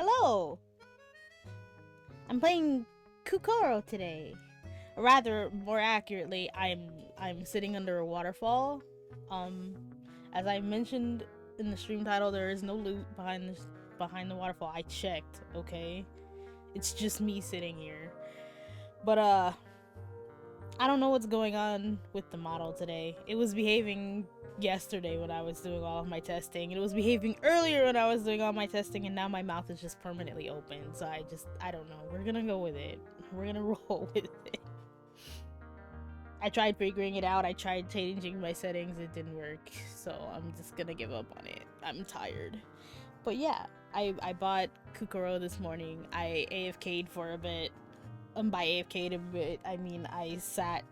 Hello! I'm playing Kukoro today. Or rather, more accurately, I'm sitting under a waterfall. As I mentioned in the stream title, there is no loot behind the waterfall. I checked, okay? It's just me sitting here. But I don't know what's going on with the model today. It was behaving yesterday when I was doing all of my testing, and it was behaving earlier when I was doing all my testing, and now my mouth is just permanently open. So I don't know. We're gonna go with it. We're gonna roll with it. I tried figuring it out. I tried changing my settings. It didn't work. So I'm just gonna give up on it. I'm tired. But yeah, I bought Kukoro this morning. I AFK'd for a bit. By AFK'd a bit, I mean I sat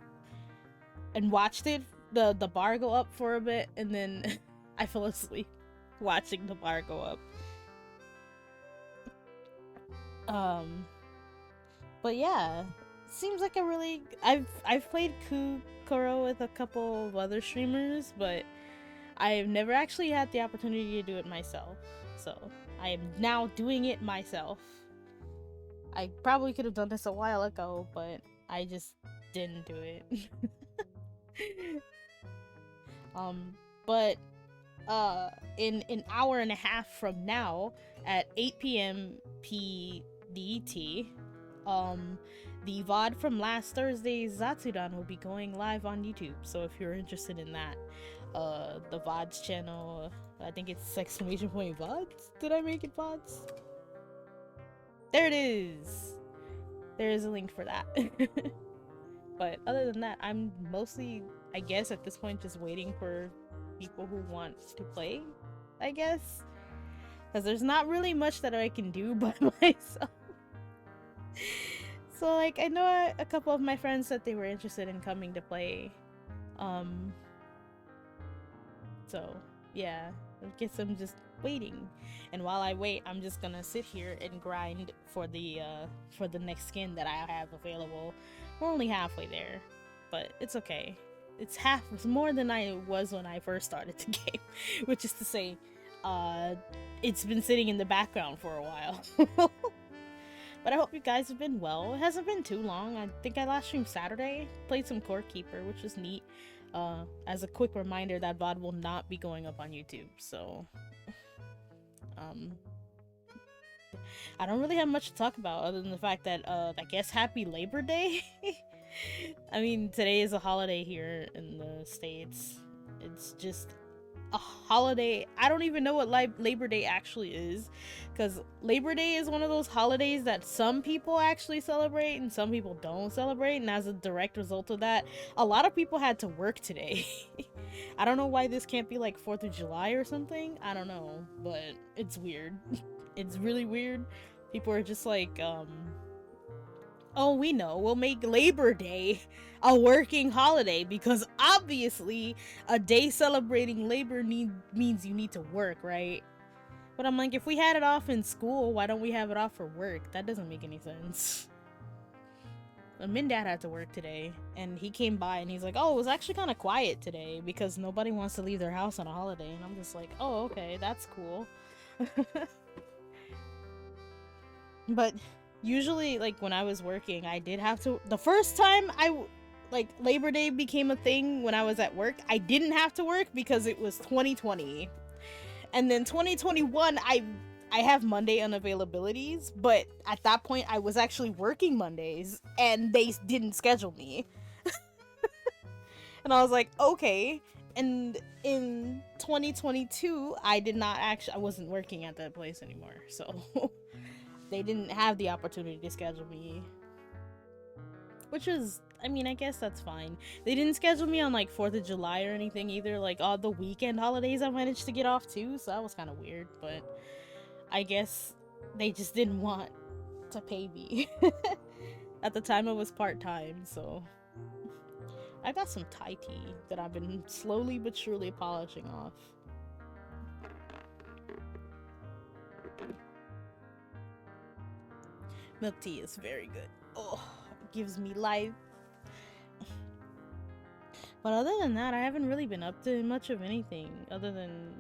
and watched the bar go up for a bit, and then I fell asleep watching the bar go up. But yeah, seems like a really I've played Kukoro with a couple of other streamers, but I've never actually had the opportunity to do it myself. So I am now doing it myself. I probably could have done this a while ago, but I just didn't do it. But in an hour and a half from now at 8 p.m. PDT, the VOD from last Thursday's Zatsudan will be going live on YouTube. So if you're interested in that, the VODs channel, I think it's exclamation point VODs? Did I make it VODs? There it is! There is a link for that. But other than that, I'm mostly, I guess, at this point just waiting for people who want to play, I guess. Because there's not really much that I can do by myself. So, like, I know a couple of my friends said they were interested in coming to play. So, yeah. I guess I'm just waiting. And while I wait, I'm just gonna sit here and grind for the next skin that I have available. We're only halfway there, but it's okay. It's more than I was when I first started the game, which is to say, it's been sitting in the background for a while. But I hope you guys have been well. It hasn't been too long. I think I last streamed Saturday, played some Core Keeper, which was neat. As a quick reminder, that VOD will not be going up on YouTube, so I don't really have much to talk about other than the fact that I guess Happy Labor Day. I mean, today is a holiday here in the States. It's just a holiday. I don't even know what Labor Day actually is, because Labor Day is one of those holidays that some people actually celebrate and some people don't celebrate, and as a direct result of that, a lot of people had to work today. I don't know why this can't be like 4th of July or something. I don't know, but it's weird. It's really weird. People are just like, oh, we know, we'll make Labor Day a working holiday, because obviously a day celebrating labor means you need to work, right? But I'm like, if we had it off in school, why don't we have it off for work? That doesn't make any sense. Min dad had to work today, and he came by and he's like, oh, it was actually kind of quiet today because nobody wants to leave their house on a holiday. And I'm just like, oh, okay, that's cool. But usually, like, when I was working, I did have to, the first time like, Labor Day became a thing when I was at work, I didn't have to work because it was 2020. And then 2021, I have Monday unavailabilities, but at that point, I was actually working Mondays, and they didn't schedule me. And I was like, okay. And in 2022, I wasn't working at that place anymore, so they didn't have the opportunity to schedule me. Which is, I mean, I guess that's fine. They didn't schedule me on, like, 4th of July or anything either. Like, all the weekend holidays I managed to get off too, so that was kind of weird, but I guess they just didn't want to pay me. At the time, it was part-time, so I got some Thai tea that I've been slowly but surely polishing off. Milk tea is very good. Oh, it gives me life. But other than that, I haven't really been up to much of anything other than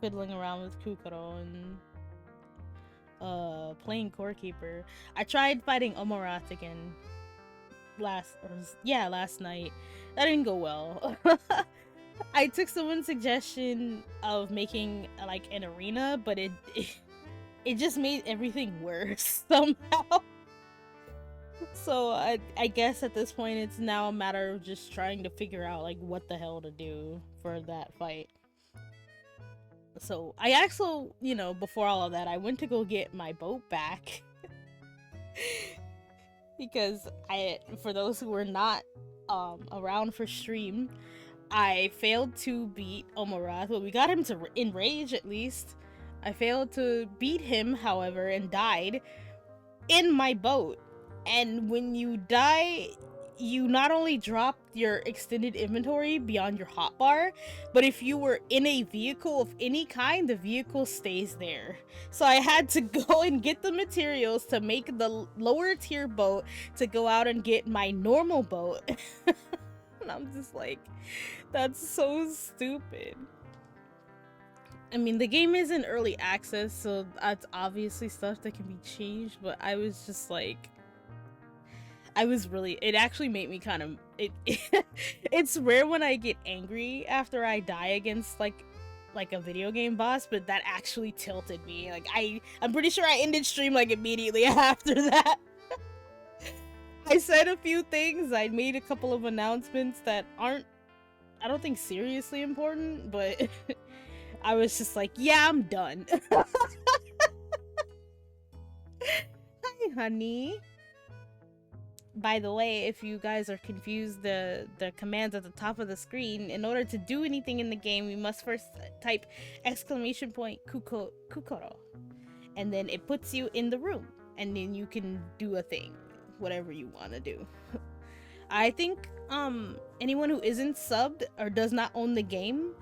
fiddling around with Kukoro and playing Core Keeper. I tried fighting Omorath again last night. That didn't go well. I took someone's suggestion of making like an arena, but it just made everything worse somehow. So I guess at this point it's now a matter of just trying to figure out like what the hell to do for that fight. So I actually, before all of that, I went to go get my boat back because for those who were not around for stream, I failed to beat Omorath. Well, we got him to enrage at least. I failed to beat him, however, and died in my boat. And when you die, you not only drop your extended inventory beyond your hotbar, but if you were in a vehicle of any kind, the vehicle stays there. So I had to go and get the materials to make the lower tier boat to go out and get my normal boat. And I'm just like, that's so stupid. I mean, the game is in early access, so that's obviously stuff that can be changed, but I was just like, it actually made me kind of, it's rare when I get angry after I die against like a video game boss, but that actually tilted me. Like, I'm pretty sure I ended stream like immediately after that. I said a few things, I made a couple of announcements that aren't, I don't think seriously important, but I was just like, yeah, I'm done. Hi, honey. By the way, if you guys are confused, the commands at the top of the screen, in order to do anything in the game, you must first type Kukoro. And then it puts you in the room. And then you can do a thing. Whatever you want to do. I think anyone who isn't subbed or does not own the game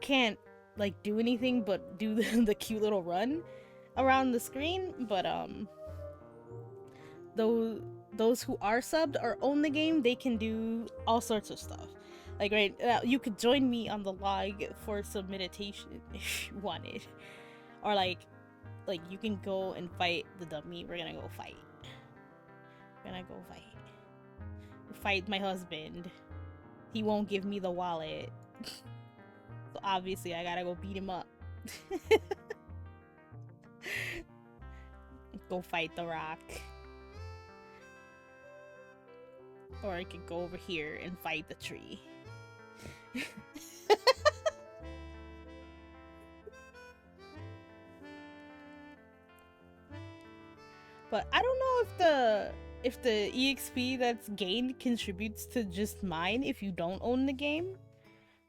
can't like do anything but do the cute little run around the screen, but those who are subbed or own the game, they can do all sorts of stuff. Like, right, you could join me on the log for some meditation if you wanted, or like you can go and fight the dummy. We're gonna go fight. Fight my husband. He won't give me the wallet. So obviously I gotta go beat him up. Go fight the rock. Or I could go over here and fight the tree. But I don't know if the EXP that's gained contributes to just mine if you don't own the game.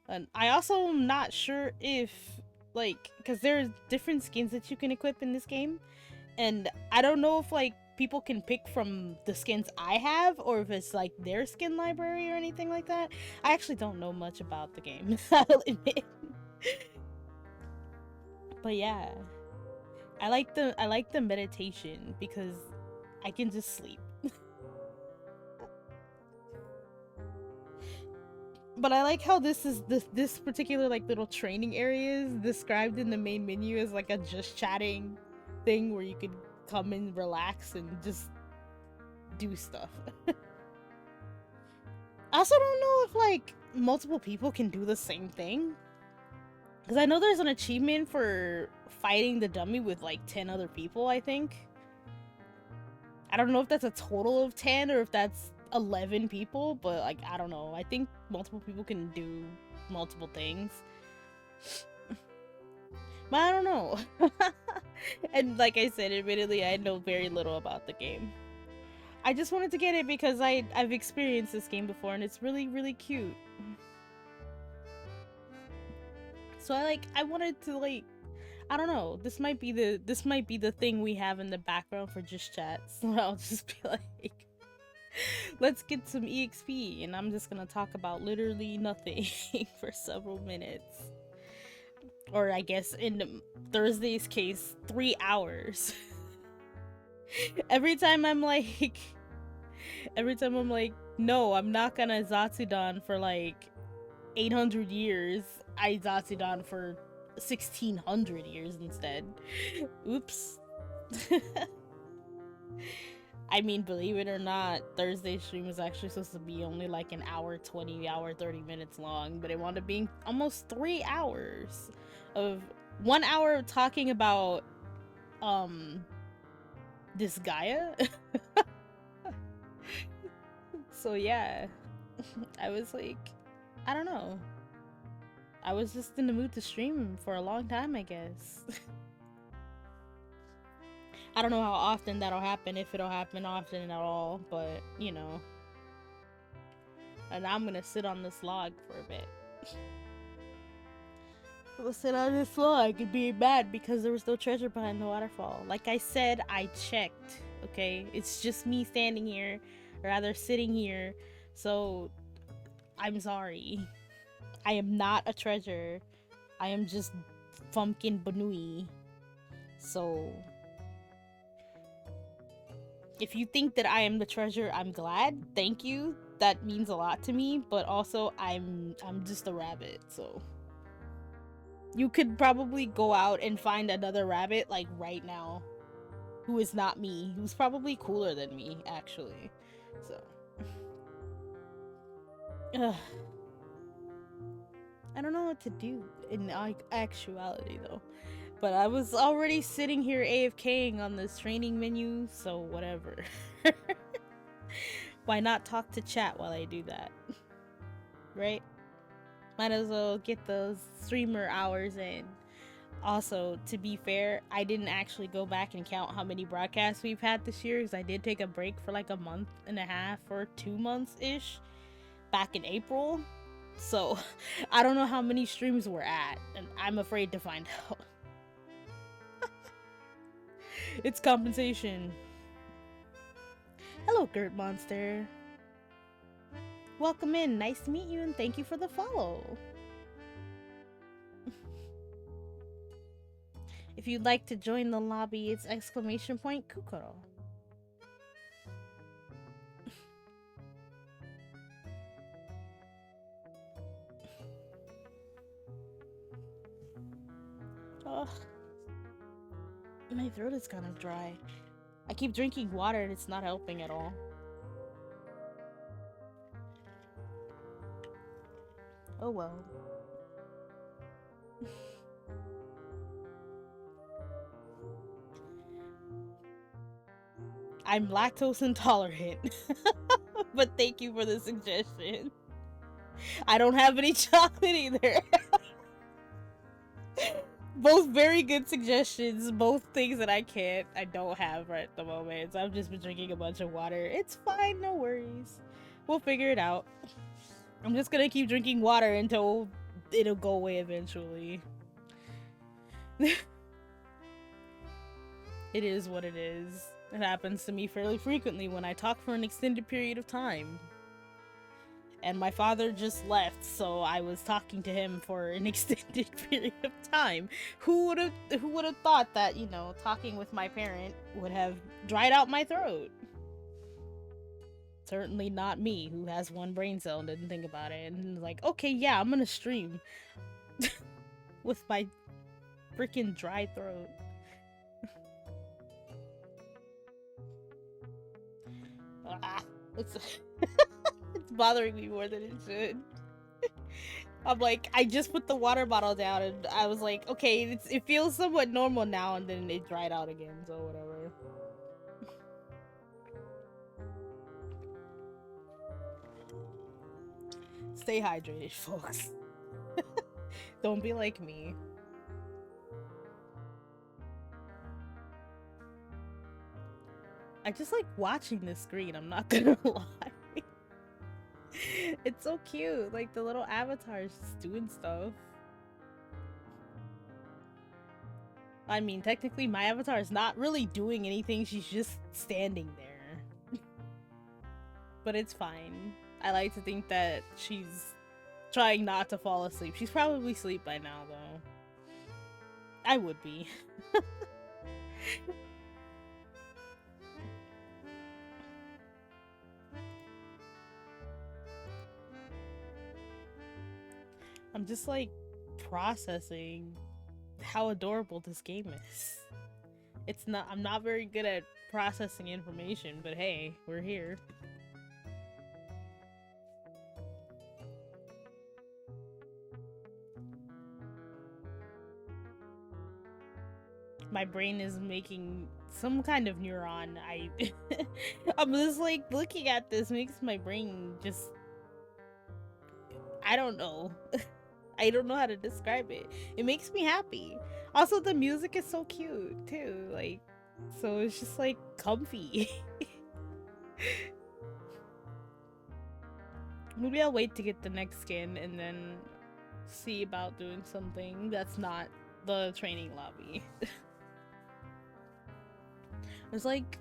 And I also am not sure if, like, because there's different skins that you can equip in this game, and I don't know if like people can pick from the skins I have or if it's like their skin library or anything like that. I actually don't know much about the game, I'll admit. But yeah, I like the meditation because I can just sleep. But I like how this particular like little training area is described in the main menu as like a just chatting thing where you could come and relax and just do stuff. I also don't know if like multiple people can do the same thing, because I know there's an achievement for fighting the dummy with like 10 other people. I think I don't know if that's a total of 10 or if that's 11 people, but like I don't know. I think multiple people can do multiple things. But I don't know. And like I said, admittedly, I know very little about the game. I just wanted to get it because I've experienced this game before and it's really, really cute. So I wanted to like, I don't know, this might be the thing we have in the background for just chats. So I'll just be like, let's get some EXP, and I'm just gonna talk about literally nothing for several minutes. Or I guess in Thursday's case, 3 hours. Every time I'm like, no, I'm not gonna Zatsudan for like 800 years. I Zatsudan for 1600 years instead. Oops. I mean, believe it or not, Thursday stream was actually supposed to be only like an hour 20, hour 30 minutes long, but it wound up being almost 3 hours of 1 hour talking about this Gaia. So yeah, I was like, I don't know. I was just in the mood to stream for a long time, I guess. I don't know how often that'll happen, if it'll happen often at all, but you know. And I'm gonna sit on this log for a bit. I'll sit on this log and be mad because there was no treasure behind the waterfall. Like I said, I checked, okay? It's just me standing here, or rather sitting here, so I'm sorry. I am not a treasure. I am just Pumpkin Banui. So if you think that I am the treasure, I'm glad. Thank you. That means a lot to me, but also I'm just a rabbit, so you could probably go out and find another rabbit like right now who is not me, who's probably cooler than me actually. So ugh. I don't know what to do in actuality though. But I was already sitting here AFKing on this training menu, so whatever. Why not talk to chat while I do that? Right? Might as well get those streamer hours in. Also, to be fair, I didn't actually go back and count how many broadcasts we've had this year, because I did take a break for like a month and a half or 2 months-ish back in April. So, I don't know how many streams we're at, and I'm afraid to find out. It's compensation. Hello, Gert Monster. Welcome in. Nice to meet you, and thank you for the follow. If you'd like to join the lobby, it's !Kukoro. Ugh. My throat is kind of dry. I keep drinking water and it's not helping at all. Oh well. I'm lactose intolerant. But thank you for the suggestion. I don't have any chocolate either. Both very good suggestions, both things that I don't have right at the moment. So I've just been drinking a bunch of water. It's fine, no worries. We'll figure it out. I'm just gonna keep drinking water until it'll go away eventually. It is what it is. It happens to me fairly frequently when I talk for an extended period of time. And my father just left, so I was talking to him for an extended period of time. Who would have thought that, you know, talking with my parent would have dried out my throat? Certainly not me, who has one brain cell and didn't think about it. And like, okay, yeah, I'm gonna stream. With my freaking dry throat. It's it's bothering me more than it should. I'm like, I just put the water bottle down and I was like, okay, it feels somewhat normal now, and then it dried out again, so whatever. Stay hydrated, folks. Don't be like me. I just like watching this screen, I'm not gonna lie. It's so cute, like the little avatars just doing stuff. I mean, technically my avatar is not really doing anything, she's just standing there. But it's fine. I like to think that she's trying not to fall asleep. She's probably asleep by now, though. I would be. I'm just like processing how adorable this game is. It's not. I'm not very good at processing information, but hey, we're here. My brain is making some kind of neuron. I'm just like looking at this makes my brain just I don't know. I don't know how to describe it. It makes me happy. Also, the music is so cute too. Like, so it's just like comfy. Maybe I'll wait to get the next skin and then see about doing something that's not the training lobby. There's like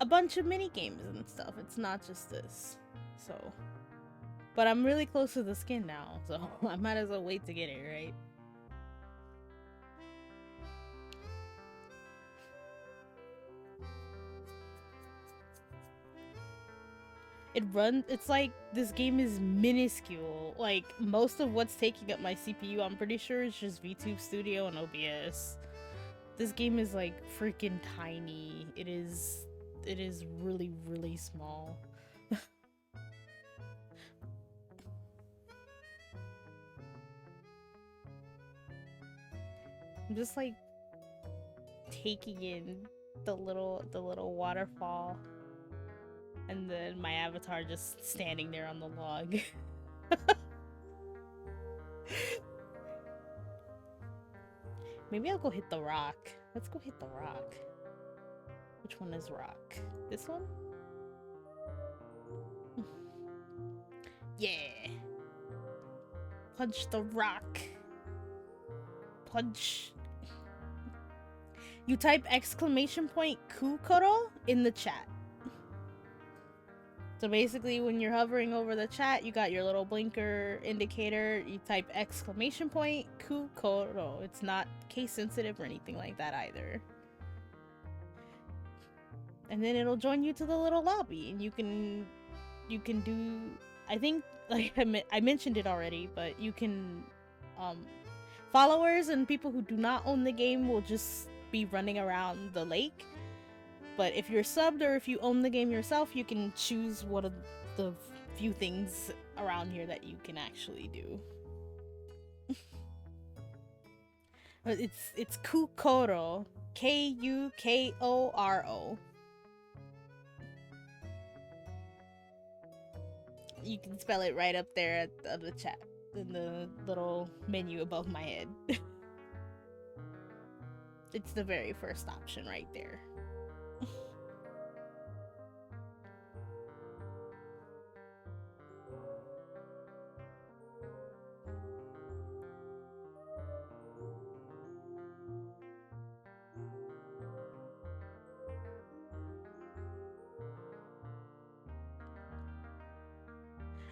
a bunch of mini games and stuff. It's not just this. So, but I'm really close to the skin now, so I might as well wait to get it, right? It's like this game is minuscule. Like most of what's taking up my CPU, I'm pretty sure is just VTube Studio and OBS. This game is like freaking tiny. It is really, really small. I'm just like taking in the little waterfall. And then my avatar just standing there on the log. Maybe I'll go hit the rock. Let's go hit the rock. Which one is rock? This one? Yeah! Punch the rock. Punch. You type exclamation point Kukoro in the chat. So basically, when you're hovering over the chat, you got your little blinker indicator. You type exclamation point Kukoro. It's not case sensitive or anything like that either. And then it'll join you to the little lobby, and you can do. I think like I mentioned it already, but you can followers and people who do not own the game will just be running around the lake. But if you're subbed or if you own the game yourself, you can choose one of the few things around here that you can actually do. It's Kukoro. Kukoro. You can spell it right up there at the chat in the little menu above my head. It's the very first option right there.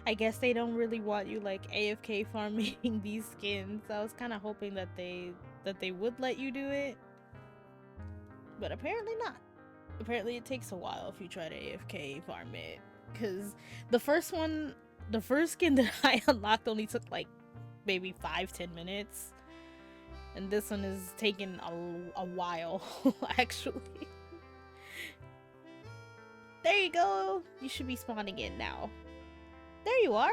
I guess they don't really want you like AFK farming these skins. I was kind of hoping that they would let you do it, but apparently not. Apparently it takes a while if you try to AFK farm it, because the first skin that I unlocked only took like maybe 5-10 minutes, and this one is taking a while actually. There you go. You should be spawning in now. There you are!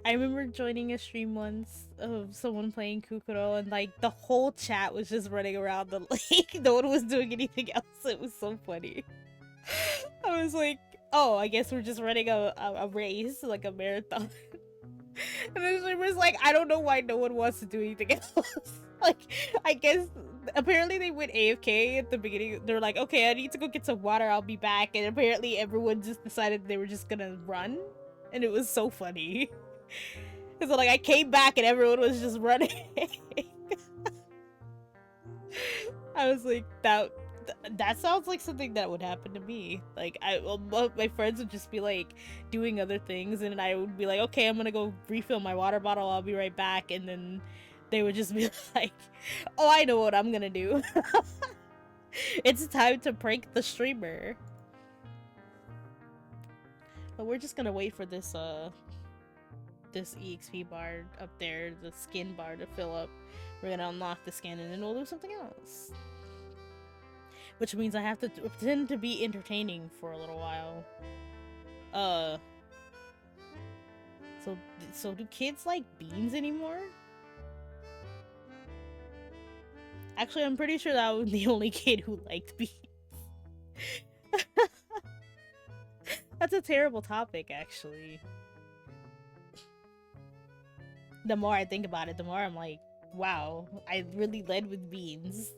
I remember joining a stream once of someone playing Kukoro, and like the whole chat was just running around the lake. No one was doing anything else. It was so funny. I was like, oh, I guess we're just running a race, like a marathon. And the streamer's like, I don't know why no one wants to do anything else. Like, I guess apparently they went AFK at the beginning. They're like, okay, I need to go get some water, I'll be back. And apparently everyone just decided they were just gonna run. And it was so funny. So like I came back and everyone was just running. I was like, that sounds like something that would happen to me. Like my friends would just be like doing other things, and I would be like, okay, I'm gonna go refill my water bottle, I'll be right back. And then they would just be like, oh, I know what I'm gonna do. It's time to prank the streamer. But we're just gonna wait for this this EXP bar up there, the skin bar to fill up. We're gonna unlock the skin and then we'll do something else. Which means I have to pretend to be entertaining for a little while. So do kids like beans anymore? Actually, I'm pretty sure that I was the only kid who liked beans. That's a terrible topic, actually. The more I think about it, the more I'm like, wow, I really led with beans.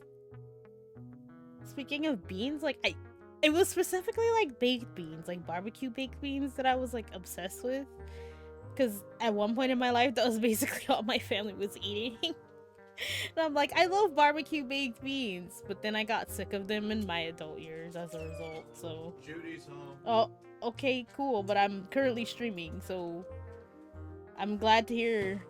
Speaking of beans, like, it was specifically like baked beans, like barbecue baked beans that I was like obsessed with. Because at one point in my life, that was basically all my family was eating. And I'm like, I love barbecue baked beans. But then I got sick of them in my adult years as a result, so. Judy's home. Oh, okay, cool. But I'm currently streaming, so I'm glad to hear.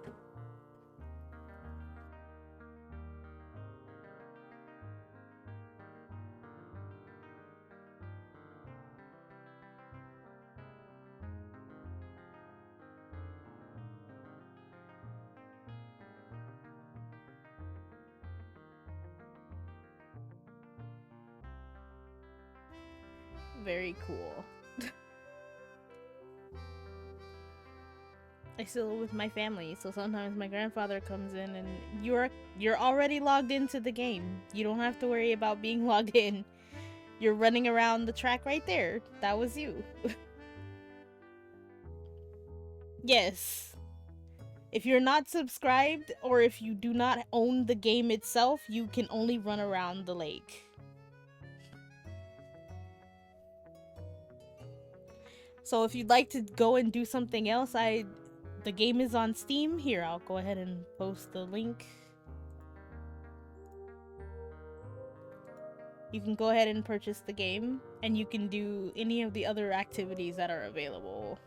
Very cool. I still live with my family, so sometimes my grandfather comes in and you're already logged into the game. You don't have to worry about being logged in. You're running around the track right there. That was you. Yes. If you're not subscribed or if you do not own the game itself, you can only run around the lake. So if you'd like to go and do something else, the game is on Steam. Here, I'll go ahead and post the link. You can go ahead and purchase the game, and you can do any of the other activities that are available.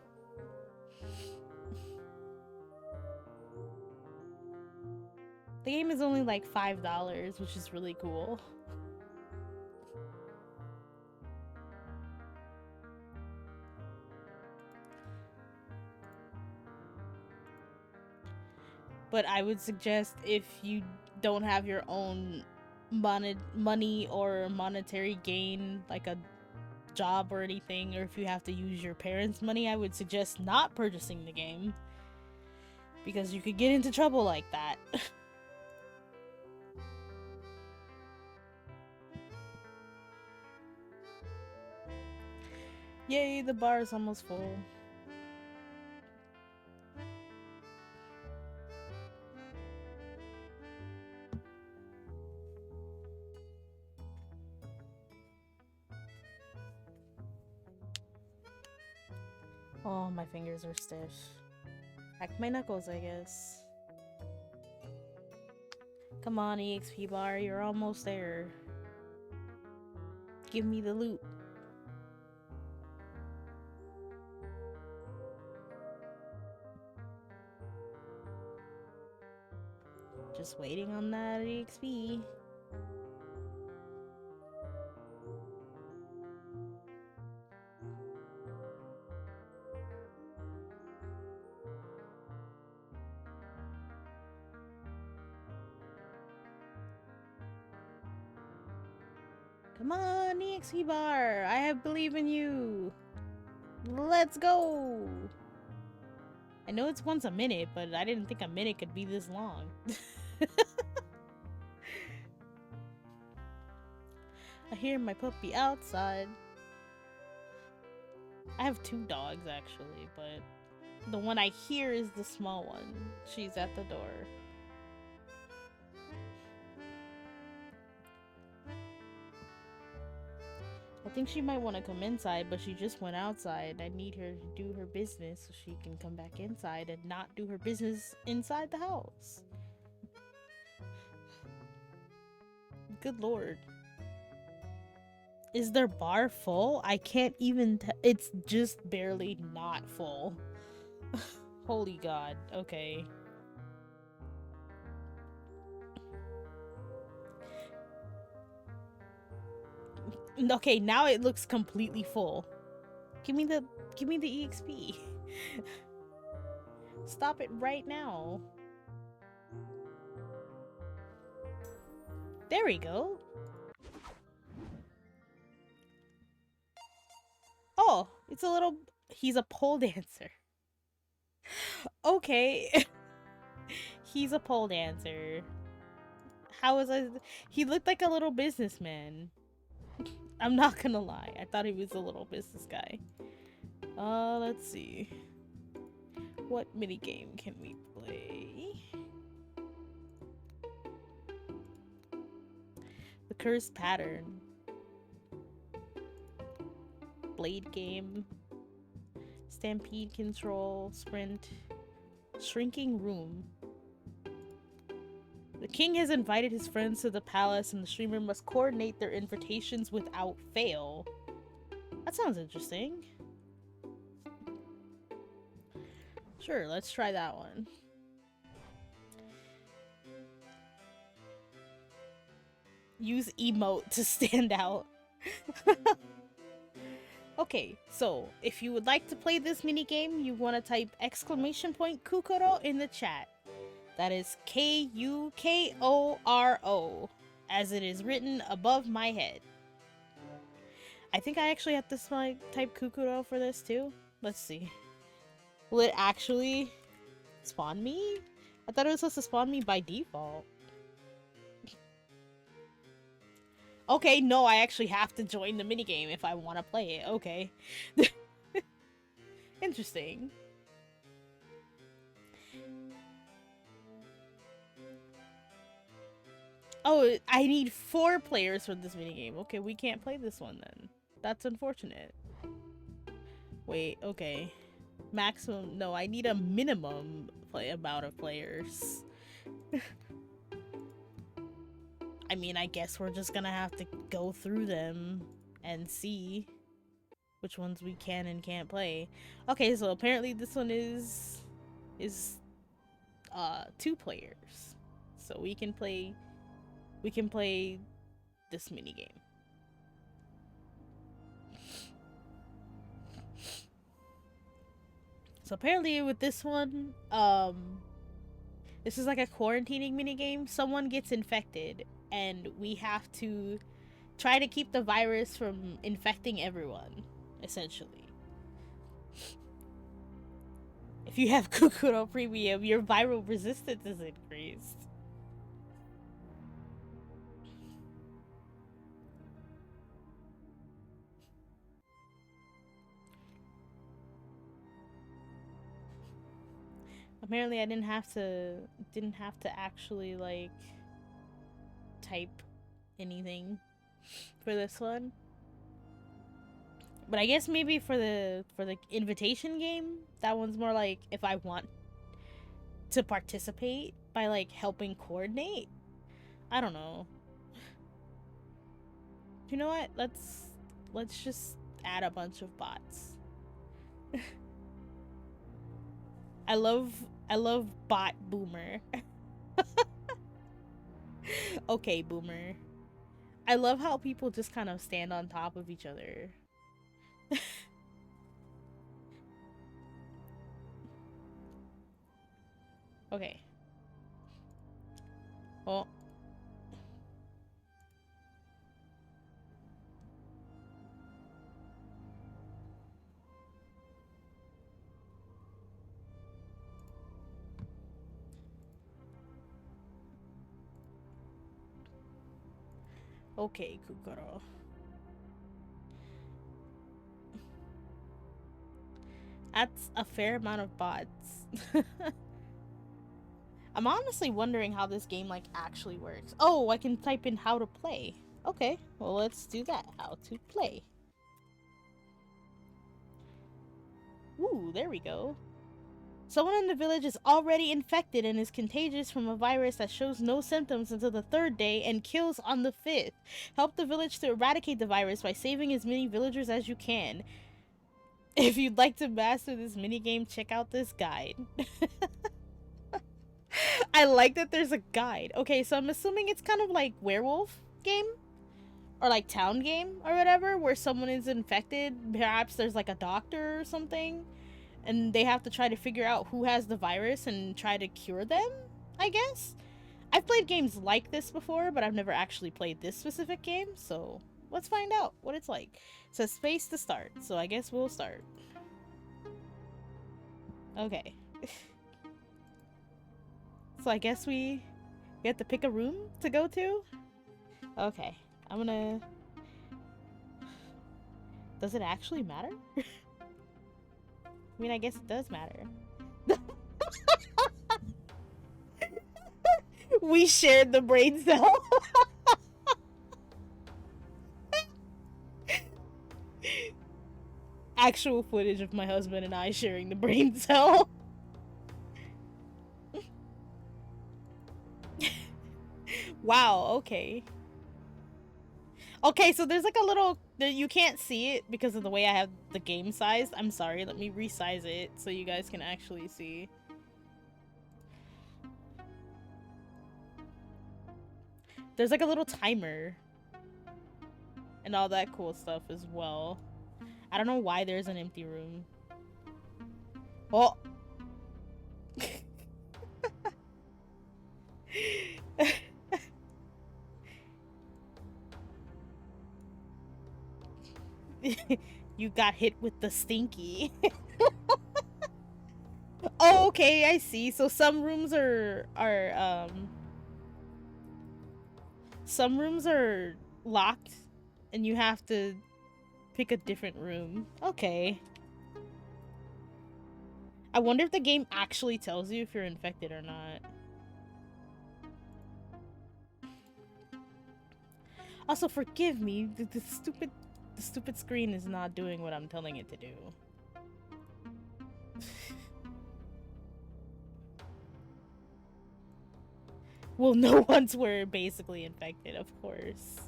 The game is only like $5, which is really cool. But I would suggest if you don't have your own money or monetary gain, like a job or anything, or if you have to use your parents' money, I would suggest not purchasing the game. Because you could get into trouble like that. Yay, the bar is almost full. Oh, my fingers are stiff. Crack my knuckles, I guess. Come on, EXP bar, you're almost there. Give me the loot. Just waiting on that EXP. Come on, EXP bar! I have believe in you! Let's go! I know it's once a minute, but I didn't think a minute could be this long. I hear my puppy outside. I have 2 dogs, actually, but the one I hear is the small one. She's at the door. I think she might want to come inside, but she just went outside. I need her to do her business so she can come back inside and not do her business inside the house. Good lord. Is their bar full? I can't even it's just barely not full. Holy god. Okay. Okay, now it looks completely full. Give me the EXP. Stop it right now. There we go. Oh, it's a little... He's a pole dancer. Okay. He's a pole dancer. How was I... He looked like a little businessman. I'm not gonna lie. I thought he was a little business guy. Let's see. What minigame can we play? The cursed pattern. Blade game. Stampede control. Sprint. Shrinking room. The king has invited his friends to the palace and the streamer must coordinate their invitations without fail. That sounds interesting. Sure, let's try that one. Use emote to stand out. Okay, so if you would like to play this minigame, you want to type !Kukoro in the chat. That is Kukoro, as it is written above my head. I think I actually have to type Kukoro for this too. Let's see. Will it actually spawn me? I thought it was supposed to spawn me by default. Okay, no, I actually have to join the minigame if I want to play it. Okay. Interesting. Oh, I need 4 players for this minigame. Okay, we can't play this one then. That's unfortunate. Wait, okay. Maximum... No, I need a minimum amount of players. I mean, I guess we're just gonna have to go through them and see which ones we can and can't play. Okay, so apparently this one is 2 players. So we can play this minigame. So apparently with this one, this is like a quarantining minigame. Someone gets infected and we have to try to keep the virus from infecting everyone, essentially. If you have Kukoro Premium, your viral resistance is increased. Apparently I didn't have to actually like type anything for this one. But I guess maybe for the invitation game, that one's more like if I want to participate by like helping coordinate. I don't know. You know what? Let's just add a bunch of bots. I love bot Boomer. Okay, Boomer. I love how people just kind of stand on top of each other. Okay. Oh. Okay, Kukoro. That's a fair amount of bots. I'm honestly wondering how this game like actually works. Oh, I can type in how to play. Okay, well let's do that. How to play. Ooh, there we go. Someone in the village is already infected and is contagious from a virus that shows no symptoms until the 3rd day and kills on the 5th. Help the village to eradicate the virus by saving as many villagers as you can. If you'd like to master this minigame, check out this guide. I like that there's a guide. Okay, so I'm assuming it's kind of like werewolf game? Or like town game or whatever, where someone is infected. Perhaps there's like a doctor or something. and they have to try to figure out who has the virus and try to cure them, I guess. I've played games like this before, but I've never actually played this specific game, so let's find out what it's like. It says space to start, so I guess we'll start. Okay. So I guess we have to pick a room to go to? Okay. I'm gonna... Does it actually matter? I mean, I guess it does matter. We shared the brain cell. Actual footage of my husband and I sharing the brain cell. Wow, okay. Okay, so there's like a little... You can't see it because of the way I have the game sized. I'm sorry, let me resize it so you guys can actually see. There's like a little timer. And all that cool stuff as well. I don't know why there's an empty room. Oh! You got hit with the stinky. Oh, okay, I see. So some rooms are some rooms are locked and you have to pick a different room. Okay. I wonder if the game actually tells you if you're infected or not. Also, forgive me, the stupid screen is not doing what I'm telling it to do. We'll know once we're basically infected, of course.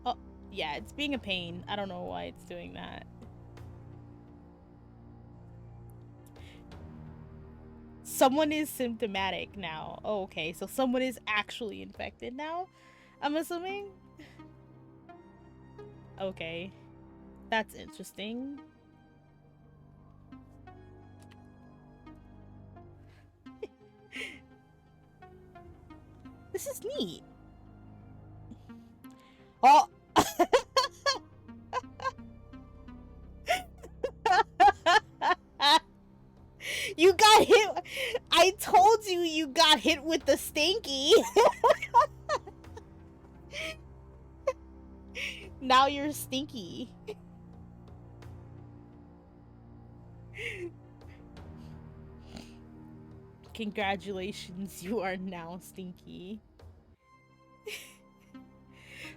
Oh, yeah, it's being a pain. I don't know why it's doing that. Someone is symptomatic now. Oh, okay, so someone is actually infected now, I'm assuming? Okay. That's interesting. This is neat. Oh! You got hit. I told you you got hit with the stinky. Now you're stinky. Congratulations, you are now stinky.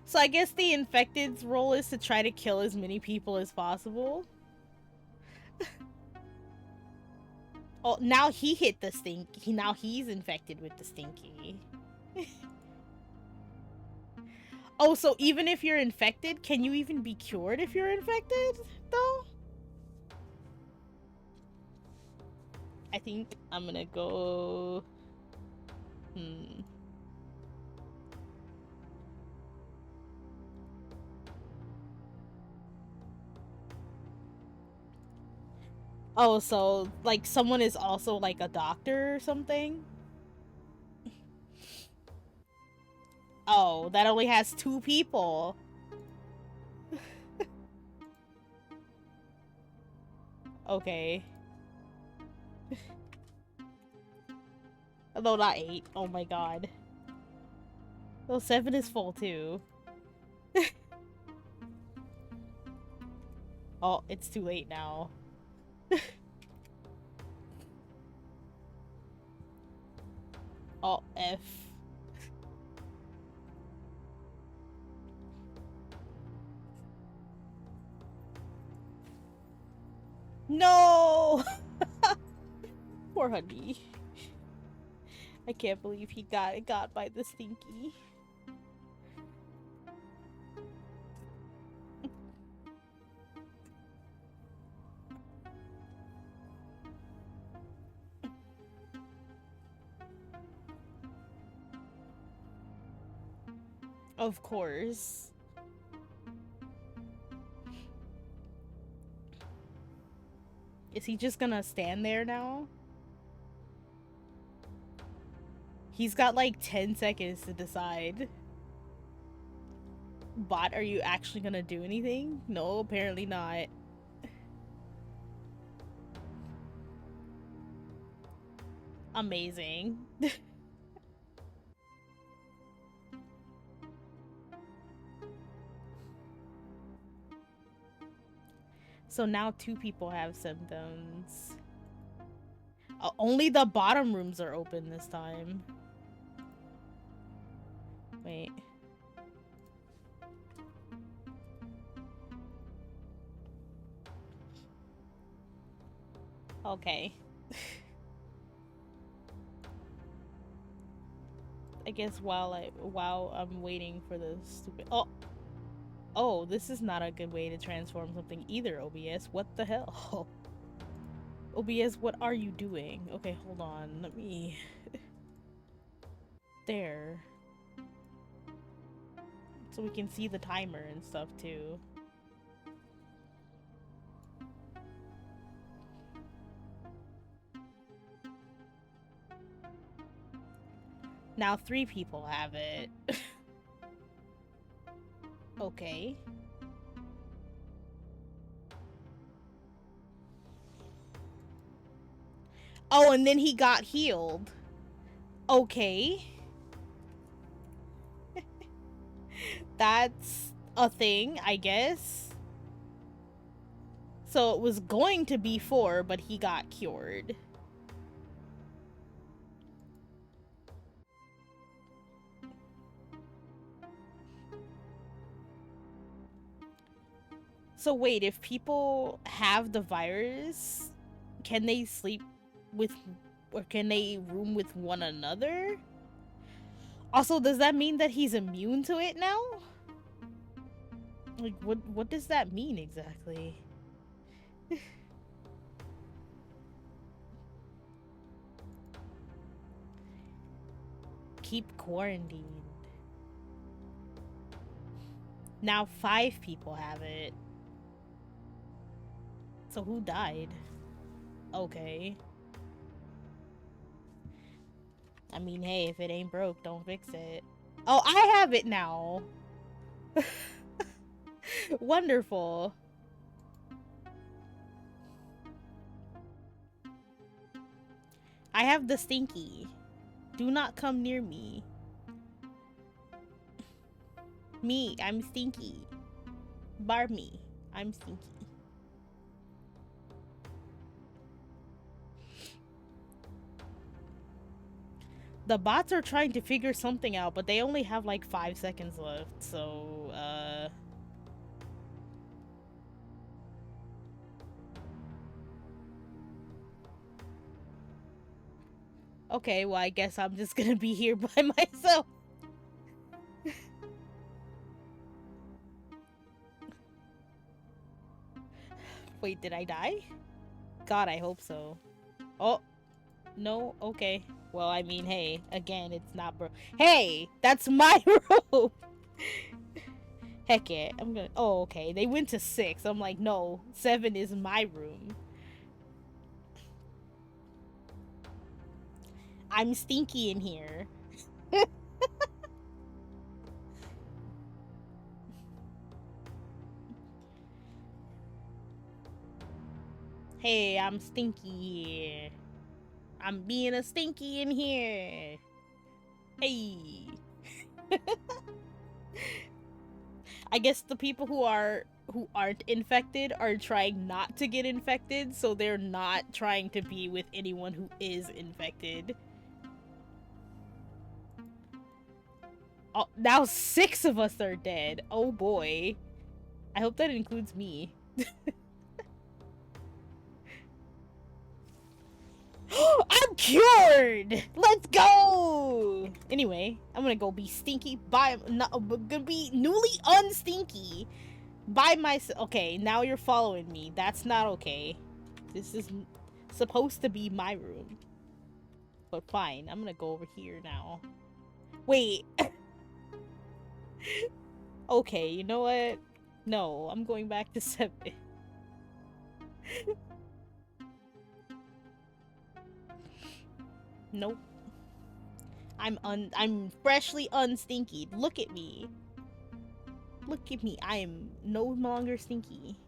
So I guess the infected's role is to try to kill as many people as possible. Oh, now he hit the stinky. Now he's infected with the stinky. Oh, so even if you're infected, can you even be cured if you're infected, though? I think I'm gonna go... Oh, so, like, someone is also, like, a doctor or something? Oh, that only has 2 people. Okay. No, not 8. Oh my god. Well, 7 is full, too. Oh, it's too late now. Oh, F. No! Poor honey. I can't believe he got by the stinky. Of course. Is he just gonna stand there now? He's got like 10 seconds to decide. Bot, are you actually gonna do anything? No, apparently not. Amazing. So now 2 people have symptoms. Only the bottom rooms are open this time. Wait. Okay. I guess while I'm waiting for the stupid Oh, this is not a good way to transform something either, OBS. What the hell? OBS, what are you doing? Okay, hold on. Let me... There. So we can see the timer and stuff, too. Now 3 people have it. Okay. Oh, and then he got healed. Okay. That's a thing, I guess. So it was going to be 4, but he got cured. So wait, if people have the virus, can they sleep with, or can they room with one another? Also, does that mean that he's immune to it now? Like, what does that mean exactly? Keep quarantined. Now 5 people have it. So who died? Okay. I mean, hey, if it ain't broke, don't fix it. Oh, I have it now. Wonderful. I have the stinky. Do not come near me. Me, I'm stinky. Bar me, I'm stinky. The bots are trying to figure something out, but they only have like 5 seconds left, so, Okay, well, I guess I'm just gonna be here by myself. Wait, did I die? God, I hope so. Oh, no, okay. Well, I mean, hey, again, it's not bro. Hey, that's my room! Heck yeah, I'm gonna... Oh, okay, they went to 6. I'm like, no, 7 is my room. I'm stinky in here. Hey, I'm stinky here. I'm being a stinky in here. Hey. I guess the people who aren't infected are trying not to get infected, so they're not trying to be with anyone who is infected. Oh, now 6 of us are dead. Oh boy. I hope that includes me. I'm cured! Let's go! Anyway, I'm gonna go be stinky gonna be newly unstinky by myself. Okay, now you're following me. That's not okay. This is supposed to be my room. But fine, I'm gonna go over here now. Wait. Okay, you know what? No, I'm going back to 7. Nope. I'm freshly unstinky. Look at me. Look at me. I am no longer stinky.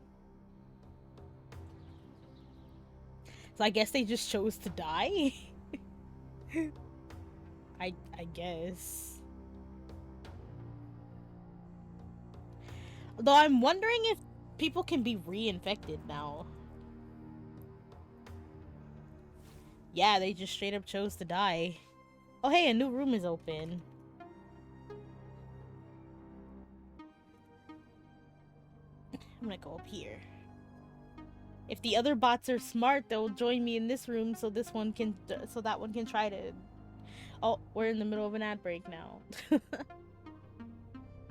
So I guess they just chose to die? I guess. Though I'm wondering if people can be reinfected now. Yeah, they just straight up chose to die. Oh hey, a new room is open. I'm gonna go up here. If the other bots are smart, they'll join me in this room so that one can try to... Oh, we're in the middle of an ad break now.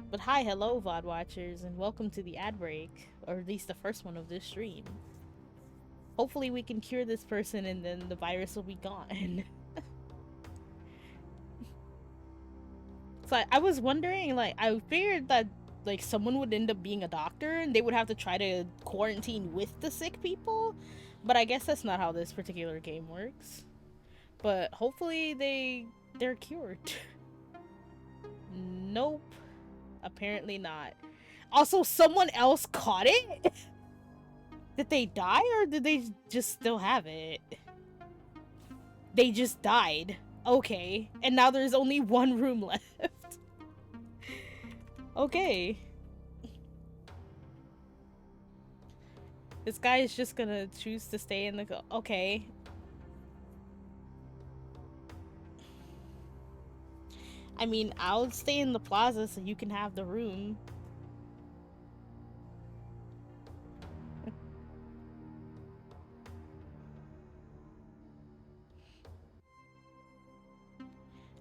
But hi, hello VOD watchers, and welcome to the ad break, or at least the first one of this stream. Hopefully we can cure this person and then the virus will be gone. So I was wondering, like, I figured that like someone would end up being a doctor and they would have to try to quarantine with the sick people, but I guess that's not how this particular game works. But hopefully they're cured. Nope. Apparently not. Also, someone else caught it? Did they die or did they just still have it? They just died. Okay. And now there's only one room left. Okay. This guy is just gonna choose to stay in the okay. I mean, I'll stay in the plaza so you can have the room.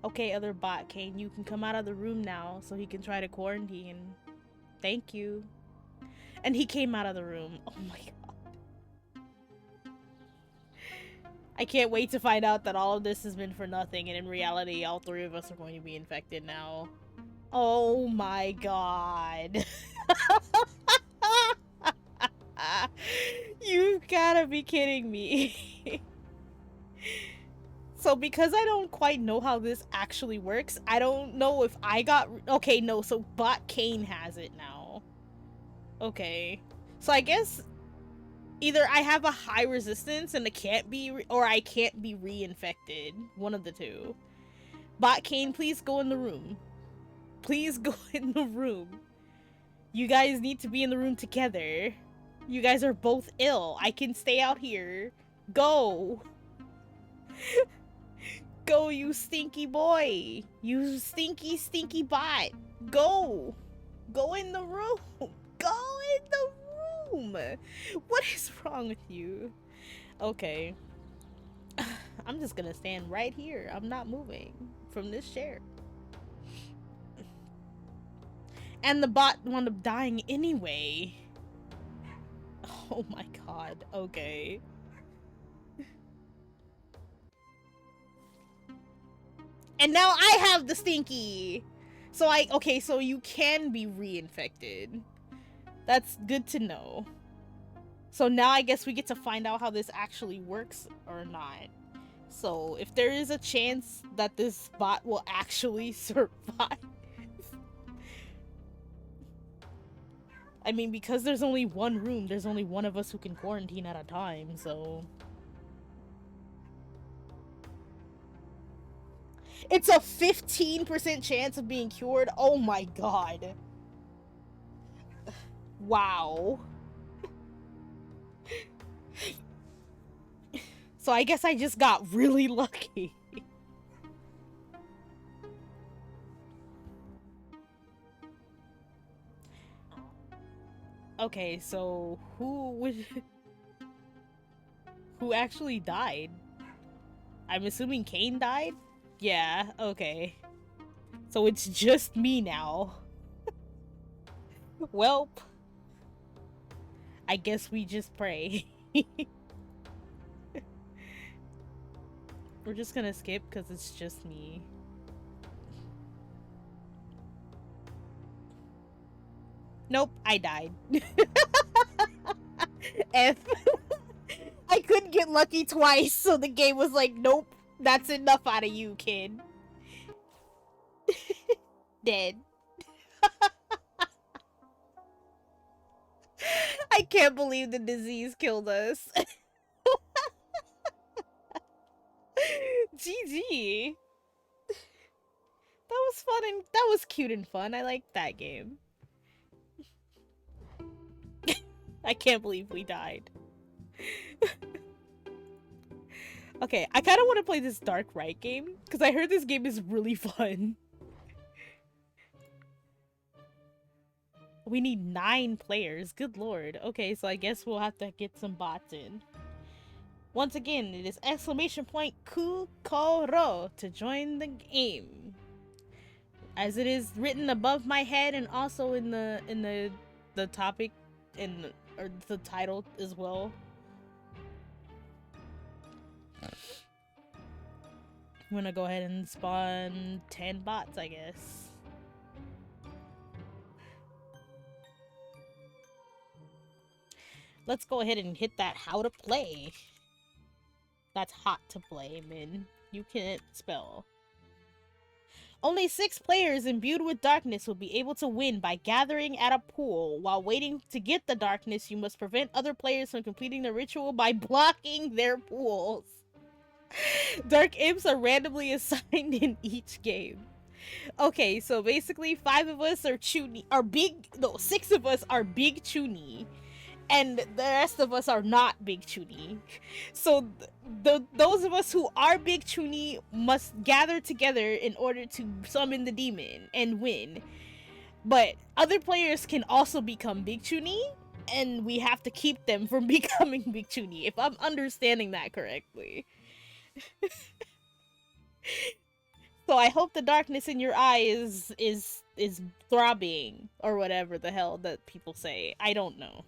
Okay, other bot Kane, you can come out of the room now so he can try to quarantine. Thank you. And he came out of the room. Oh my god. I can't wait to find out that all of this has been for nothing and in reality all three of us are going to be infected now. Oh my god. You gotta be kidding me. So because I don't quite know how this actually works, I don't know if I got... Okay, no, so Bot Kane has it now. Okay. So I guess either I have a high resistance and it can't be... or I can't be reinfected. One of the two. Bot Kane, please go in the room. Please go in the room. You guys need to be in the room together. You guys are both ill. I can stay out here. Go. Go, you stinky boy. You stinky, stinky bot. Go. Go in the room. Go in the room. What is wrong with you? Okay. I'm just gonna stand right here. I'm not moving from this chair. And the bot wound up dying anyway. Oh my god. Okay. And now I have the stinky. So okay, so you can be reinfected. That's good to know. So now I guess we get to find out how this actually works or not. So if there is a chance that this bot will actually survive. I mean, because there's only one room, there's only one of us who can quarantine at a time, so... It's a 15% chance of being cured? Oh my god. Wow. So I guess I just got really lucky. Okay, so who actually died? I'm assuming Kane died? Yeah, okay. So it's just me now. Welp. I guess we just pray. We're just gonna skip because it's just me. Nope, I died. F. I couldn't get lucky twice, so the game was like, nope, That's enough out of you, kid. Dead. I can't believe the disease killed us. GG. That was fun and that was cute and fun. I liked that game. I can't believe we died. Okay, I kind of want to play this Dark Right game because I heard this game is really fun. We need 9 players. Good lord. Okay, so I guess we'll have to get some bots in. Once again, it is !Kukoro to join the game. As it is written above my head and also in the topic or the title as well. I'm gonna go ahead and spawn 10 bots, I guess. Let's go ahead and hit that how to play. That's hot to play, man. You can't spell. Only 6 players imbued with darkness will be able to win by gathering at a pool. While waiting to get the darkness, you must prevent other players from completing the ritual by blocking their pools. Dark imps are randomly assigned in each game. Okay, so basically 5 of us are big. No, 6 of us are big Chuni. And the rest of us are not big Chuni. So those of us who are big Chuni must gather together in order to summon the demon and win. But other players can also become big Chuni, and we have to keep them from becoming big Chuni, if I'm understanding that correctly. So I hope the darkness in your eye is throbbing, or whatever the hell that people say. I don't know.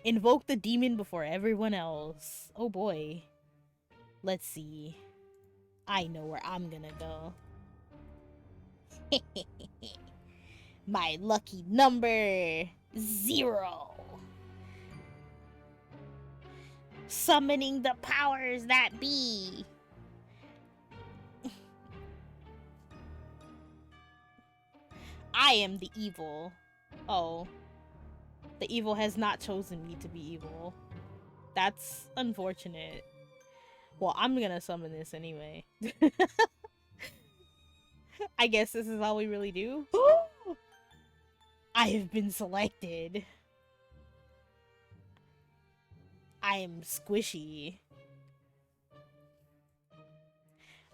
Invoke the demon before everyone else. Oh boy. Let's see. I know where I'm gonna go. My lucky number 0. Summoning the powers that be. I am the evil. Oh. The evil has not chosen me to be evil. That's unfortunate. Well, I'm gonna summon this anyway. I guess this is all we really do. I have been selected. I am squishy.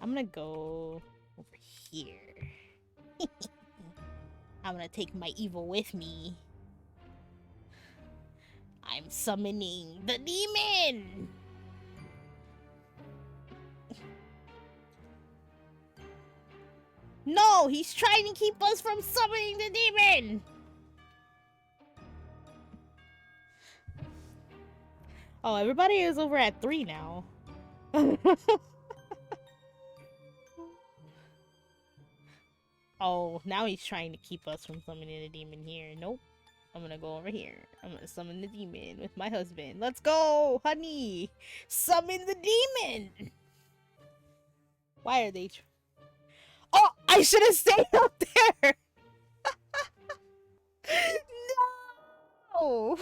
I'm gonna go over here. I'm gonna take my evil with me. I'm summoning the demon! No, he's trying to keep us from summoning the demon! Oh, everybody is over at 3 now. Oh, now he's trying to keep us from summoning the demon here. Nope. I'm gonna go over here. I'm gonna summon the demon with my husband. Let's go, honey! Summon the demon! Why are they... Oh! I should have stayed up there! No!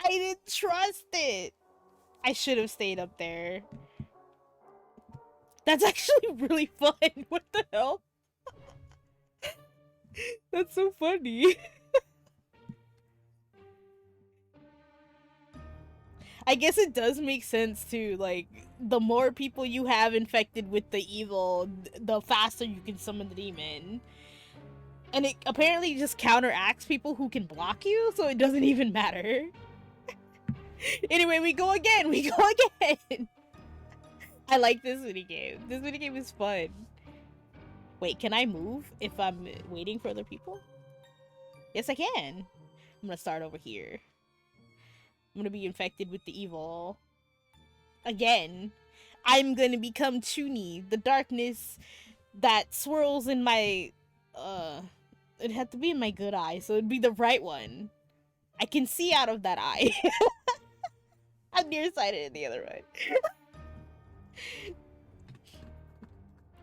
I didn't trust it! I should have stayed up there. That's actually really fun. What the hell? That's so funny. I guess it does make sense too, like, the more people you have infected with the evil, the faster you can summon the demon. And it apparently just counteracts people who can block you, so it doesn't even matter. Anyway, we go again! We go again! I like this minigame. This minigame is fun. Wait, can I move if I'm waiting for other people? Yes, I can. I'm gonna start over here. I'm gonna be infected with the evil. Again. I'm gonna become Chuni, the darkness that swirls in my... It had to be in my good eye, so it'd be the right one. I can see out of that eye. I'm nearsighted in the other one.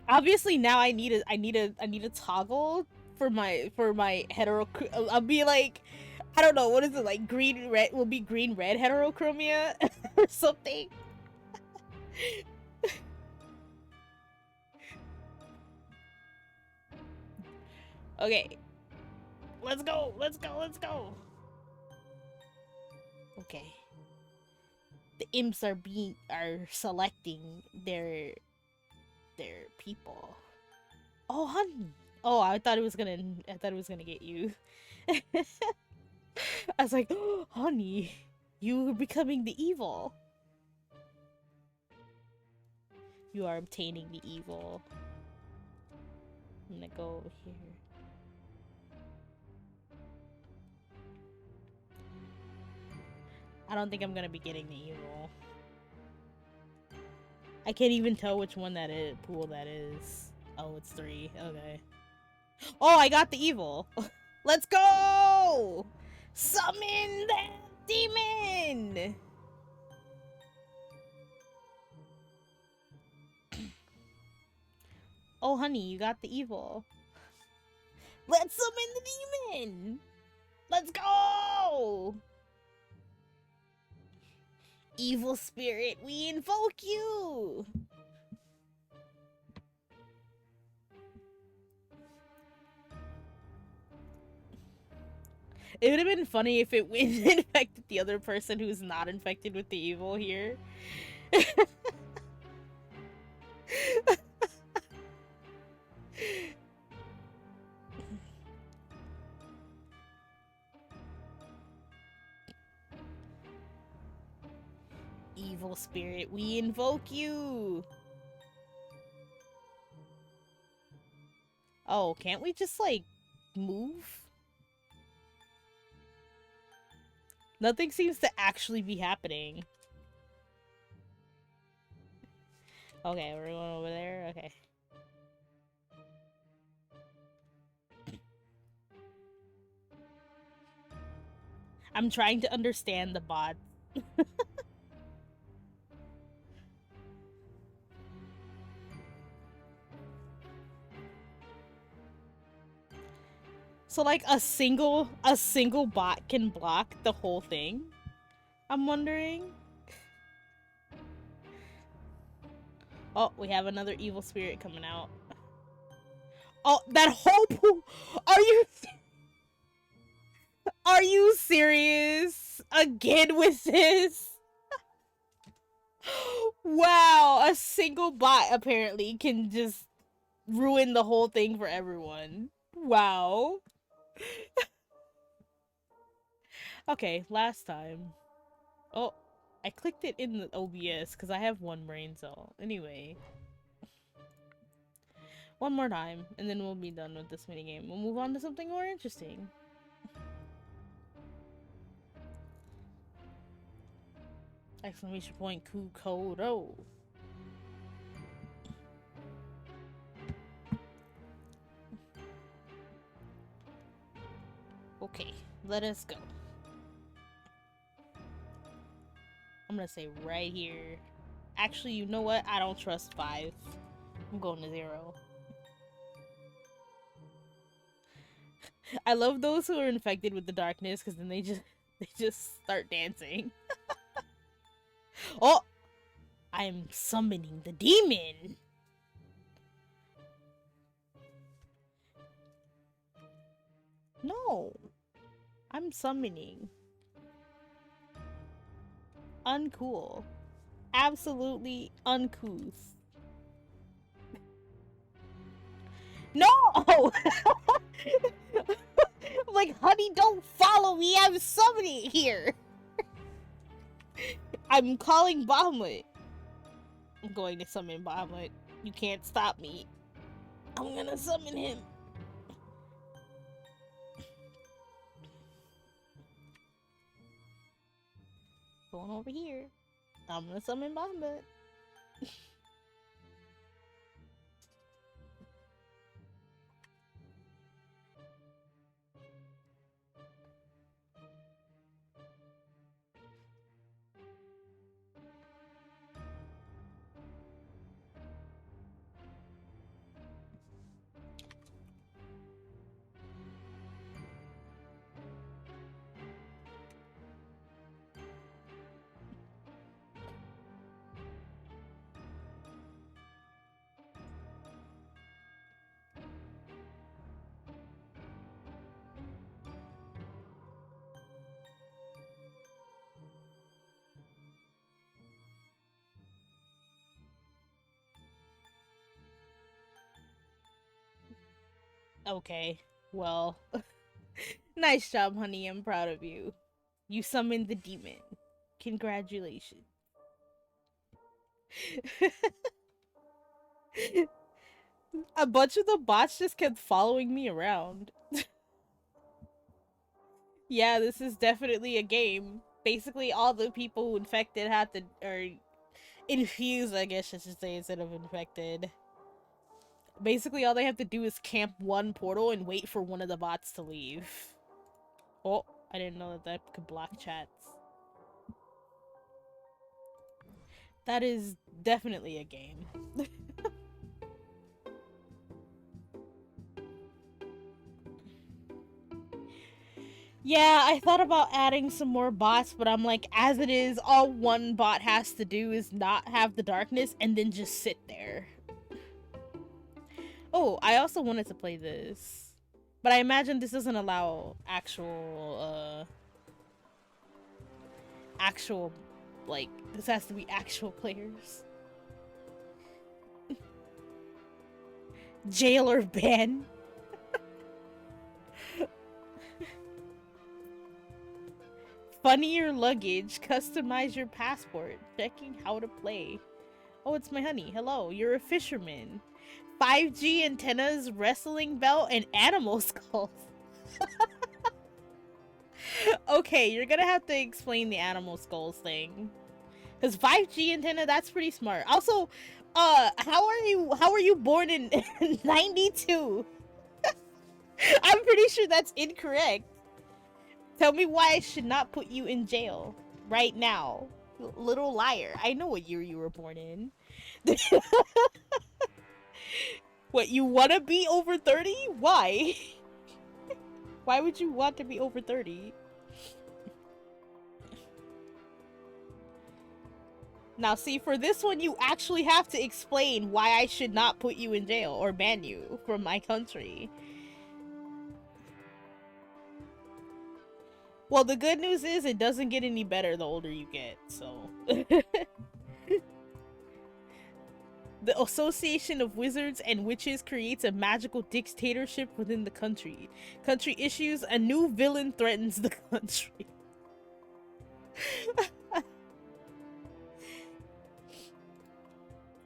Obviously now I need a toggle for my hetero. I'll be like, I don't know, what is it, like green red will be green red heterochromia or something. Okay. Let's go. Let's go. Let's go. Okay. The imps are selecting their people. Oh, honey. Oh, I thought it was gonna get you. I was like, oh, honey, you are becoming the evil. You are obtaining the evil. I'm gonna go over here. I don't think I'm gonna be getting the evil. I can't even tell which one that is. Pool that is. Oh, it's 3. Okay. Oh, I got the evil. Let's go! Summon that demon! Oh, honey, you got the evil. Let's summon the demon! Let's go! Evil spirit, we invoke you! It would have been funny if it infected the other person who's not infected with the evil here. Evil spirit, we invoke you! Oh, can't we just, like, move? Nothing seems to actually be happening. Okay, we're going over there? Okay. I'm trying to understand the bot. So, like, a single bot can block the whole thing? I'm wondering. Oh, we have another evil spirit coming out. Oh, that whole pool! Are you serious? Again with this? Wow, a single bot apparently can just ruin the whole thing for everyone. Wow. Okay, last time. Oh, I clicked it in the OBS because I have one brain cell. Anyway. One more time, and then we'll be done with this minigame. We'll move on to something more interesting. Exclamation point, Kukoro. Okay, let us go. I'm gonna say right here. Actually, you know what? I don't trust 5. I'm going to 0. I love those who are infected with the darkness because then they just start dancing. Oh! I'm summoning the demon! No! I'm summoning. Uncool. Absolutely uncouth. No! I'm like, honey, don't follow me. I'm summoning here. I'm calling Bahamut. I'm going to summon Bahamut. You can't stop me. I'm gonna summon him. Going over here. I'm gonna summon Bahamut. Okay, well, nice job, honey. I'm proud of you. You summoned the demon. Congratulations. A bunch of the bots just kept following me around. Yeah, this is definitely a game. Basically, all the people who infected had to, or infused, I guess I should say, instead of infected. Basically, all they have to do is camp one portal and wait for one of the bots to leave. Oh, I didn't know that that could block chats. That is definitely a game. Yeah, I thought about adding some more bots, but I'm like, as it is, all one bot has to do is not have the darkness and then just sit there. Oh, I also wanted to play this. But I imagine this doesn't allow actual, like, this has to be actual players. Jail or ban. Funnier luggage. Customize your passport. Checking how to play. Oh, it's my honey. Hello, you're a fisherman. 5G antennas, wrestling belt, and animal skulls. Okay, you're gonna have to explain the animal skulls thing. Cause 5G antenna, that's pretty smart. Also, how are you born in 92? I'm pretty sure that's incorrect. Tell me why I should not put you in jail right now. Little liar. I know what year you were born in. What, you want to be over 30? Why? Why would you want to be over 30? Now, see, for this one, you actually have to explain why I should not put you in jail or ban you from my country. Well, the good news is it doesn't get any better the older you get, so... The Association of Wizards and Witches creates a magical dictatorship within the country. Country issues, a new villain threatens the country.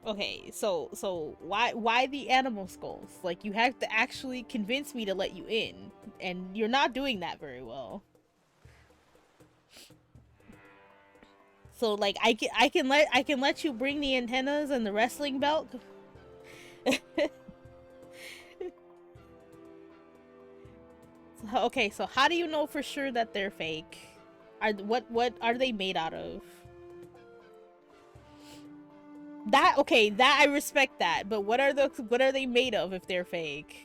Okay, so why the animal skulls? Like, you have to actually convince me to let you in, and you're not doing that very well. So like I can let you bring the antennas and the wrestling belt. Okay, so how do you know for sure that they're fake? What are they made out of? That okay, that I respect that, but what are they made of if they're fake?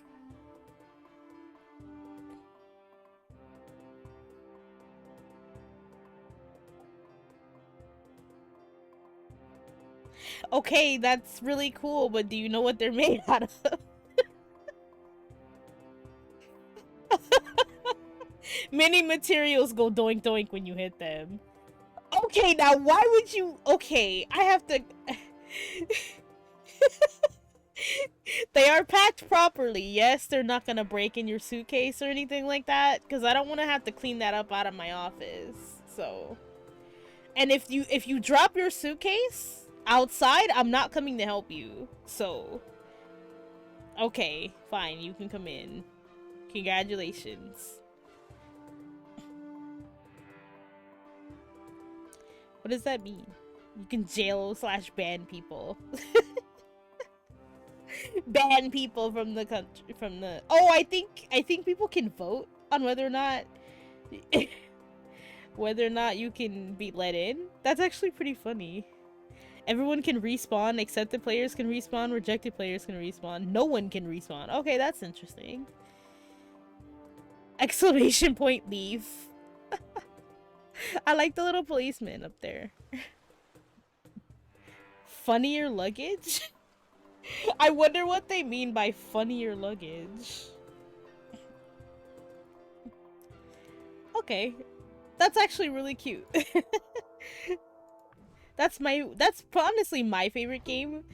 Okay, that's really cool, but do you know what they're made out of? Many materials go doink doink when you hit them. Okay, now why would you... Okay, I have to... They are packed properly. Yes, they're not gonna break in your suitcase or anything like that, because I don't want to have to clean that up out of my office. So... And if you drop your suitcase outside, I'm not coming to help you. So... Okay, fine, you can come in. Congratulations. What does that mean? You can jail/ban people. Ban people from the country, from the... Oh, I think people can vote on whether or not... whether or not you can be let in. That's actually pretty funny. Everyone can respawn, accepted players can respawn, rejected players can respawn. No one can respawn. Okay, that's interesting. Exclamation point leave. I like the little policeman up there. Funnier luggage? I wonder what they mean by funnier luggage. Okay. That's actually really cute. That's honestly my favorite game.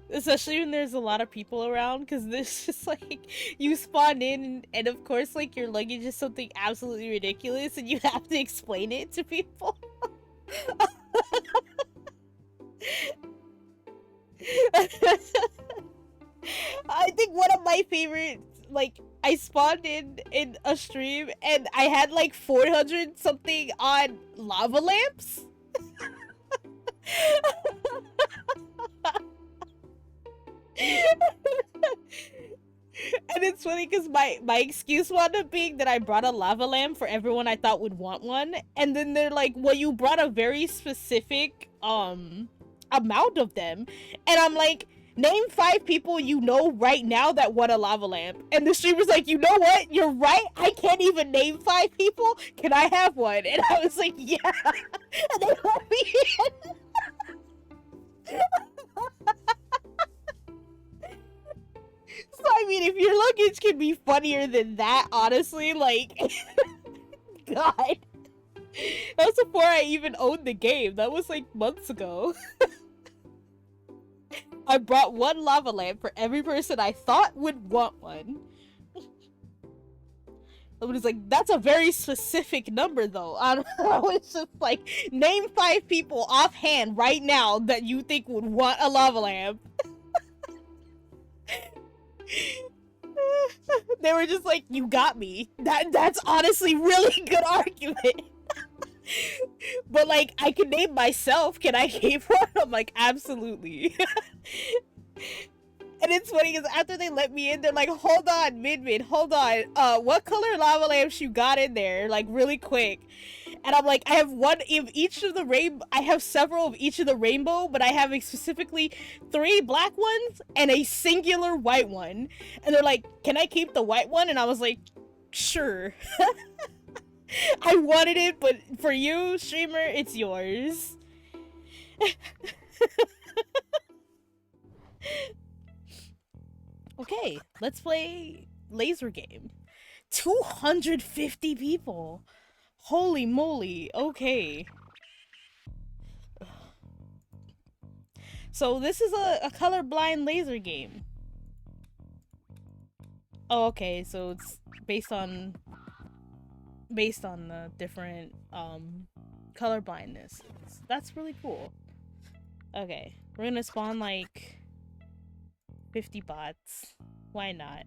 Especially when there's a lot of people around, because there's just like you spawn in, and of course, like your luggage is something absolutely ridiculous, and you have to explain it to people. I think one of my favorite, like, I spawned in a stream, and I had like 400 something on lava lamps. And it's funny because my excuse wound up being that I brought a lava lamp for everyone I thought would want one, and then they're like, well, you brought a very specific amount of them, and I'm like, name 5 people you know right now that want a lava lamp. And the streamer's like, you know what, you're right, I can't even name 5 people, can I have one? And I was like, yeah. And they let me in. So I mean, if your luggage can be funnier than that, honestly, like, God. That was before I even owned the game. That was like months ago. I brought one lava lamp for every person I thought would want one. I was like, that's a very specific number though. I was just like, name 5 people offhand right now that you think would want a lava lamp. They were just like, you got me. That's honestly really good argument. But like, I can name myself. Can I name one? I'm like, absolutely. And it's funny because after they let me in, they're like, hold on, Min, hold on. What color lava lamps you got in there? Like, really quick. And I'm like, I have one of each of the rainbow. I have several of each of the rainbow, but I have specifically 3 black ones and a singular white one. And they're like, can I keep the white one? And I was like, sure. I wanted it, but for you, streamer, it's yours. Okay, let's play laser game. 250 people. Holy moly, okay. So this is a colorblind laser game. Oh, okay, so it's based on different color blindness. That's really cool. Okay, we're gonna spawn like 50 bots. Why not?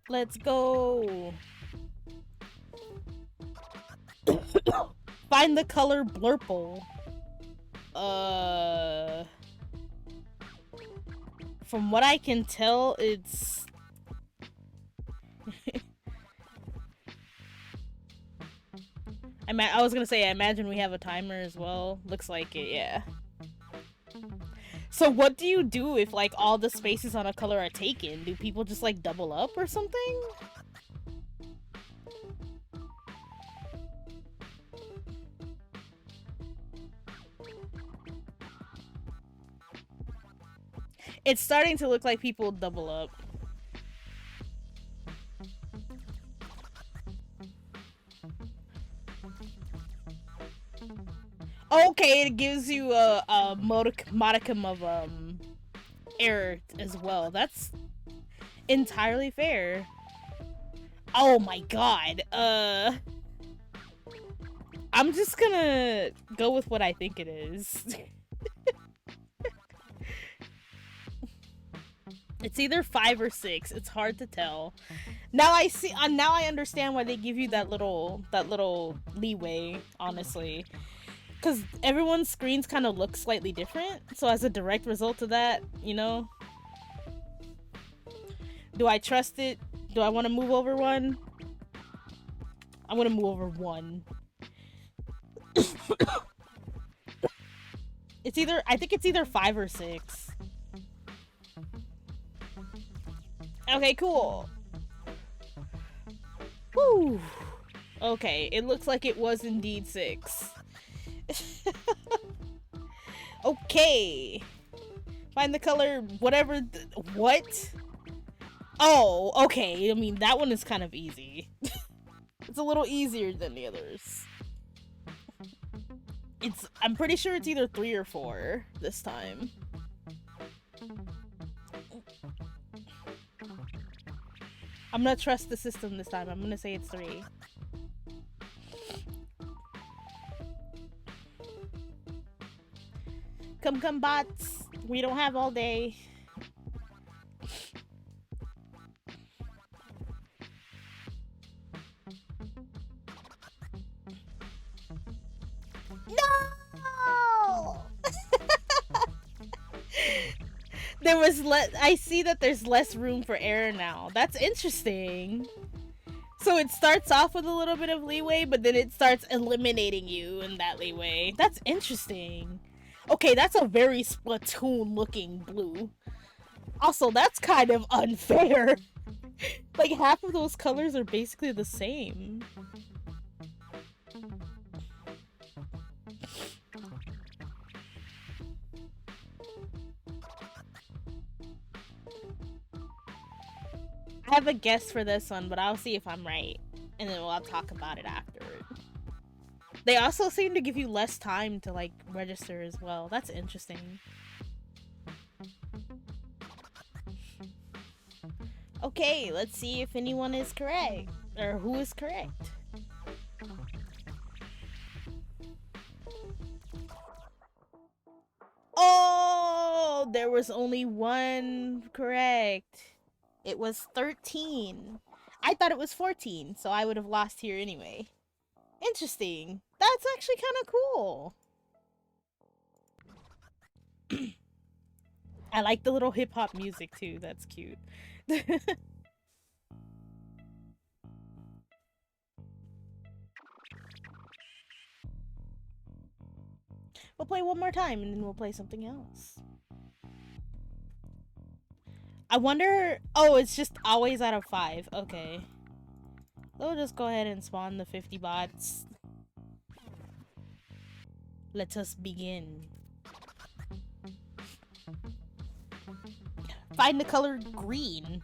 Let's go. Find the color blurple. From what I can tell, it's I was gonna say, I imagine we have a timer as well. Looks like it, yeah. So what do you do if like all the spaces on a color are taken? Do people just like double up or something? It's starting to look like people double up. Okay, it gives you a modicum of error as well. That's entirely fair. Oh my god. I'm just gonna go with what I think it is. It's either 5 or 6. It's hard to tell. Now I see. Now I understand why they give you that little leeway. Honestly, because everyone's screens kind of look slightly different. So as a direct result of that, you know, do I trust it? Do I want to move over one? I'm gonna move over one. It's either. I think it's either 5 or 6. Okay, cool. Woo. Okay, it looks like it was indeed 6. Okay. Find the color, whatever. What? Oh, okay. I mean, that one is kind of easy. It's a little easier than the others. I'm pretty sure it's either 3 or 4 this time. I'm gonna trust the system this time. I'm gonna say it's 3. Come, bots. We don't have all day. No! There was I see that there's less room for error now. That's interesting. So it starts off with a little bit of leeway, but then it starts eliminating you in that leeway. That's interesting. Okay, that's a very Splatoon looking blue. Also, that's kind of unfair. Like, half of those colors are basically the same. I have a guess for this one, but I'll see if I'm right. And then I'll talk about it afterward. They also seem to give you less time to, like, register as well. That's interesting. Okay, let's see if anyone is correct. Or who is correct. Oh, there was only one correct. It was 13. I thought it was 14, so I would have lost here anyway. Interesting. That's actually kind of cool. I like the little hip-hop music too. That's cute. We'll play one more time and then we'll play something else. I wonder... Oh, it's just always out of 5. Okay. We'll just go ahead and spawn the 50 bots. Let us begin. Find the color green.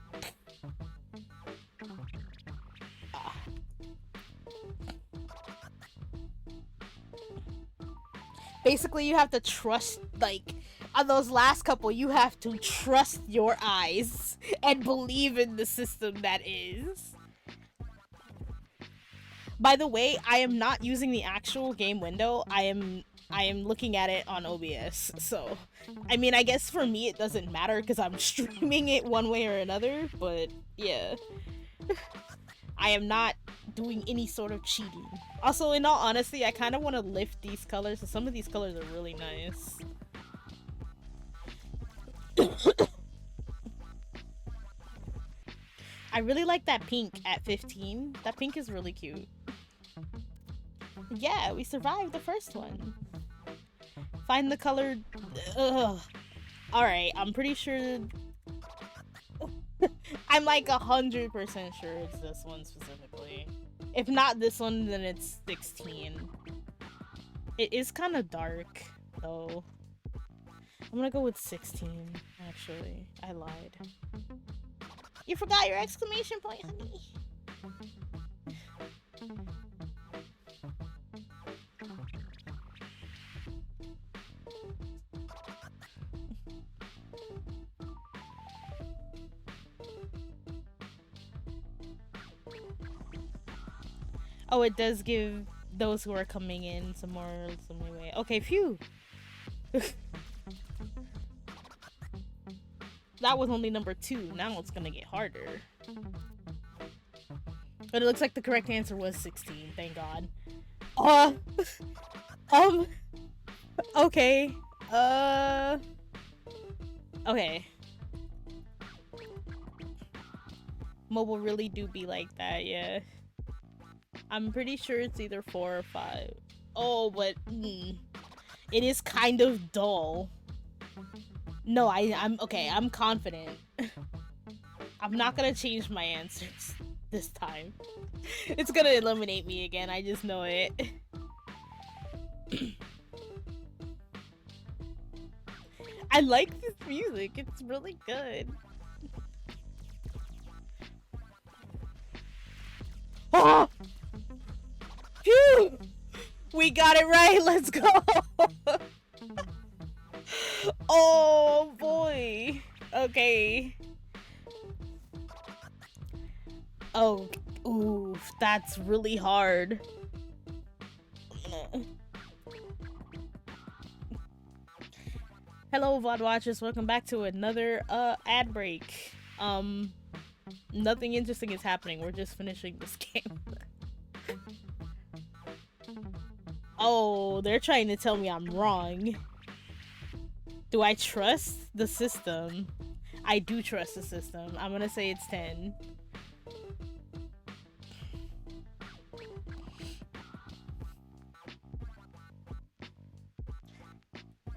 Basically, you have to trust, like, on those last couple, you have to trust your eyes and believe in the system that is. By the way, I am not using the actual game window. I am looking at it on OBS. So, I mean, I guess for me it doesn't matter because I'm streaming it one way or another, but yeah. I am not doing any sort of cheating. Also, in all honesty, I kind of want to lift these colors, so some of these colors are really nice. I really like that pink at 15. That pink is really cute. Yeah, we survived the first one. Find the color... Ugh. Alright, I'm pretty sure... I'm like 100% sure it's this one specifically. If not this one, then it's 16. It is kind of dark, though. I'm gonna go with 16, actually. I lied. You forgot your exclamation point, honey. Oh, it does give those who are coming in some leeway. Okay, phew. That was only number 2. Now it's gonna get harder. But it looks like the correct answer was 16. Thank God. Okay. Okay. Mobile really do be like that, yeah. I'm pretty sure it's either 4 or 5. Oh, but it is kind of dull. No, I'm okay. I'm confident. I'm not gonna change my answers this time. It's gonna eliminate me again. I just know it. I like this music. It's really good. Oh! Phew! We got it right. Let's go. Oh boy. Okay. Oh, oof, that's really hard. Hello, VOD watchers. Welcome back to another ad break. Nothing interesting is happening. We're just finishing this game. Oh, they're trying to tell me I'm wrong. Do I trust the system? I do trust the system. I'm gonna say it's 10.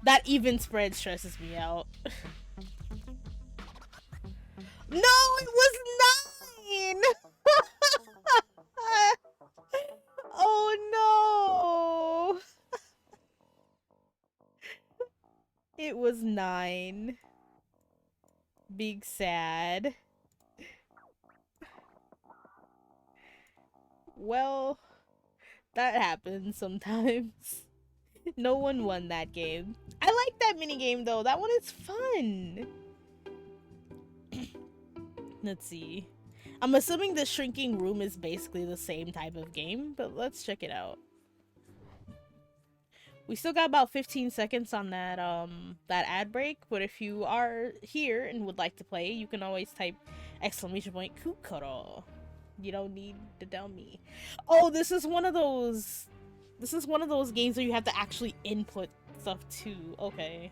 That even spread stresses me out. No, it was 9! Oh no! It was 9. Big sad. Well, that happens sometimes. No one won that game. I like that minigame though. That one is fun. Let's see. I'm assuming the shrinking room is basically the same type of game, but let's check it out. We still got about 15 seconds on that that ad break, but if you are here and would like to play, you can always type !Kukoro. You don't need to tell me. Oh, this is one of those games where you have to actually input stuff too. Okay.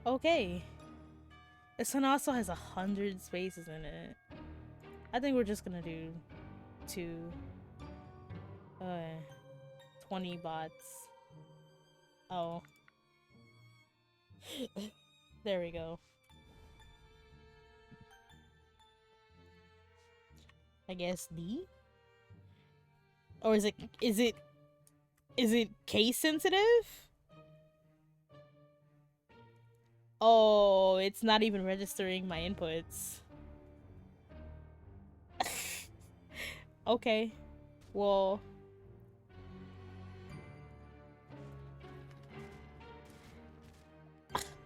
Okay. This one also has 100 spaces in it. I think we're just gonna do 2. 20 bots. Oh. There we go. I guess D? Or is it case sensitive? Oh, it's not even registering my inputs. Okay. Well,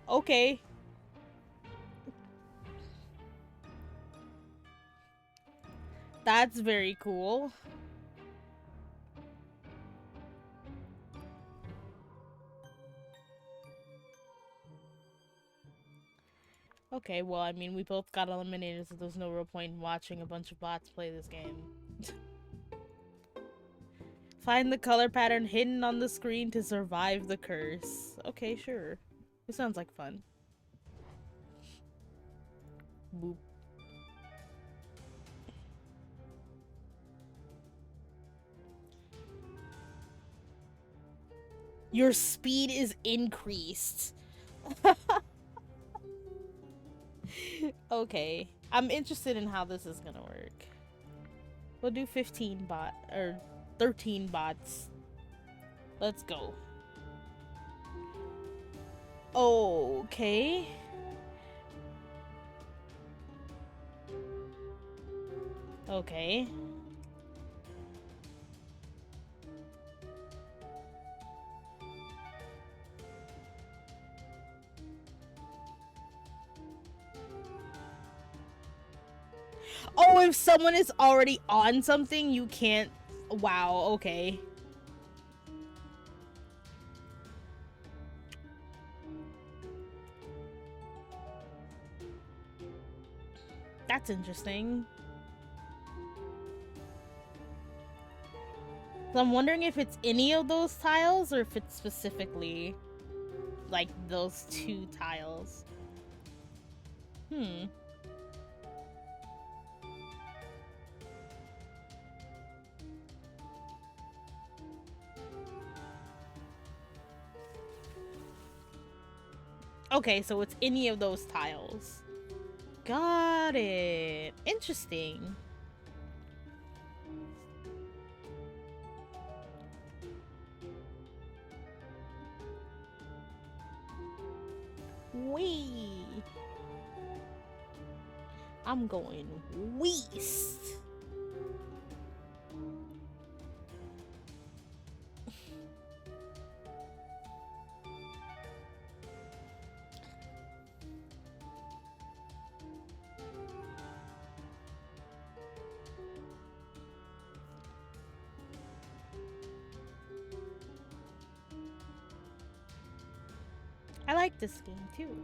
okay. That's very cool. Okay, well, I mean, we both got eliminated, so there's no real point in watching a bunch of bots play this game. Find the color pattern hidden on the screen to survive the curse. Okay, sure. This sounds like fun. Boop. Your speed is increased. Okay. I'm interested in how this is gonna work. We'll do 15 bot or 13 bots. Let's go. Okay. Okay. Oh, if someone is already on something, you can't. Wow, okay. That's interesting. So I'm wondering if it's any of those tiles or if it's specifically like those 2 tiles. Okay, so it's any of those tiles. Got it. Interesting. Wee. I'm going west. I like this game too.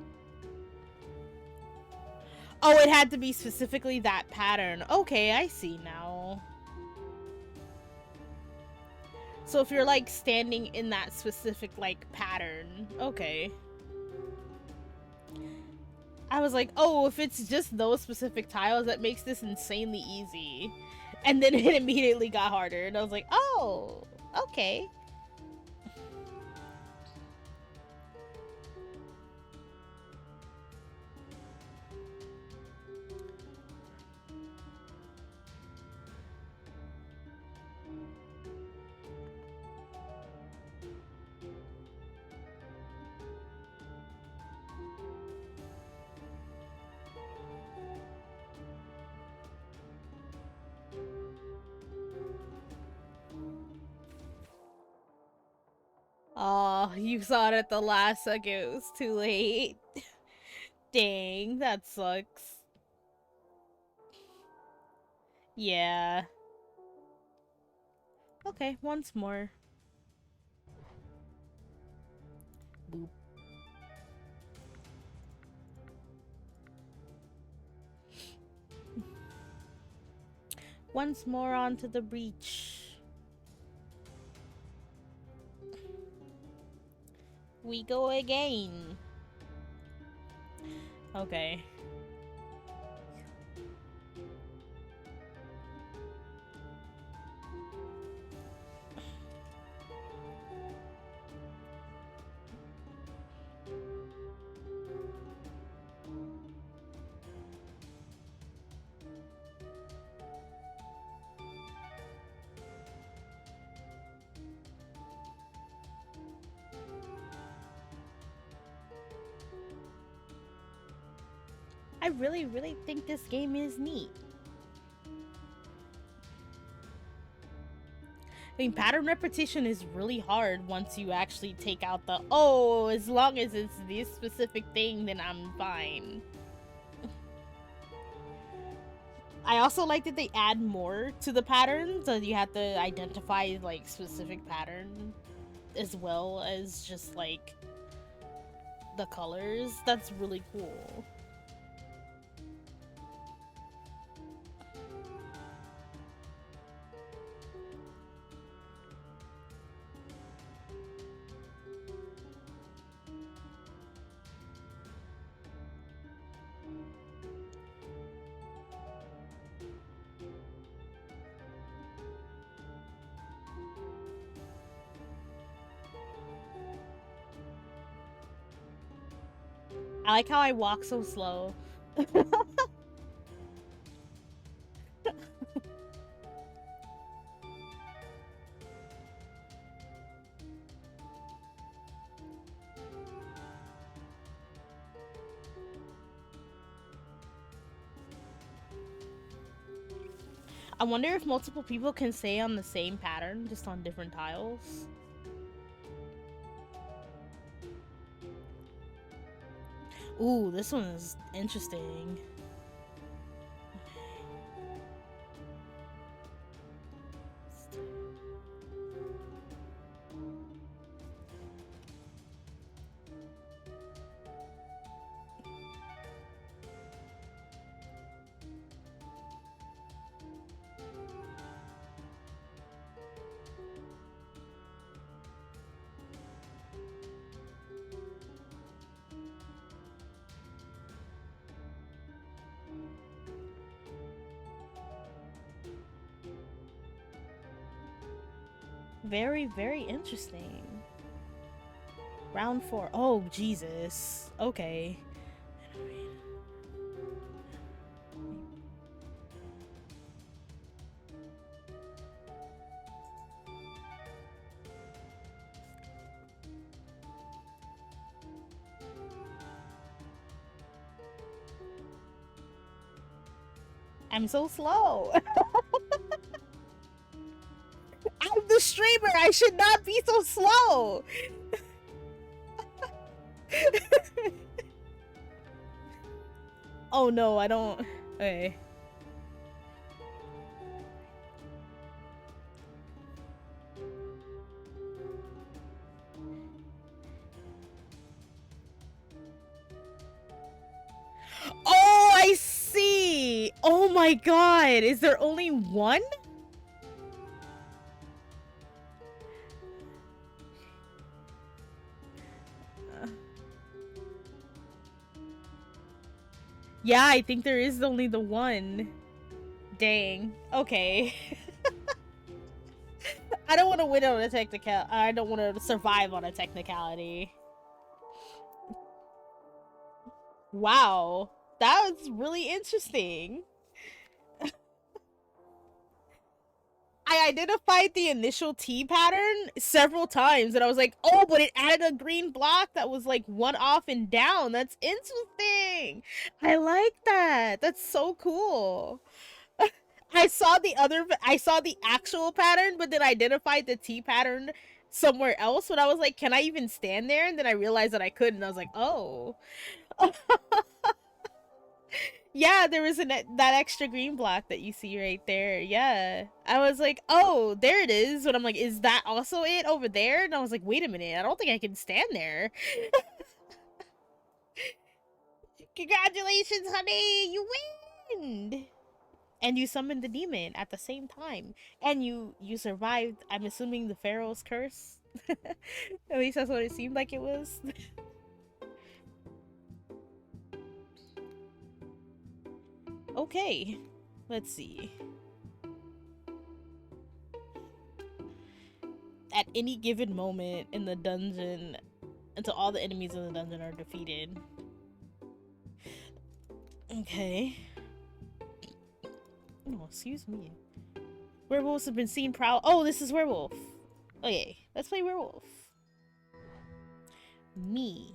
Oh, it had to be specifically that pattern. Okay, I see now. So if you're like standing in that specific like pattern, okay. I was like, oh, if it's just those specific tiles, that makes this insanely easy. And then it immediately got harder, and I was like, oh, okay. Oh, you saw it at the last second. It was too late. Dang, that sucks. Yeah. Okay, once more. Boop. Once more onto the breach. We go again. Okay. I really think this game is neat. I mean, pattern repetition is really hard once you actually take out the, oh, as long as it's this specific thing, then I'm fine. I also like that they add more to the patterns, so you have to identify, like, specific pattern as well as just, like, the colors. That's really cool. I like how I walk so slow. I wonder if multiple people can stay on the same pattern, just on different tiles. Ooh, this one is interesting. Very interesting. Round 4. Oh, Jesus. Okay. I'm so slow. I'm the streamer. I should not be so slow. Oh no, I don't. Okay. my god! Is there only one? Yeah, I think there is only the one. Dang. Okay. I don't want to win on a technical. I don't want to survive on a technicality. Wow. That was really interesting. I identified the initial T pattern several times and I was like, oh, but it added a green block that was like one off and down. That's interesting. I like that. That's so cool. I saw the actual pattern, but then I identified the T pattern somewhere else when I was like, can I even stand there? And then I realized that I couldn't. I was like, oh. Yeah, there was that extra green block that you see right there. Yeah. I was like, oh, there it is. But I'm like, is that also it over there? And I was like, wait a minute. I don't think I can stand there. Congratulations, honey. You win. And you summoned the demon at the same time. And you survived, I'm assuming, the Pharaoh's curse. At least that's what it seemed like it was. Okay, let's see. At any given moment in the dungeon, until all the enemies in the dungeon are defeated. Okay. Oh, excuse me. Werewolves have been seen prowl. Oh, this is werewolf. Okay, let's play werewolf. Me.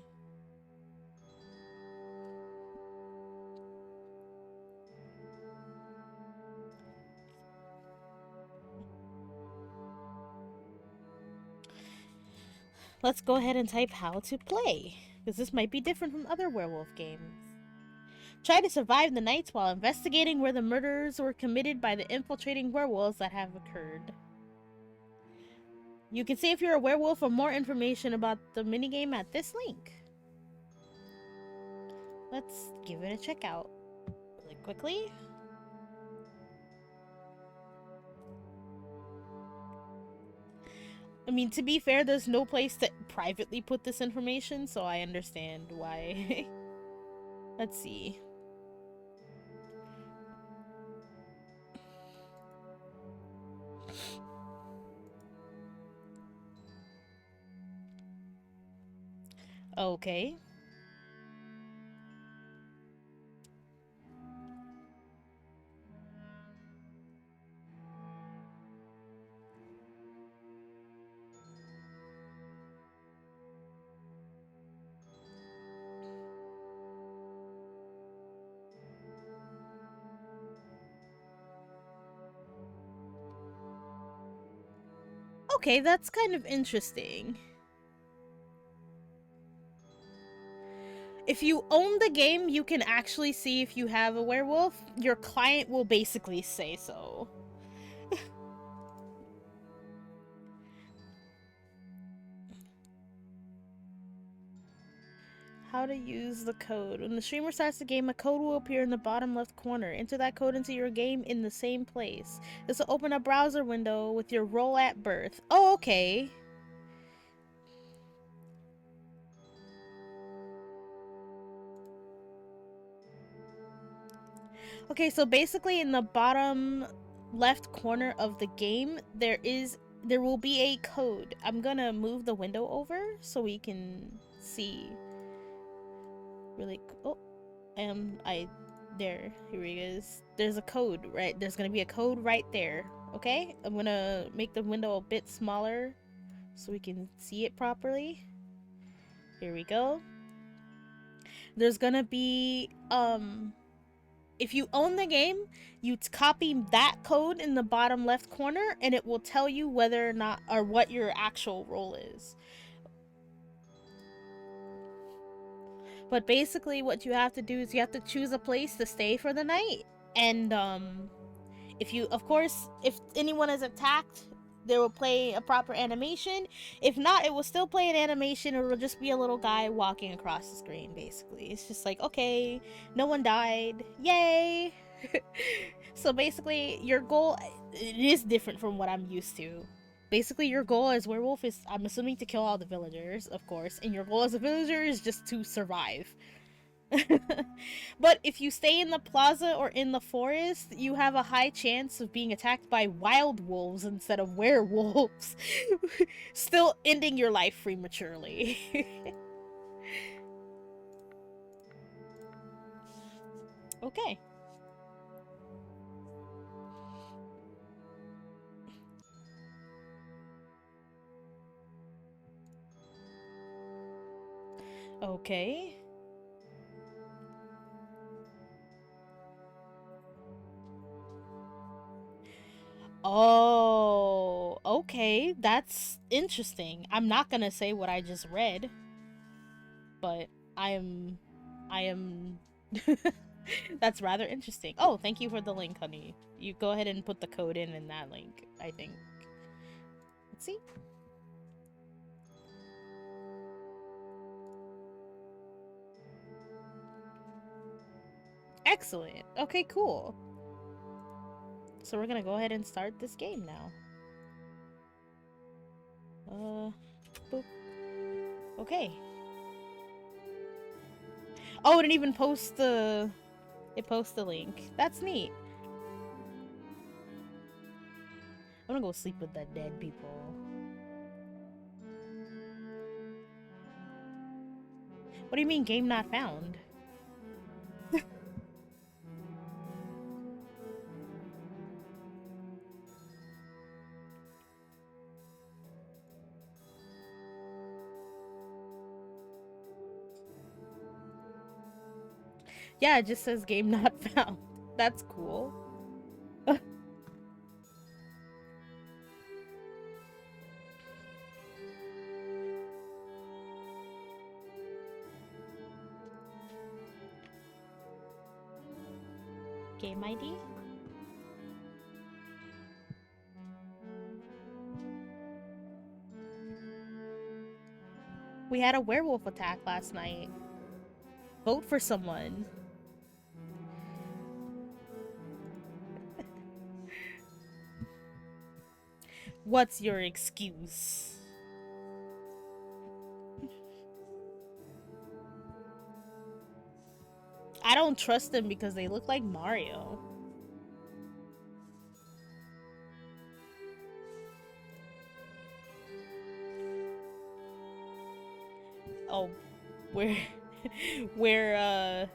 Let's go ahead and type how to play, because this might be different from other werewolf games. Try to survive the nights while investigating where the murders were committed by the infiltrating werewolves that have occurred. You can see if you're a werewolf for more information about the minigame at this link. Let's give it a check out really quickly. I mean, to be fair, there's no place to privately put this information, so I understand why. Let's see. Okay. Okay, that's kind of interesting. If you own the game, you can actually see if you have a werewolf. Your client will basically say so. How to use the code. When the streamer starts the game, a code will appear in the bottom left corner. Enter that code into your game in the same place. This will open a browser window with your role at birth. Oh, okay. Okay, so basically in the bottom left corner of the game, there will be a code. I'm gonna move the window over so we can see. Really, oh, there, here he is. There's a code, right? There's gonna be a code right there, okay? I'm gonna make the window a bit smaller so we can see it properly. Here we go. There's gonna be, if you own the game, you copy that code in the bottom left corner and it will tell you whether or not, or what your actual role is. But basically what you have to do is you have to choose a place to stay for the night. And if you, of course, if anyone is attacked, they will play a proper animation. If not, it will still play an animation, or it will just be a little guy walking across the screen, basically. It's just like, okay, no one died. Yay! So basically, your goal, it is different from what I'm used to. Basically, your goal as werewolf is, I'm assuming, to kill all the villagers, of course, and your goal as a villager is just to survive. But if you stay in the plaza or in the forest, you have a high chance of being attacked by wild wolves instead of werewolves, still ending your life prematurely. Okay. Okay. Oh, okay. That's interesting. I'm not gonna say what I just read, but I am that's rather interesting. Oh, thank you for the link, honey. You go ahead and put the code in that link, I think. Let's see. Excellent. Okay, cool. So we're gonna go ahead and start this game now. Boop. Okay. Oh, it didn't even post the... It posts the link. That's neat. I'm gonna go sleep with the dead people. What do you mean, game not found? Yeah, it just says game not found. That's cool. Game ID? We had a werewolf attack last night. Vote for someone. What's your excuse? I don't trust them because they look like Mario. Oh, we're we're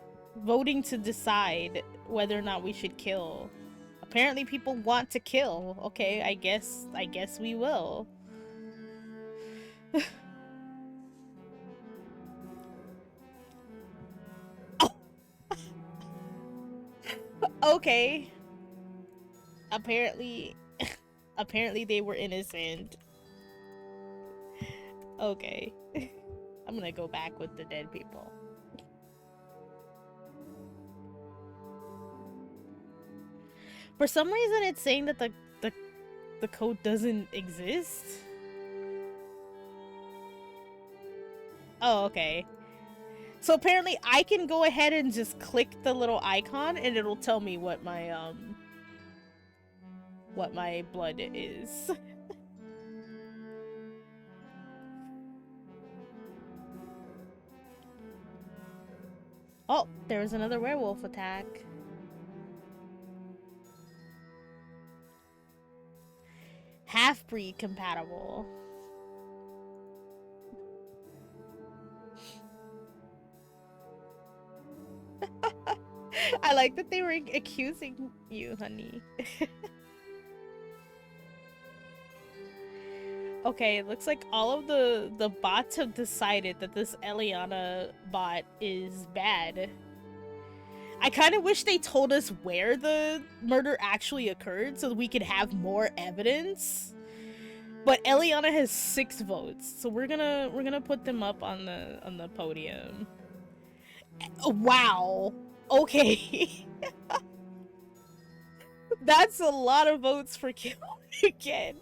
voting to decide whether or not we should kill. Apparently people want to kill. Okay, I guess we will. Oh. Okay. Apparently apparently they were innocent. Okay. I'm gonna go back with the dead people. For some reason, it's saying that the code doesn't exist. Oh, okay. So apparently, I can go ahead and just click the little icon, and it'll tell me what my blood is. Oh, there was another werewolf attack. Half-breed compatible. I like that they were accusing you, honey. Okay, it looks like all of the bots have decided that this Eliana bot is bad. I kind of wish they told us where the murder actually occurred so that we could have more evidence. But Eliana has 6 votes, so we're gonna put them up on the podium. Wow. Okay. That's a lot of votes for killing again.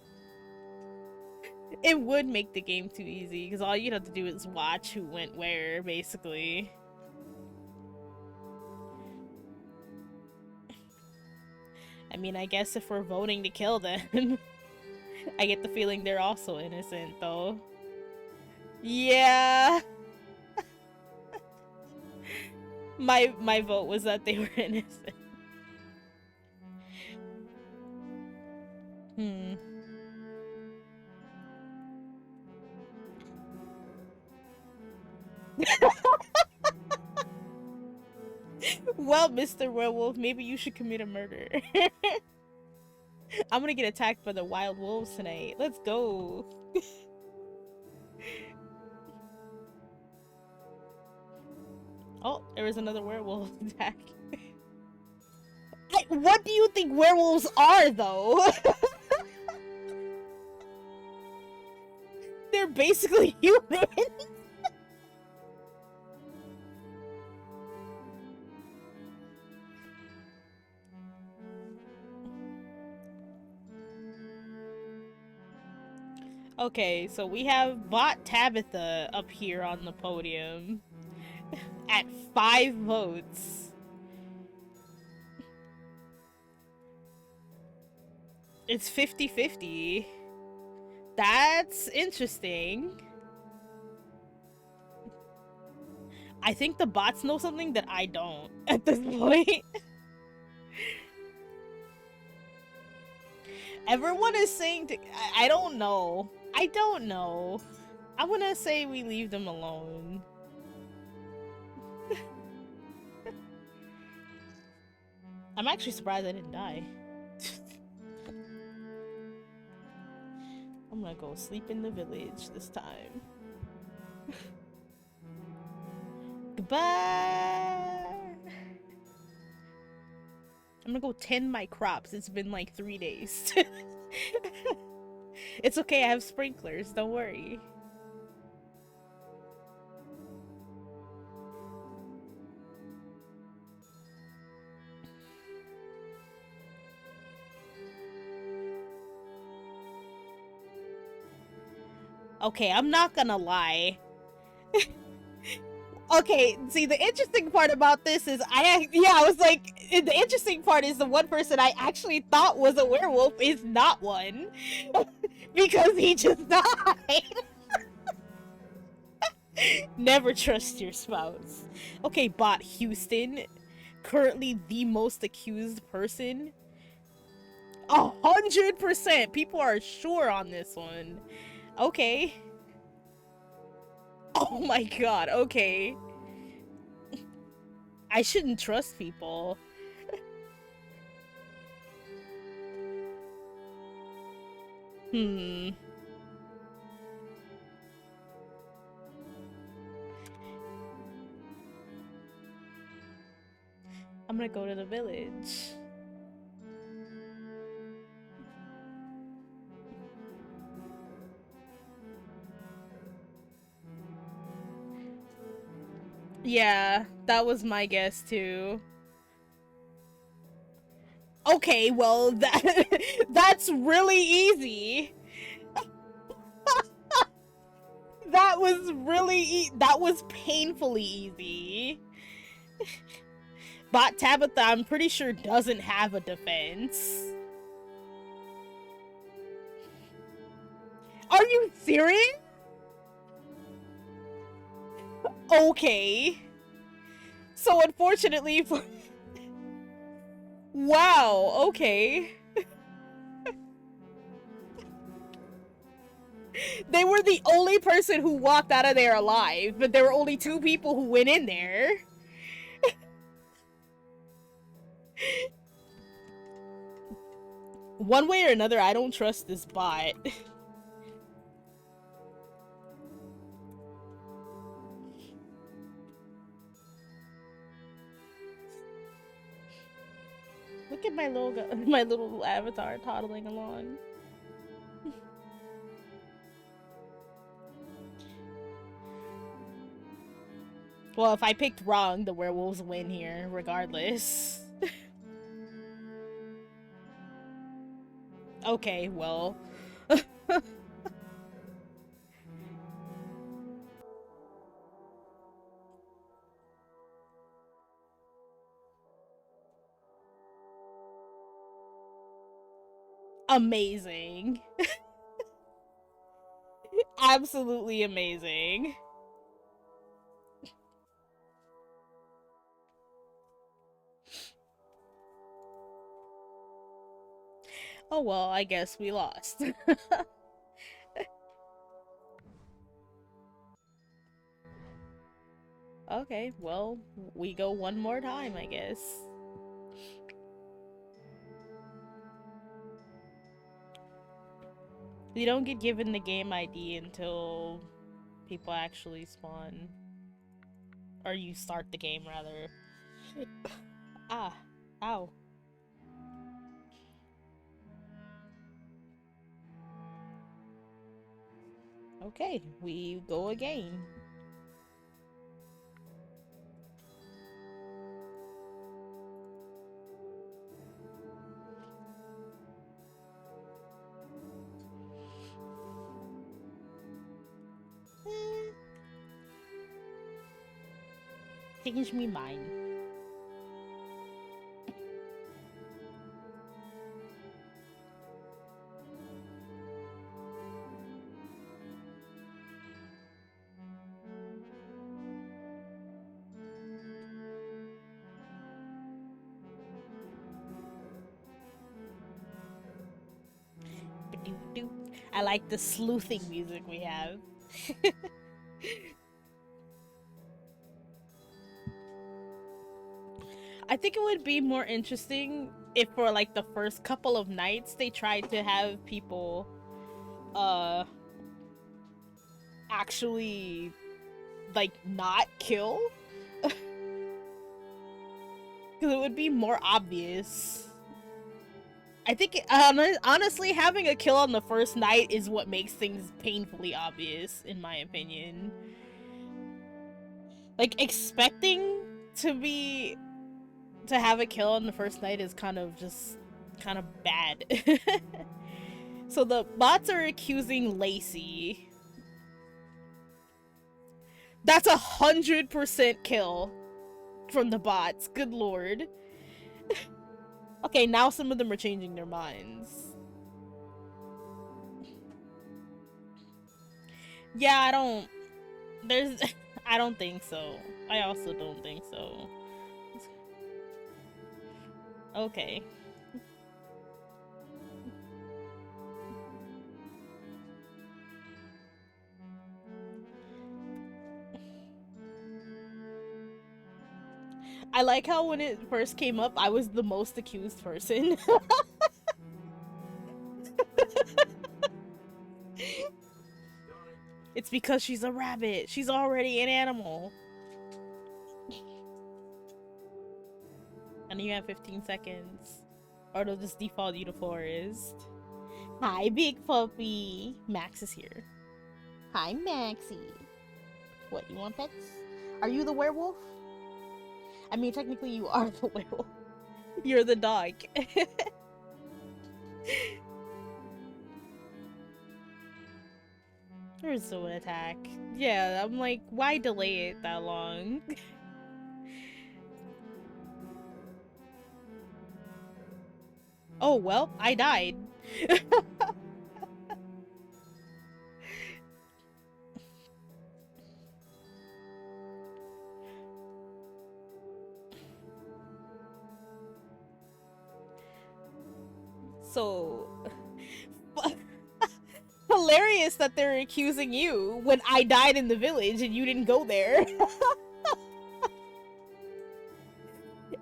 It would make the game too easy because all you'd have to do is watch who went where, basically. I mean, I guess if we're voting to kill them, I get the feeling they're also innocent, though. Yeah, my vote was that they were innocent. Hmm. Well, Mr. Werewolf, maybe you should commit a murder. I'm gonna get attacked by the wild wolves tonight. Let's go. Oh, there was another werewolf attack. What do you think werewolves are, though? They're basically human. Okay, so we have bot Tabitha up here on the podium at 5 votes. It's 50-50. That's interesting. I think the bots know something that I don't at this point. Everyone is saying I don't know. I don't know. I want to say we leave them alone. I'm actually surprised I didn't die. I'm gonna go sleep in the village this time. Goodbye! I'm gonna go tend my crops. It's been like 3 days. It's okay, I have sprinklers, don't worry. Okay, I'm not gonna lie. Okay, see, the interesting part about this is I was like, the interesting part is the one person I actually thought was a werewolf is not one. Because he just died. Never trust your spouse. Okay, bot Houston, currently the most accused person. 100%! People are sure on this one. Okay. Oh my god, okay. I shouldn't trust people. Hmm. I'm gonna go to the village. Yeah, that was my guess too. Okay, well that's really easy. That was that was painfully easy. Bot Tabitha, I'm pretty sure doesn't have a defense. Are you serious? Okay. So unfortunately for wow, okay. They were the only person who walked out of there alive, but there were only 2 people who went in there. One way or another, I don't trust this bot. Look at my little avatar toddling along. Well, if I picked wrong, the werewolves win here, regardless. Okay, well. Amazing. Absolutely amazing. Oh well, I guess we lost. Okay, well, we go one more time, I guess. You don't get given the game ID until people actually spawn. Or you start the game, rather. Ah, ow. Okay, we go again. Change me mind. I like the sleuthing music we have. I think it would be more interesting if for like the first couple of nights they tried to have people uh actually like not kill. Because it would be more obvious. I think honestly having a kill on the first night is what makes things painfully obvious in my opinion. Like expecting to be to have a kill on the first night is kind of just kind of bad. So the bots are accusing Lacey. That's 100% kill from the bots. Good lord. Okay, now some of them are changing their minds. Yeah, I don't. There's. I don't think so. I also don't think so. Okay. I like how when it first came up, I was the most accused person. It's because she's a rabbit. She's already an animal. And you have 15 seconds. Or it'll just default you to forest. Hi, big puppy. Max is here. Hi, Maxie. What, you want pets? Are you the werewolf? I mean, technically you are the werewolf. You're the dog. There's no attack. Yeah, I'm like, why delay it that long? Oh, well, I died. So... hilarious that they're accusing you when I died in the village and you didn't go there.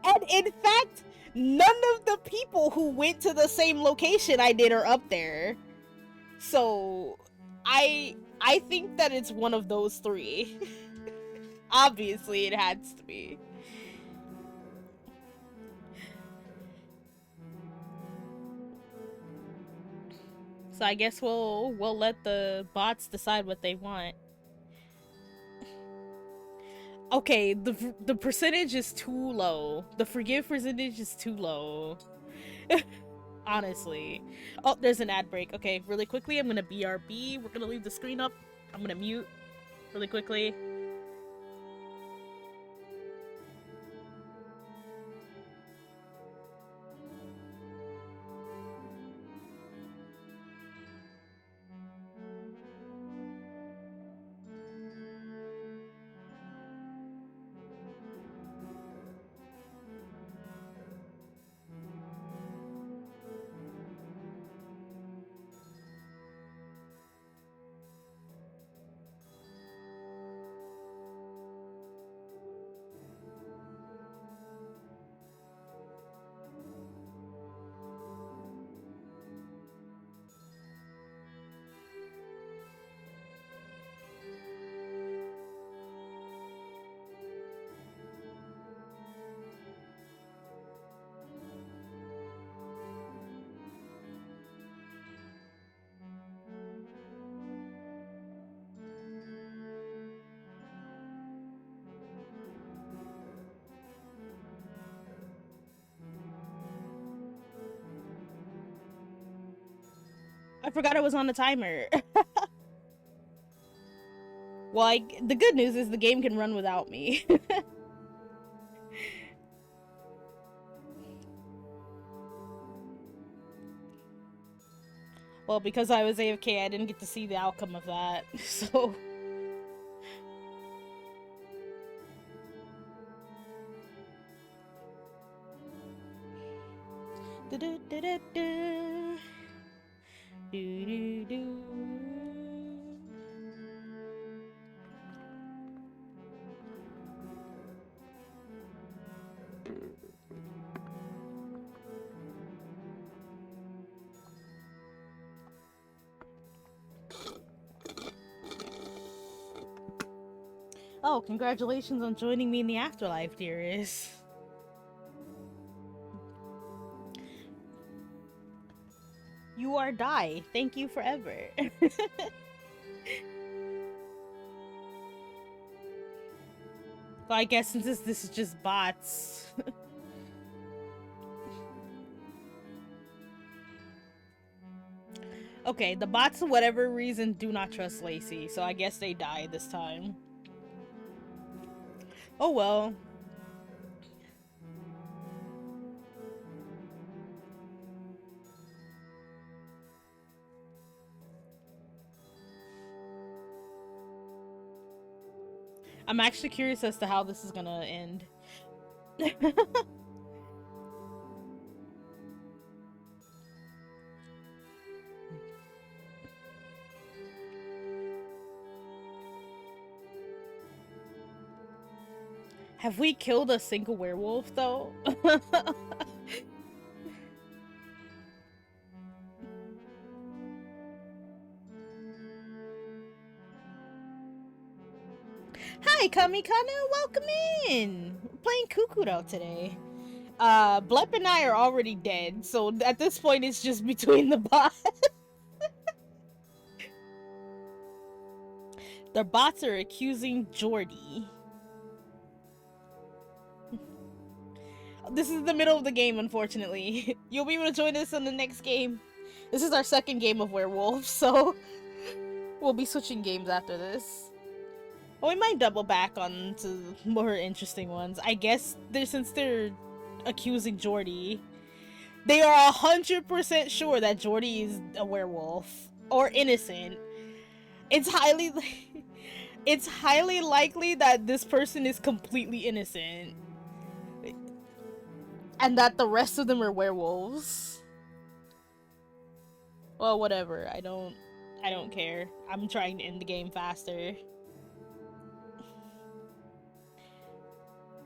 And in fact, none of the people who went to the same location I did are up there. So I think that it's one of those three. Obviously it has to be. So I guess we'll let the bots decide what they want. Okay, the percentage is too low. The forgive percentage is too low. Honestly. Oh, there's an ad break. Okay, really quickly, I'm gonna BRB. We're gonna leave the screen up. I'm gonna mute really quickly. I forgot I was on a timer. Well, the good news is the game can run without me. Well, because I was AFK, I didn't get to see the outcome of that, so... Oh, congratulations on joining me in the afterlife, dearest. You are die. Thank you forever. Well, I guess since this is just bots. Okay, the bots, for whatever reason, do not trust Lacey, so I guess they die this time. Oh well. I'm actually curious as to how this is gonna end. Have we killed a single werewolf, though? Hi, Kamikana! Welcome in! We're playing Kukuro today. Blep and I are already dead, so at this point it's just between the bots. The bots are accusing Jordy. This is the middle of the game, unfortunately. You'll be able to join us in the next game. This is our second game of werewolves, so we'll be switching games after this. Well, we might double back on to more interesting ones. I guess since they're accusing Jordy, they are 100% sure that Jordy is a werewolf or innocent. It's highly likely that this person is completely innocent. And that the rest of them are werewolves. Well, whatever. I don't care. I'm trying to end the game faster.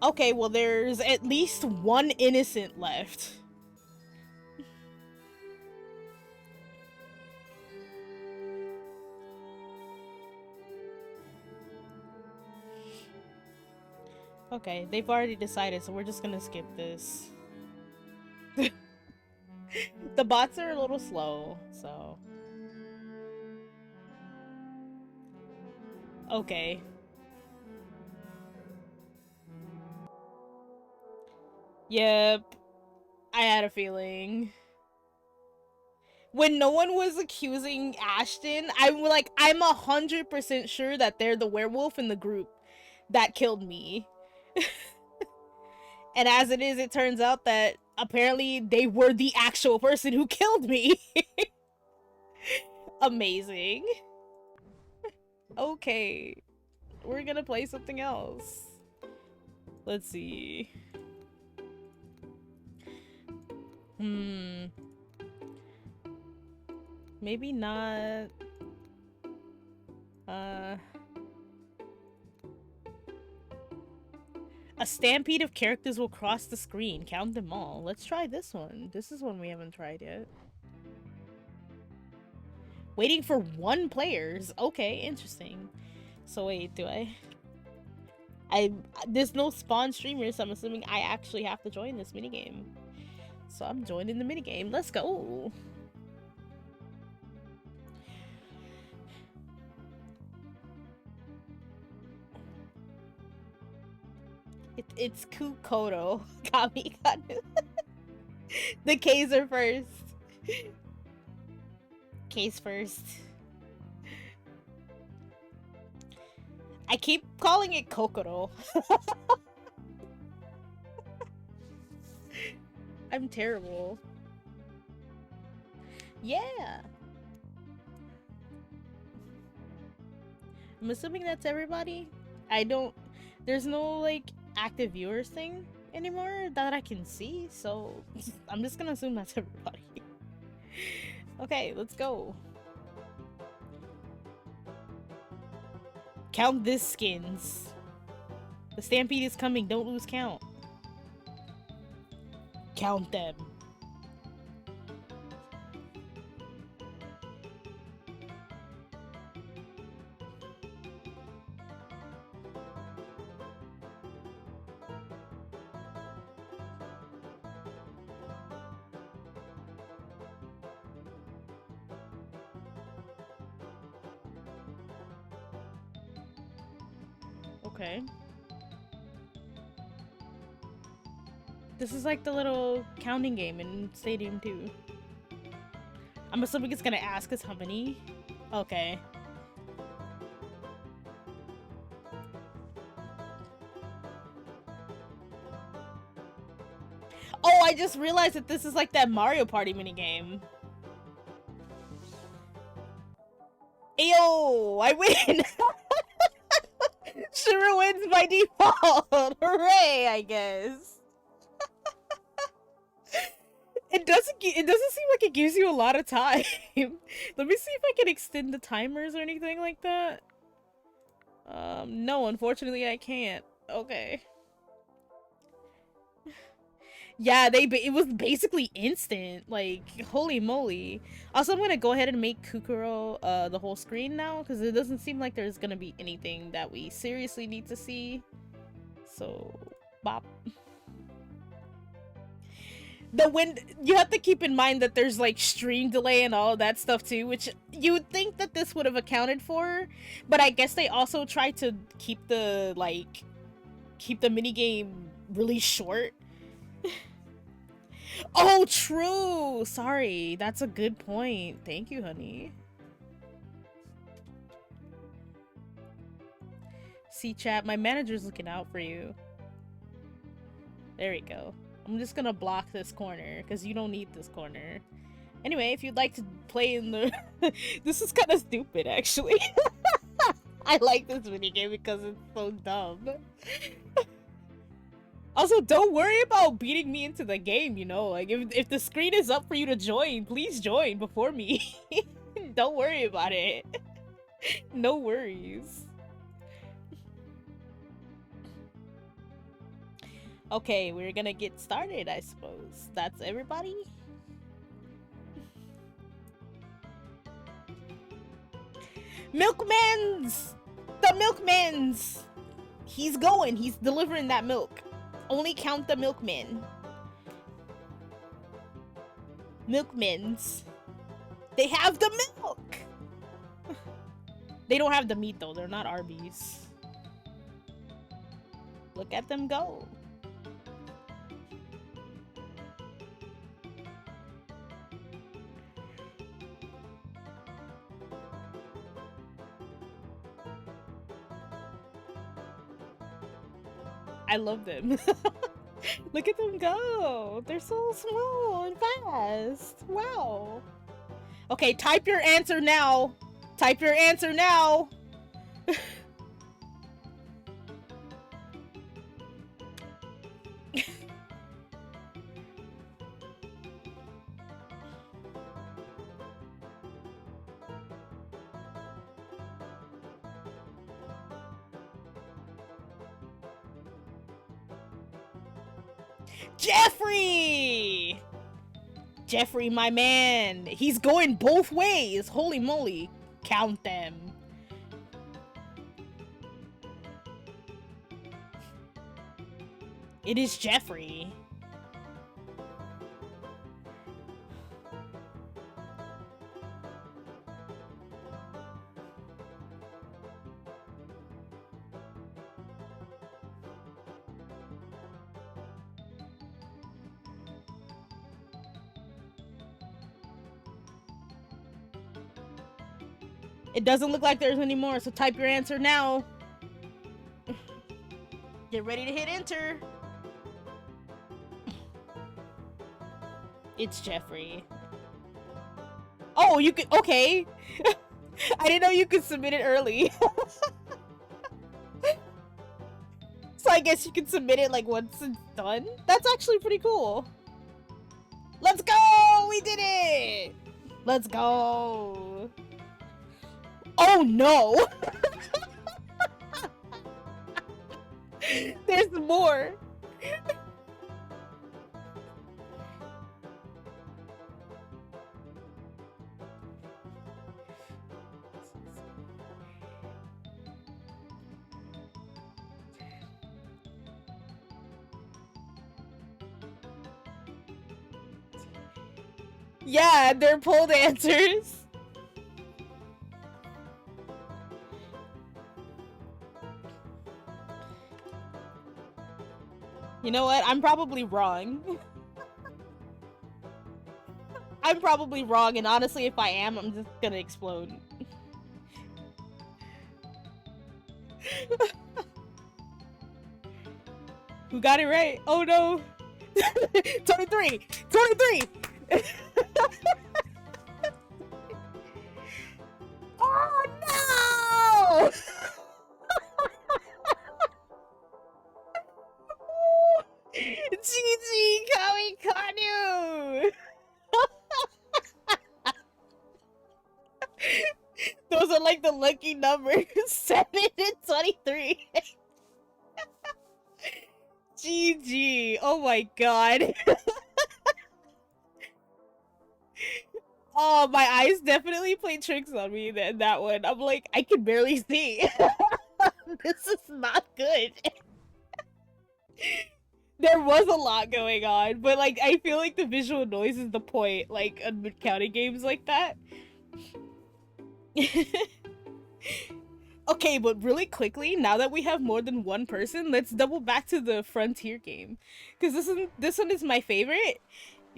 Okay, well, there's at least one innocent left. Okay, they've already decided, so we're just gonna skip this. The bots are a little slow, so... Okay. Yep. I had a feeling. When no one was accusing Ashton, I'm 100% sure that they're the werewolf in the group that killed me. And as it is, it turns out that apparently they were the actual person who killed me. Amazing. Okay. We're gonna play something else. Let's see. Maybe not. A stampede of characters will cross the screen. Count them all. Let's try this one. This is one we haven't tried yet. Waiting for one players. Okay, interesting. So wait, do there's no spawn streamers, so I'm assuming I actually have to join this minigame. So I'm joining the minigame. Let's go. It's Kukoro. Kamikanu. The K's are first. case first. I keep calling it Kukoro. I'm terrible. Yeah. I'm assuming that's everybody. I don't... There's no, like, active viewers thing anymore that I can see, so I'm just gonna assume that's everybody. Okay, let's go. Count this skins. The stampede is coming, don't lose count. Count them. Okay. This is like the little counting game in Stadium 2. I'm assuming it's gonna ask us how many. Okay. Oh, I just realized that this is like that Mario Party minigame. Ayo! I win! Shira wins by default! Hooray, I guess. It doesn't seem like it gives you a lot of time. Let me see if I can extend the timers or anything like that. No, unfortunately I can't. Okay. Yeah, it was basically instant. Like, holy moly. Also, I'm gonna go ahead and make Kukoro the whole screen now, because it doesn't seem like there's gonna be anything that we seriously need to see. So, bop. You have to keep in mind that there's like stream delay and all of that stuff too, which you would think that this would have accounted for, but I guess they also tried to keep the minigame really short. Oh, true! Sorry, that's a good point. Thank you, honey. See, chat, my manager's looking out for you. There we go. I'm just gonna block this corner, because you don't need this corner. Anyway, if you'd like to play in the... This is kind of stupid, actually. I like this minigame because it's so dumb. Also, don't worry about beating me into the game, you know? Like, if the screen is up for you to join, please join before me. Don't worry about it. No worries. Okay, we're gonna get started, I suppose. That's everybody? Milkman's! The Milkman's! He's going. He's delivering that milk. Only count the milkmen. Milkmans. They have the milk! They don't have the meat, though. They're not Arby's. Look at them go. I love them. Look at them go. They're so small and fast. Wow. Okay, type your answer now. Type your answer now. Jeffrey! Jeffrey, my man. He's going both ways. Holy moly. Count them. It is Jeffrey. It doesn't look like there's any more, so type your answer now. Get ready to hit enter. It's Jeffrey. Oh, you could. Okay. I didn't know you could submit it early. So I guess you can submit it like once it's done. That's actually pretty cool. Let's go! We did it! Let's go! Oh no! There's more! Yeah, they're pulled answers. You know what? I'm probably wrong. I'm probably wrong, and honestly, if I am, I'm just gonna explode. Who got it right? Oh no! 23! 23! Oh no! GG, Kamikanu! Those are like the lucky numbers. 7 and 23. GG. Oh my god. Oh, my eyes definitely played tricks on me in that one. I'm like, I can barely see. This is not good. There was a lot going on, but like, I feel like the visual noise is the point, like, on mid-counting games like that. Okay, but really quickly, now that we have more than one person, let's double back to the Frontier game. Because this one is my favorite.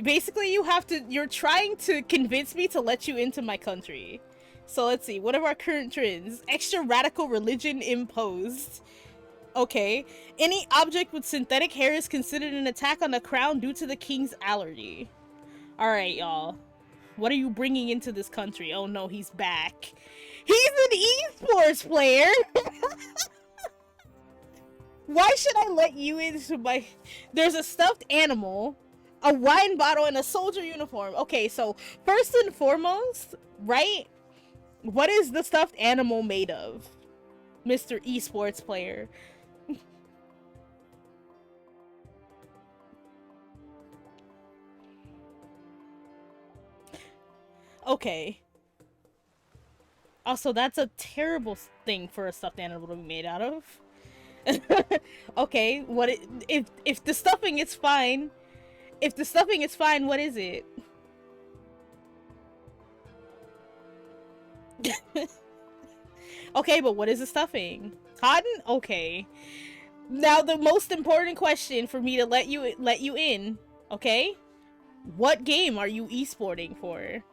Basically, you're trying to convince me to let you into my country. So let's see, what are our current trends? Extra radical religion imposed. Okay. Any object with synthetic hair is considered an attack on the crown due to the king's allergy. Alright, y'all. What are you bringing into this country? Oh no, he's back. He's an esports player! Why should I let you into my... There's a stuffed animal, a wine bottle, and a soldier uniform. Okay, so first and foremost, right? What is the stuffed animal made of? Mr. Esports player. Okay. Also, that's a terrible thing for a stuffed animal to be made out of. Okay, if the stuffing is fine, what is it? Okay, but what is the stuffing? Cotton? Okay. Now the most important question for me to let you in, okay? What game are you esporting for?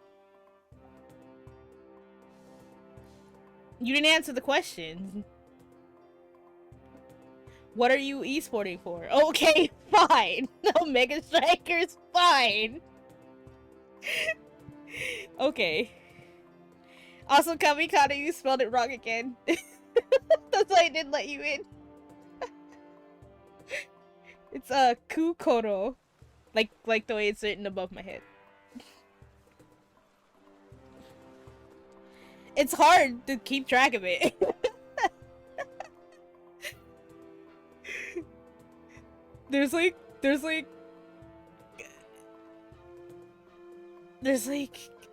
You didn't answer the question. What are you esporting for? Okay, fine. No, Mega Striker's fine. Okay. Also, Kamikata, you spelled it wrong again. That's why I didn't let you in. It's Kukoro. Like the way it's written above my head. It's hard to keep track of it. There's like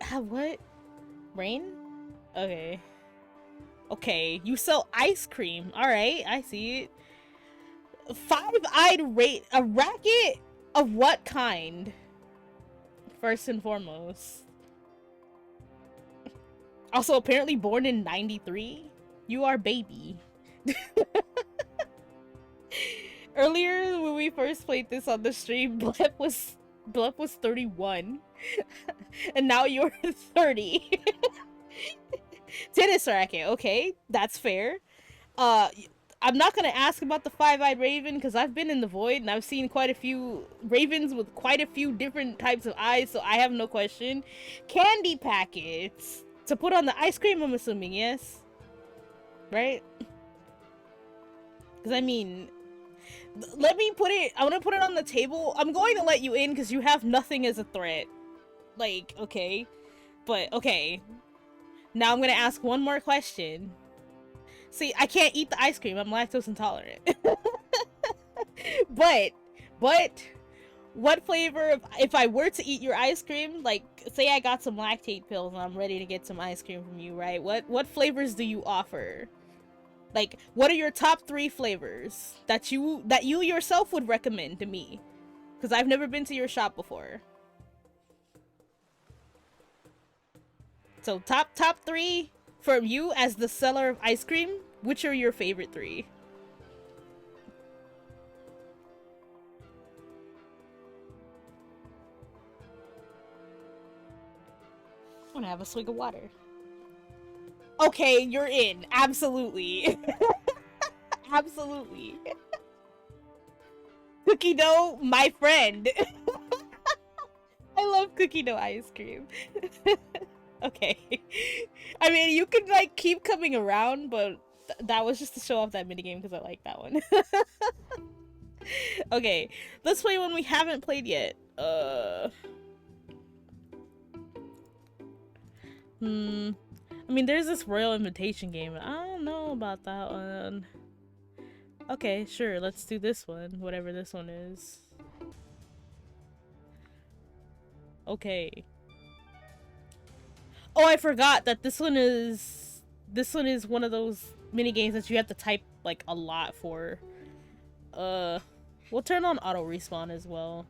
what? Rain? Okay. Okay, you sell ice cream. Alright, I see it. Five-eyed a racket of what kind? First and foremost. Also, apparently born in 93. You are baby. Earlier, when we first played this on the stream, Blep was 31. And now you're 30. Tennis racket. Okay, that's fair. Uh, I'm not gonna ask about the five-eyed raven because I've been in the void and I've seen quite a few ravens with quite a few different types of eyes, so I have no question. Candy packets to put on the ice cream. I'm assuming yes, right? Because I mean, let me put it. I want to put it on the table. I'm going to let you in because you have nothing as a threat. Like, okay, but okay. Now I'm gonna ask one more question. See, I can't eat the ice cream. I'm lactose intolerant. but, but, what flavor, if I were to eat your ice cream, like, say I got some lactate pills and I'm ready to get some ice cream from you, right? What flavors do you offer? Like, what are your top 3 flavors that you yourself would recommend to me? Because I've never been to your shop before. So top 3 from you as the seller of ice cream. Which are your favorite 3? I'm gonna have a swig of water. Okay, you're in. Absolutely. Absolutely. Cookie dough, my friend. I love cookie dough ice cream. Okay. I mean, you could, like, keep coming around, but that was just to show off that minigame because I like that one. Okay, let's play one we haven't played yet. I mean, there's this Royal Invitation game. I don't know about that one. Okay, sure, let's do this one, whatever this one is. Okay. Oh, I forgot that this one is one of those mini games that you have to type like a lot for. We'll turn on auto respawn as well.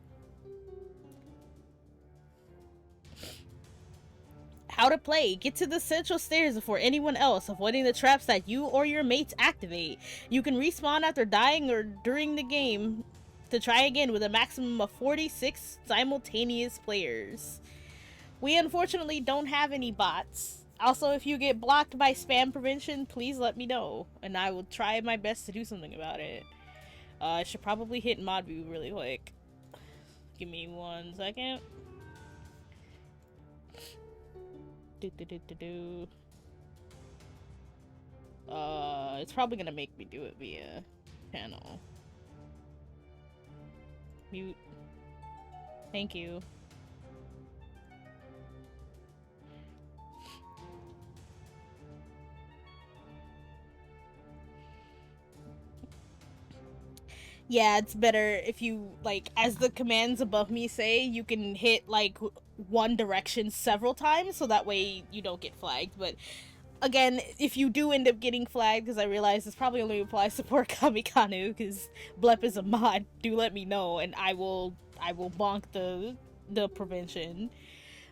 How to play. Get to the central stairs before anyone else, avoiding the traps that you or your mates activate. You can respawn after dying or during the game to try again with a maximum of 46 simultaneous players. We unfortunately don't have any bots. Also, if you get blocked by spam prevention, please let me know, and I will try my best to do something about it. I should probably hit mod view really quick. Give me 1 second. It's probably gonna make me do it via channel. Mute. Thank you. Yeah, it's better if you, like, as the commands above me say, you can hit, like, one direction several times, so that way you don't get flagged. But, again, if you do end up getting flagged, because I realize this probably only applies to poor Kamikanu, because Blep is a mod, do let me know, and I will bonk the prevention.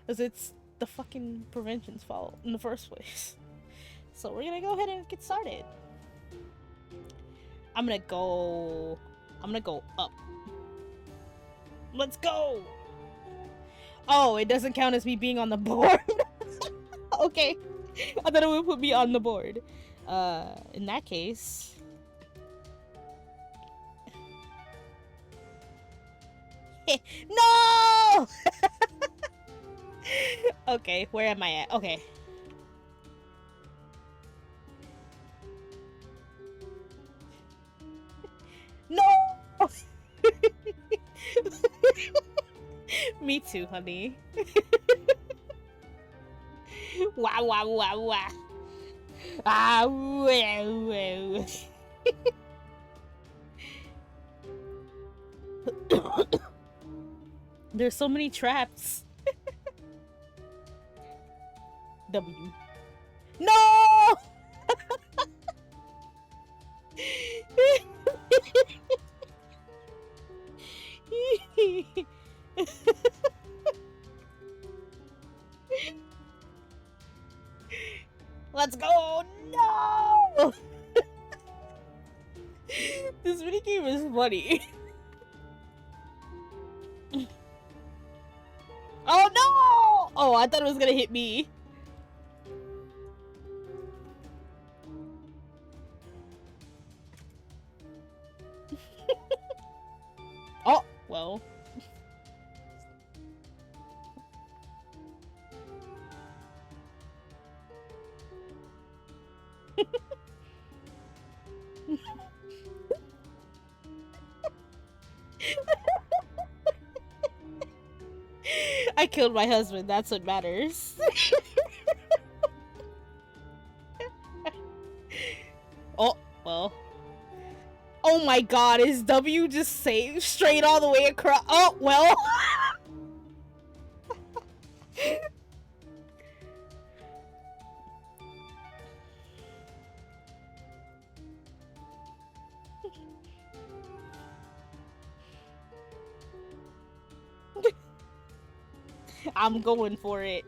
Because it's the fucking prevention's fault in the first place. So we're gonna go ahead and get started. I'm gonna go up. Let's go! Oh, it doesn't count as me being on the board. Okay. I thought it would put me on the board. In that case... No! Okay, where am I at? Okay. No! Me too, honey. Wow, wow, wow, wow. Ah, wow, wow. There's so many traps. W. No! Let's go! No! This minigame is funny. Oh no! Oh, I thought it was gonna hit me. well. I killed my husband, that's what matters. Oh, well. Oh my god, is W just saved straight all the way across? Oh, well. I'm going for it.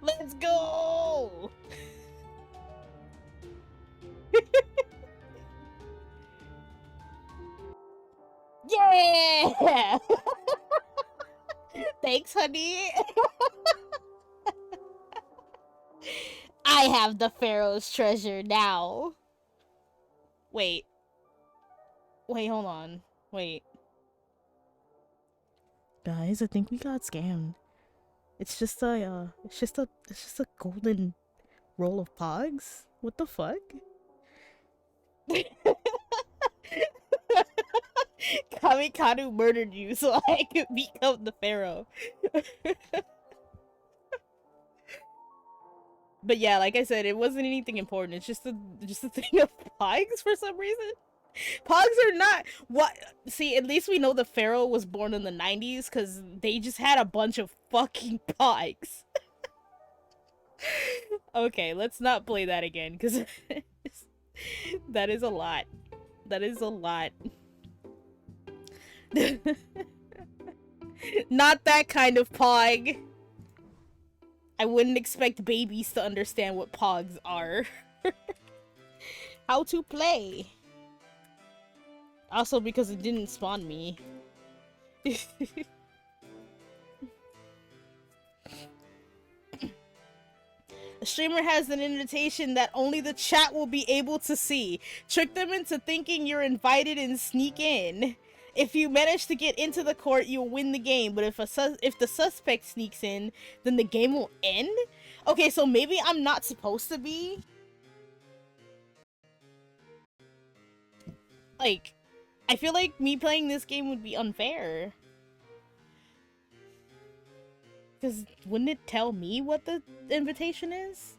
Let's go! Yeah! Thanks, honey. I have the Pharaoh's treasure now. Wait. Wait, hold on. Wait. Guys, I think we got scammed. It's just a golden roll of pogs? What the fuck? Kamikanu murdered you so I could become the pharaoh. But yeah, like I said, it wasn't anything important. It's just a thing of pogs for some reason. Pogs are not what. See, at least we know the pharaoh was born in the 90s because they just had a bunch of fucking pogs. Okay, let's not play that again because that is a lot. That is a lot. Not that kind of pog. I wouldn't expect babies to understand what pogs are. How to play. Also because it didn't spawn me. The streamer has an invitation that only the chat will be able to see. Trick them into thinking you're invited and sneak in. If you manage to get into the court, you'll win the game. But if the suspect sneaks in, then the game will end? Okay, so maybe I'm not supposed to be. Like, I feel like me playing this game would be unfair. Because wouldn't it tell me what the invitation is?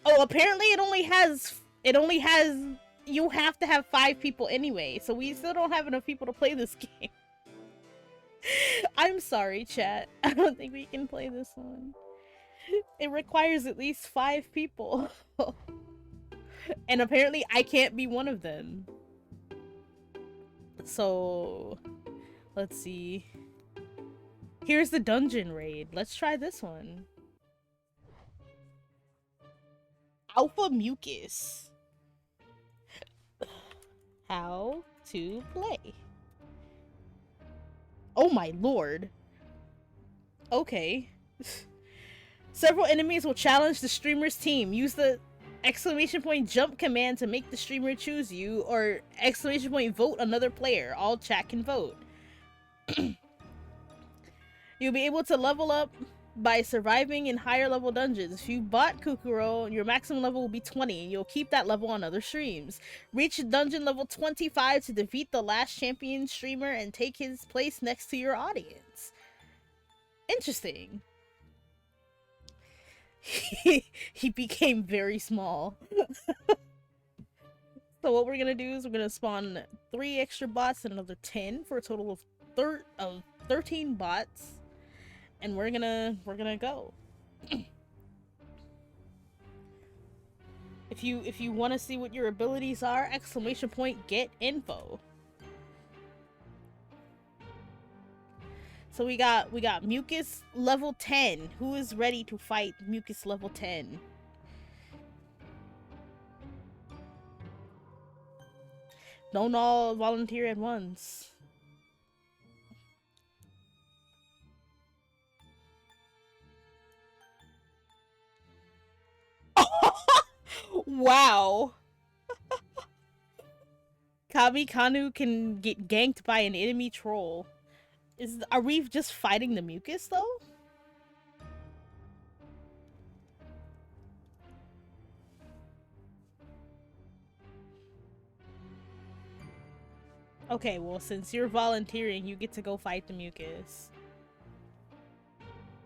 Oh, apparently it only has, you have to have 5 people anyway, so we still don't have enough people to play this game. I'm sorry, chat. I don't think we can play this one. It requires at least 5 people. And apparently I can't be one of them. So, let's see. Here's the dungeon raid. Let's try this one. Alpha Mucus. How to play. Oh my lord. Okay. Several enemies will challenge the streamer's team. Use the !jump command to make the streamer choose you, or !vote another player. All chat can vote. You'll be able to level up by surviving in higher level dungeons. If you bought Kukoro, your maximum level will be 20, and you'll keep that level on other streams. Reach dungeon level 25 to defeat the last champion streamer and take his place next to your audience. Interesting. He became very small. So what we're gonna do is we're gonna spawn 3 extra bots and another 10 for a total of 13 bots. And we're gonna go. If you want to see what your abilities are, !get info. So we got Mucus level 10. Who is ready to fight Mucus level 10? Don't all volunteer at once. Wow. Kami Kanu can get ganked by an enemy troll. Are we just fighting the mucus though? Okay, well, since you're volunteering, you get to go fight the mucus.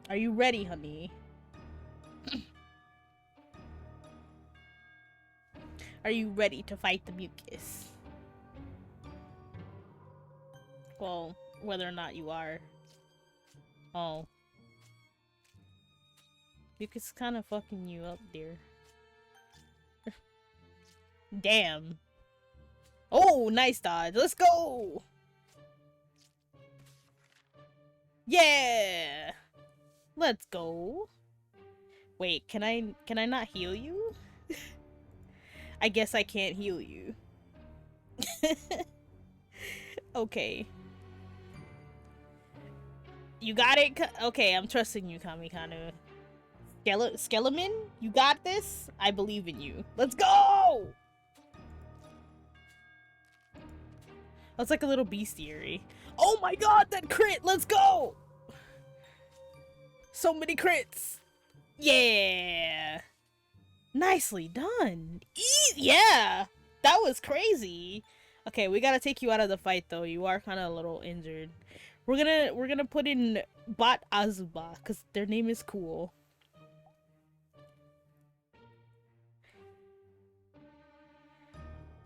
Are you ready, honey? Are you ready to fight the mucus? Well, whether or not you are. Oh. Mucus is kind of fucking you up, dear. Damn. Oh, nice dodge. Let's go! Yeah! Let's go. Wait, can I not heal you? I guess I can't heal you. Okay. You got it? Okay, I'm trusting you, Kamikanu. Skeleton? You got this? I believe in you. Let's go! That's like a little bestiary. Oh my god, that crit! Let's go! So many crits! Yeah! Nicely done! Yeah! That was crazy! Okay, we gotta take you out of the fight though. You are kind of a little injured. We're gonna put in Bot Azuba, because their name is cool.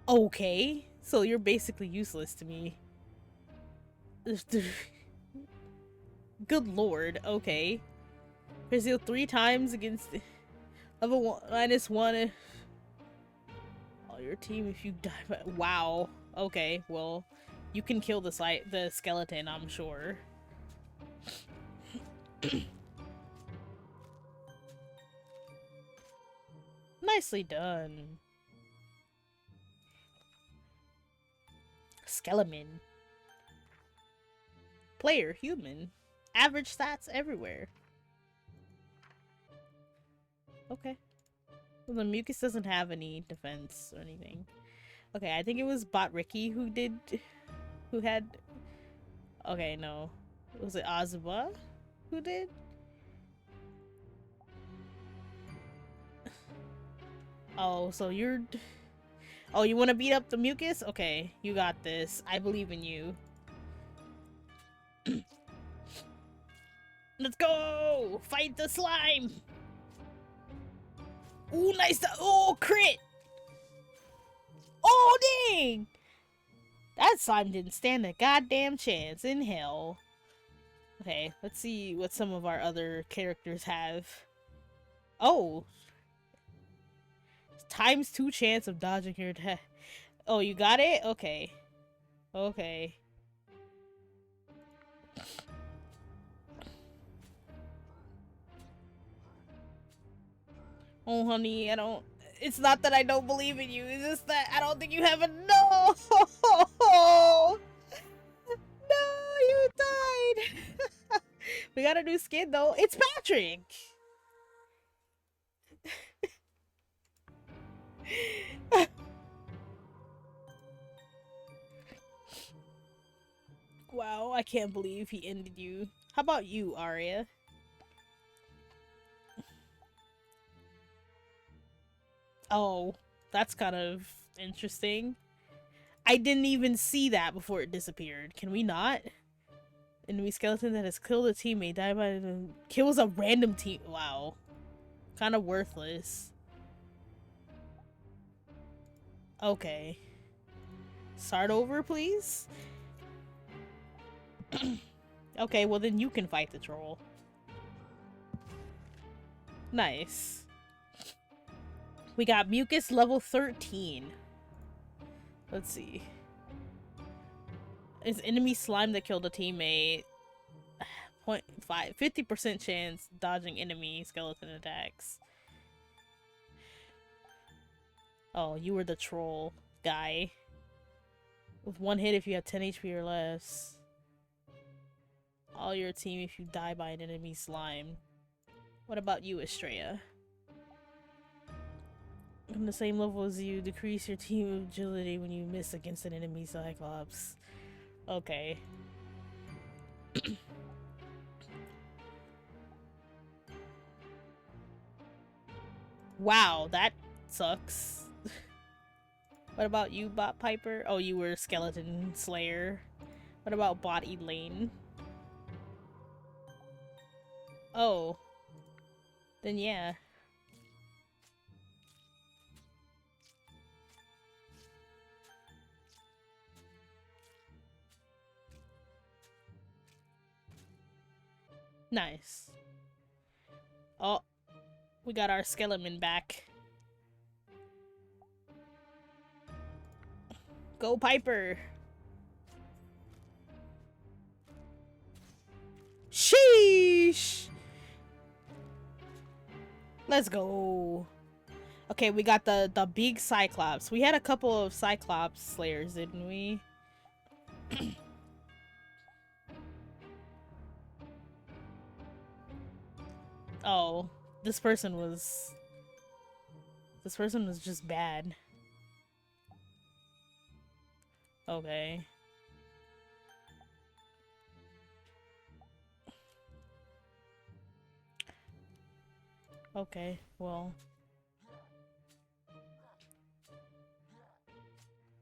Okay, so you're basically useless to me. Good lord, okay. Brazil 3 times against level 1 -1. All your team if you die by wow. Okay, well, you can kill the skeleton, I'm sure. Nicely done. Skeleton. Player, human. Average stats everywhere. Okay. Well, the mucus doesn't have any defense or anything. Okay, I think it was Bot Ricky who had... Okay, no. Was it Azuba who did? Oh, so you're... Oh, you want to beat up the mucus? Okay, you got this. I believe in you. Let's go! Fight the slime! Ooh, nice! Oh, crit! Oh, dang! That slime didn't stand a goddamn chance in hell. Okay, let's see what some of our other characters have. Oh! ×2 chance of dodging your attack. Oh, you got it? Okay. Okay. Oh, honey, I don't... It's not that I don't believe in you. It's just that I don't think you have a... No! No, you died! We got a new skin, though. It's Patrick! Wow, I can't believe he ended you. How about you, Arya? Oh, that's kind of interesting. I didn't even see that before it disappeared. Can we not? Enemy skeleton that has killed a teammate died by kills a random team. Wow. Kind of worthless. Okay. Start over, please? Okay, well then you can fight the troll. Nice. We got Mucus level 13. Let's see. It's enemy slime that killed a teammate. 0.5 50% chance dodging enemy skeleton attacks. Oh, you were the troll guy. With 1 hit if you have 10 HP or less. All your team if you die by an enemy slime. What about you, Estrella? on the same level as you. Decrease your team agility when you miss against an enemy Cyclops. Okay. Wow, that sucks. What about you, Bot Piper? Oh, you were Skeleton Slayer. What about Bot Elaine? Oh. Then yeah. Nice. Oh, we got our skeleton back. Go Piper! Sheesh! Let's go. Okay, we got the big Cyclops. We had a couple of Cyclops Slayers, didn't we? Oh, this person was just bad. Okay. Okay, well.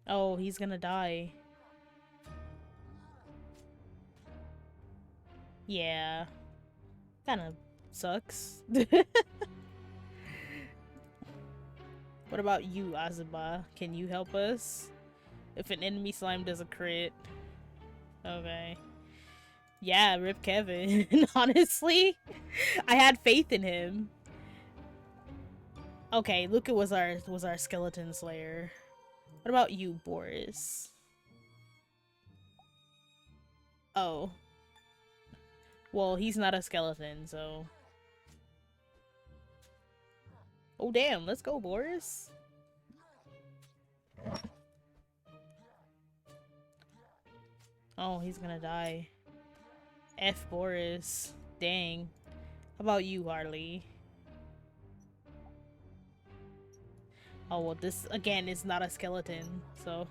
Oh, he's gonna die. Yeah. Kinda sucks. What about you, Azuma? Can you help us? If an enemy slime does a crit. Okay. Yeah, rip Kevin. Honestly, I had faith in him. Okay, Luca was our skeleton slayer. What about you, Boris? Oh. Well, he's not a skeleton, so... Oh, damn. Let's go, Boris. Oh, he's gonna die. F Boris. Dang. How about you, Harley? Oh, well, this, again, is not a skeleton, so...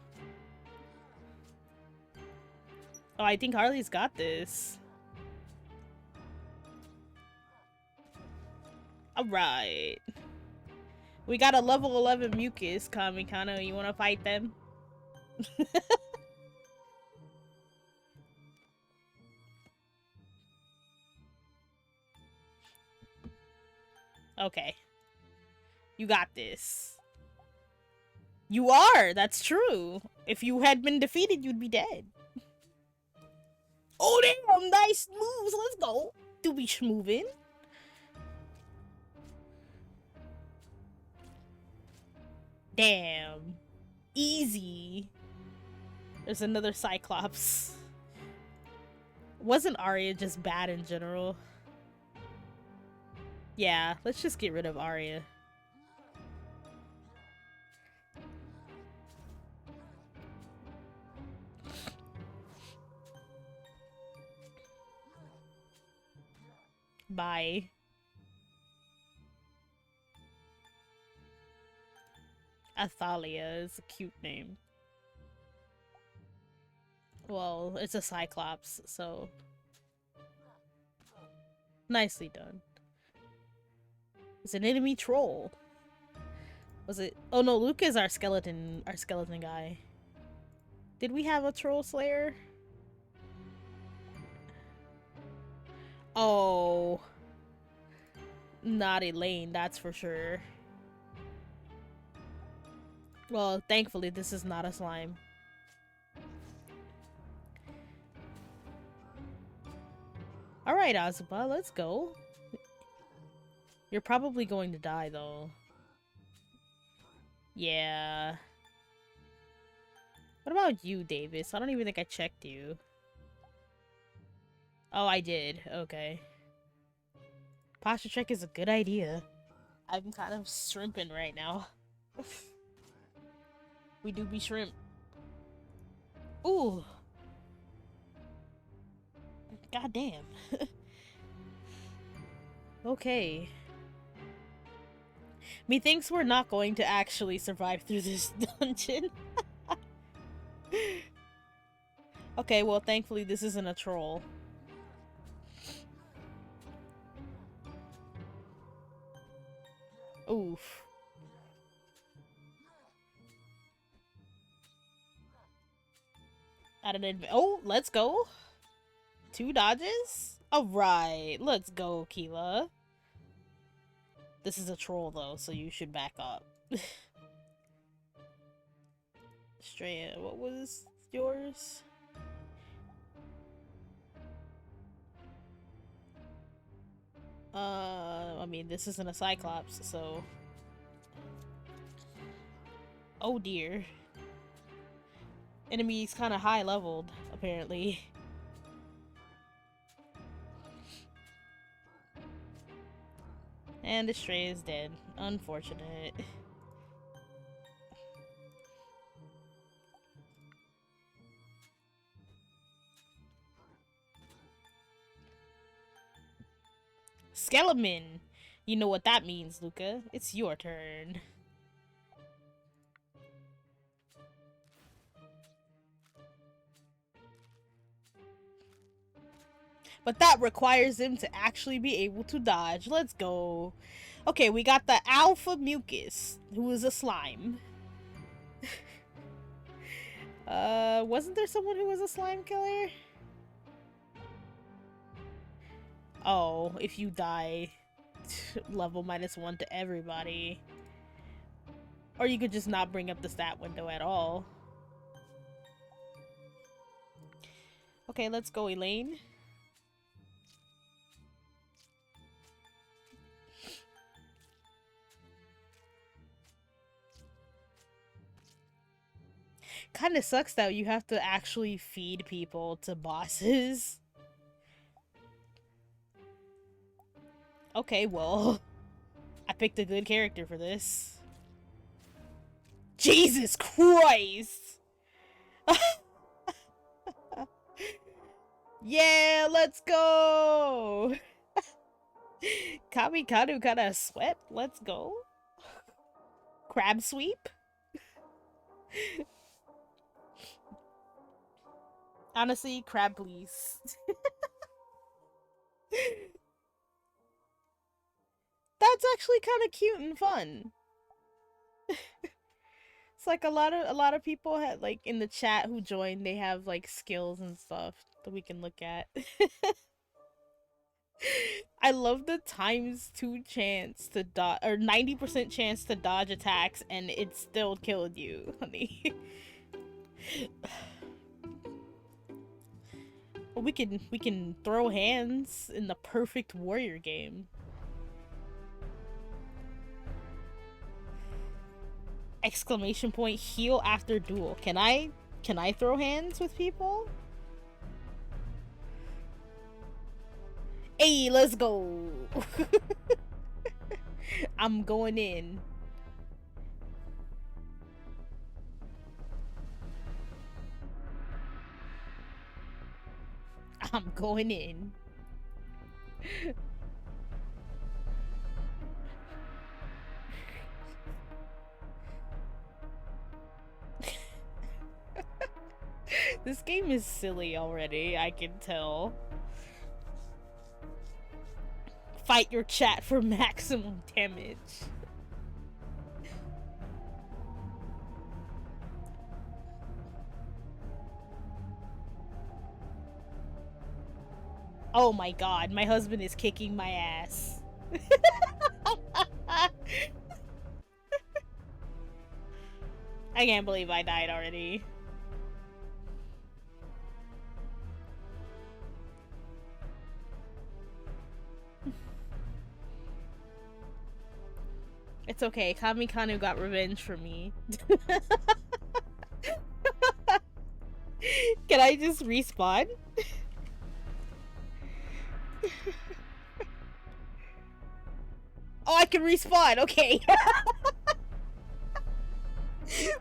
Oh, I think Harley's got this. Alright. We got a level 11 Mucus, Kamikano. You wanna fight them? Okay. You got this. You are! That's true. If you had been defeated, you'd be dead. Oh, damn! Nice moves! Let's go! Do be schmoovin'. Damn. Easy. There's another Cyclops. Wasn't Arya just bad in general? Yeah, let's just get rid of Arya. Bye. Athalia is a cute name. Well, it's a Cyclops, so... Nicely done. It's an enemy troll. Was it? Oh no, Luke is our skeleton guy. Did we have a troll slayer? Oh. Not Elaine, that's for sure. Well, thankfully this is not a slime. Alright, Azuma, let's go. You're probably going to die, though. Yeah. What about you, Davis? I don't even think I checked you. Oh, I did. Okay. Posture check is a good idea. I'm kind of shrimping right now. We do be shrimp. Ooh. God damn. Methinks we're not going to actually survive through this dungeon. Okay, well, thankfully this isn't a troll. Oof. Oh, let's go. 2 dodges? Alright, let's go, Keela. This is a troll, though, so you should back up. Straya, what was yours? I mean, this isn't a Cyclops, so... Oh dear. Enemy's kind of high leveled, apparently. And the stray is dead. Unfortunate. Skeleton! You know what that means, Luca. It's your turn. But that requires him to actually be able to dodge. Let's go. Okay, we got the Alpha Mucus, who is a slime. Wasn't there someone who was a slime killer? Oh, if you die, level -1 to everybody. Or you could just not bring up the stat window at all. Okay, let's go, Elaine. Kinda sucks that you have to actually feed people to bosses. Okay, well, I picked a good character for this. Jesus Christ! Yeah, let's go! Kamikanu kinda swept. Let's go. Crab sweep? Honestly, crab please. That's actually kind of cute and fun. It's like a lot of people had like in the chat who joined, they have like skills and stuff that we can look at. I love the ×2 chance to dodge, or 90% chance to dodge attacks, and it still killed you, honey. Well, we can throw hands in the perfect warrior game. Exclamation point, heal after duel. Can I throw hands with people? Hey, let's go. I'm going in. I'm going in. This game is silly already, I can tell. Fight your chat for maximum damage. Oh my god, my husband is kicking my ass. I can't believe I died already. It's okay, Kamikanu got revenge for me. Can I just respawn? Oh, I can respawn, okay.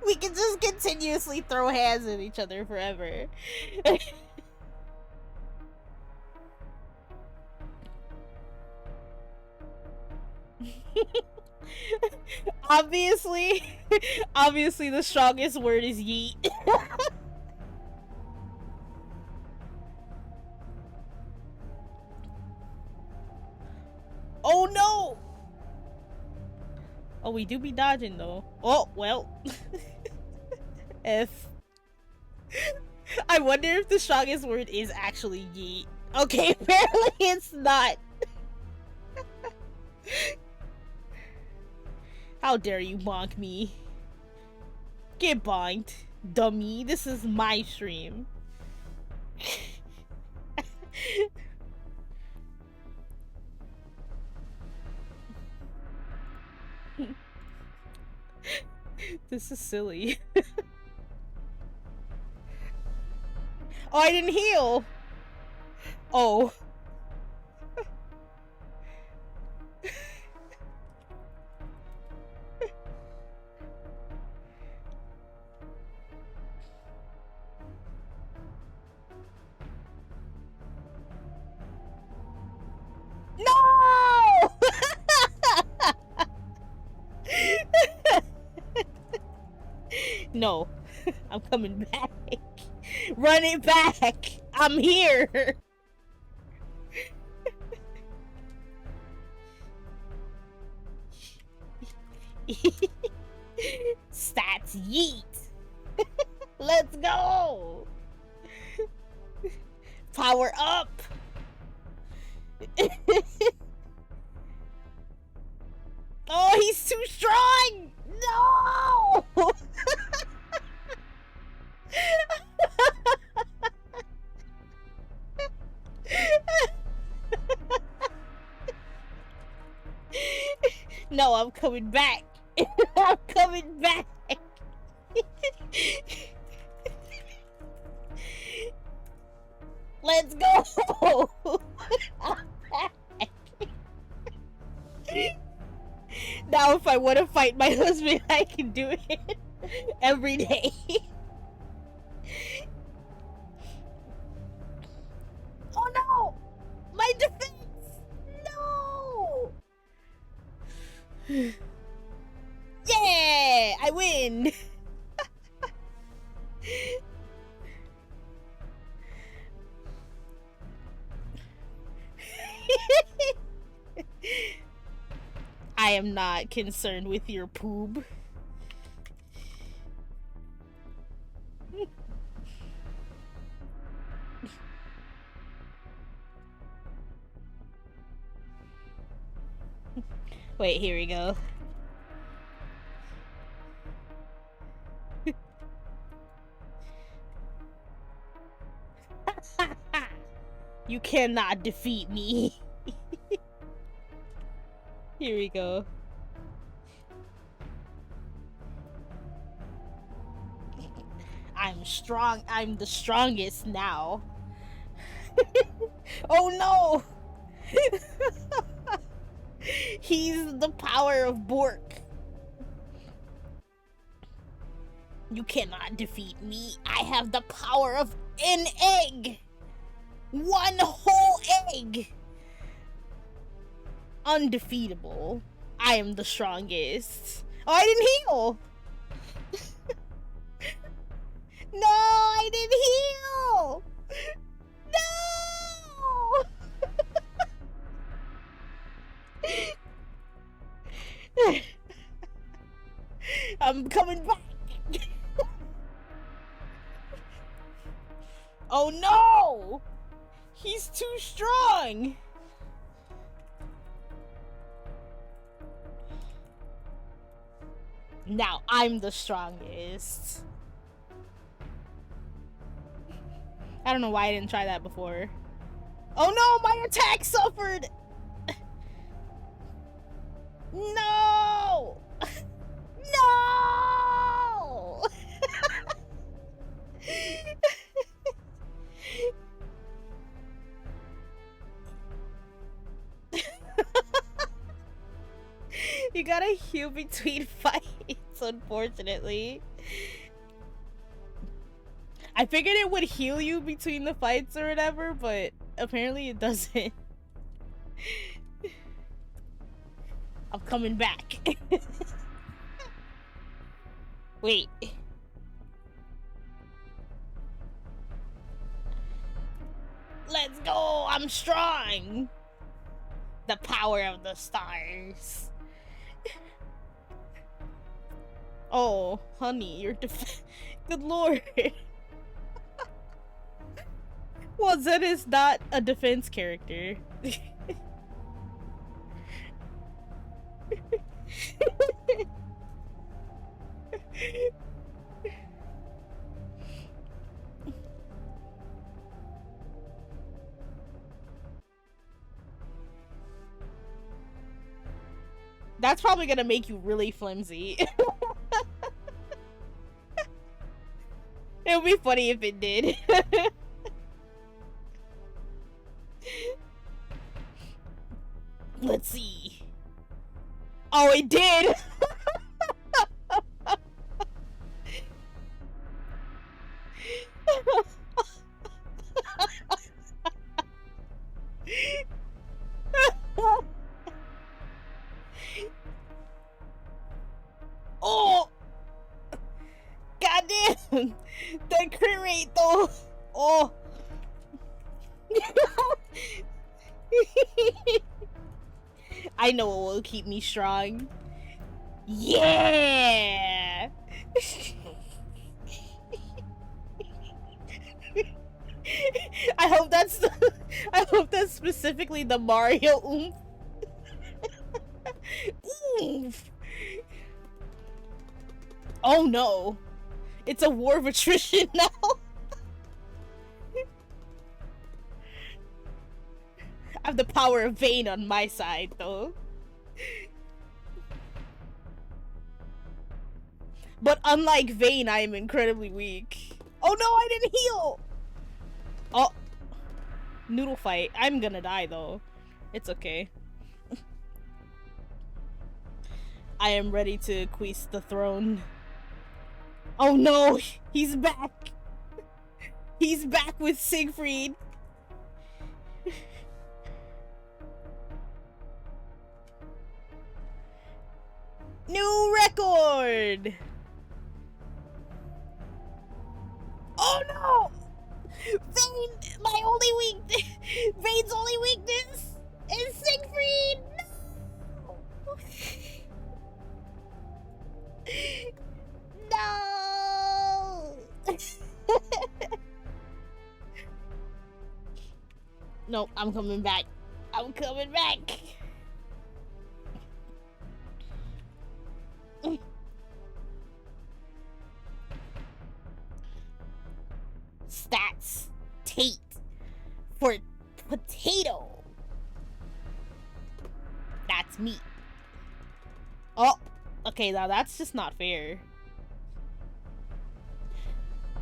We can just continuously throw hands at each other forever. Obviously, obviously the strongest word is yeet. Oh no! Oh, we do be dodging though. Oh, well. If. I wonder if the strongest word is actually yeet. Okay, apparently it's not. How dare you bonk me? Get bonked, dummy. This is my stream. This is silly. Oh, I didn't heal! Oh. No! No. I'm coming back. Run it back! I'm here! Stats yeet! Let's go! Power up! Oh, he's too strong! No! No, I'm coming back. I'm coming back. Let's go. Now if I want to fight my husband, I can do it every day. Oh no! My defense! No! Yeah! I win! I am not concerned with your poob. Wait, here we go. You cannot defeat me. Here we go. I'm strong. I'm the strongest now. Oh no! He's the power of Bork. You cannot defeat me. I have the power of an egg. One whole egg. Undefeatable. I am the strongest. Oh, I didn't heal. No, I didn't heal. No. I'm coming back. Oh no! He's too strong! Now I'm the strongest. I don't know why I didn't try that before. Oh no, my attack suffered! No! No! You gotta heal between fights, unfortunately. I figured it would heal you between the fights or whatever, but apparently it doesn't. I'm coming back. Wait. Let's go! I'm strong! The power of the stars. Oh, honey, you're good lord. Well, Zed is not a defense character. That's probably gonna make you really flimsy. It would be funny if it did. Let's see. Oh, it did! Oh! Goddamn! The crit rate though! Oh! I know what will keep me strong. Yeah! I hope that's specifically the Mario oomph. Oomph. Oh no. It's a war of attrition now. I have the power of Vayne on my side though. But unlike Vayne, I am incredibly weak. Oh no, I didn't heal! Oh. Noodle fight. I'm gonna die though. It's okay. I am ready to acquist the throne. Oh no! He's back! He's back with Siegfried! New record! Oh no! Vayne, my only weakness, Vayne's only weakness is Siegfried! No! No! Nope, I'm coming back. I'm coming back! Stats. Tate. For potato. That's me. Oh, okay, now that's just not fair.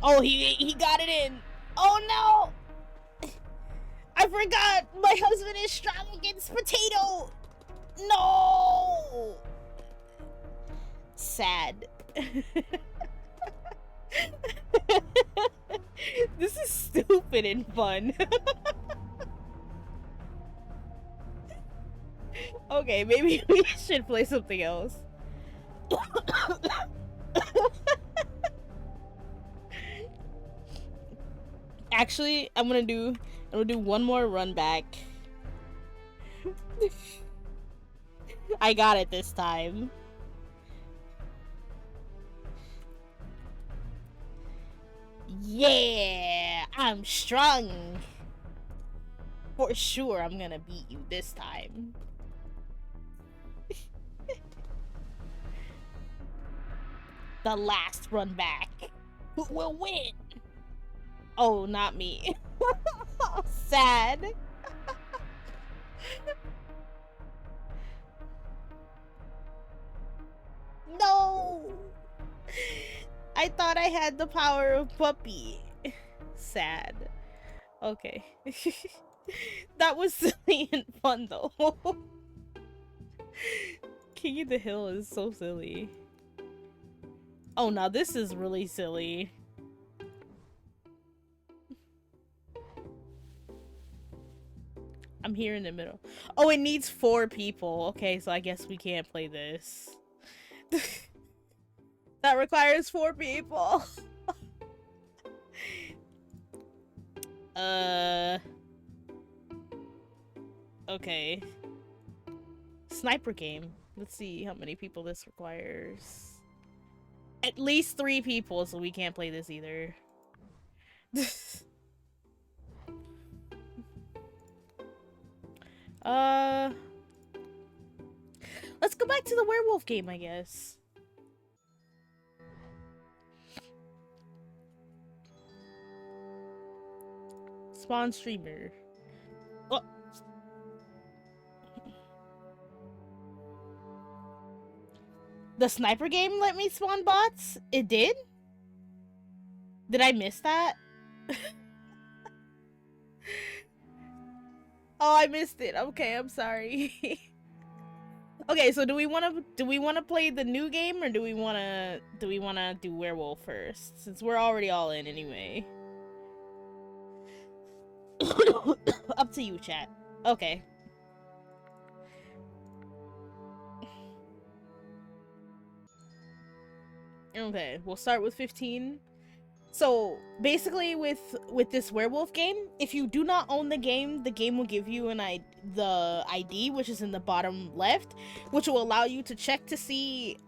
Oh, he got it in. Oh no! I forgot my husband is strong against potato. No! Sad. This is stupid and fun. Okay, maybe we should play something else. Actually, I'm gonna do one more run back. I got it this time. Yeah, I'm strong. For sure, I'm gonna beat you this time. The last run back. Who will win? Oh, not me. Sad. No! I thought I had the power of puppy. Sad. Okay. That was silly and fun though. King of the Hill is so silly. Oh, now this is really silly. I'm here in the middle. Oh, it needs 4 people. Okay, so I guess we can't play this. That requires 4 people. Okay. Sniper game. Let's see how many people this requires. At least 3 people, so we can't play this either. Let's go back to the werewolf game, I guess. Spawn streamer. Oh. The sniper game let me spawn bots? It did? Did I miss that? Oh, I missed it. Okay, I'm sorry. Okay, so do we want to play the new game, or do we want to do werewolf first, since we're already all in anyway? Up to you, chat. Okay. Okay, we'll start with 15. So basically, with this werewolf game, if you do not own the game will give you the ID, which is in the bottom left, which will allow you to check to see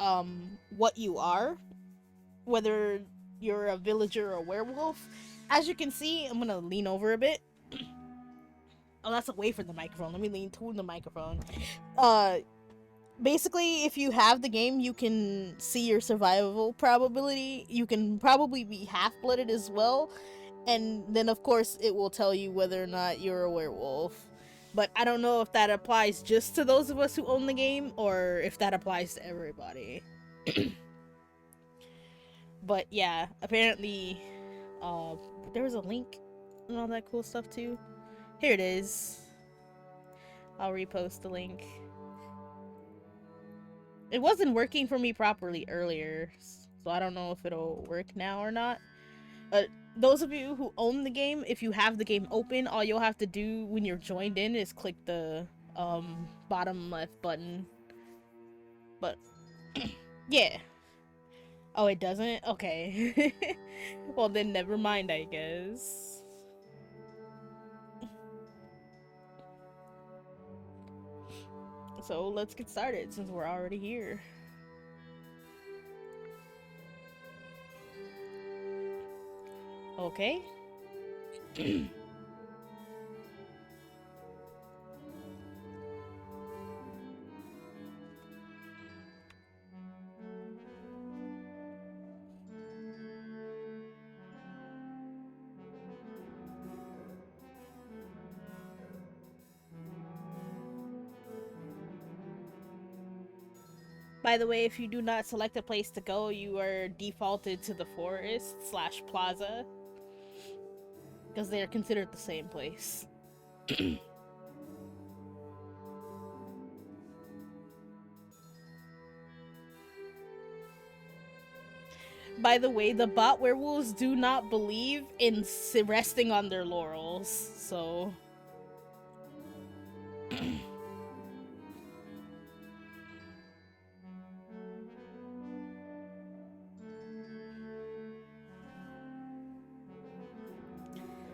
what you are, whether you're a villager or a werewolf. As you can see, I'm gonna lean over a bit. Oh, that's away from the microphone. Let me lean toward the microphone. Basically, if you have the game, you can see your survival probability. You can probably be half-blooded as well. And then, of course, it will tell you whether or not you're a werewolf. But I don't know if that applies just to those of us who own the game, or if that applies to everybody. But yeah, apparently, there was a link and all that cool stuff too. Here it is. I'll repost the link. It wasn't working for me properly earlier, so I don't know if it'll work now or not. Those of you who own the game, if you have the game open, all you'll have to do when you're joined in is click the bottom left button. But yeah. Oh, it doesn't? Okay. Well, then never mind, I guess. So let's get started since we're already here. Okay. By the way, if you do not select a place to go, you are defaulted to the forest/plaza. Because they are considered the same place. By the way, the bot werewolves do not believe in resting on their laurels, so...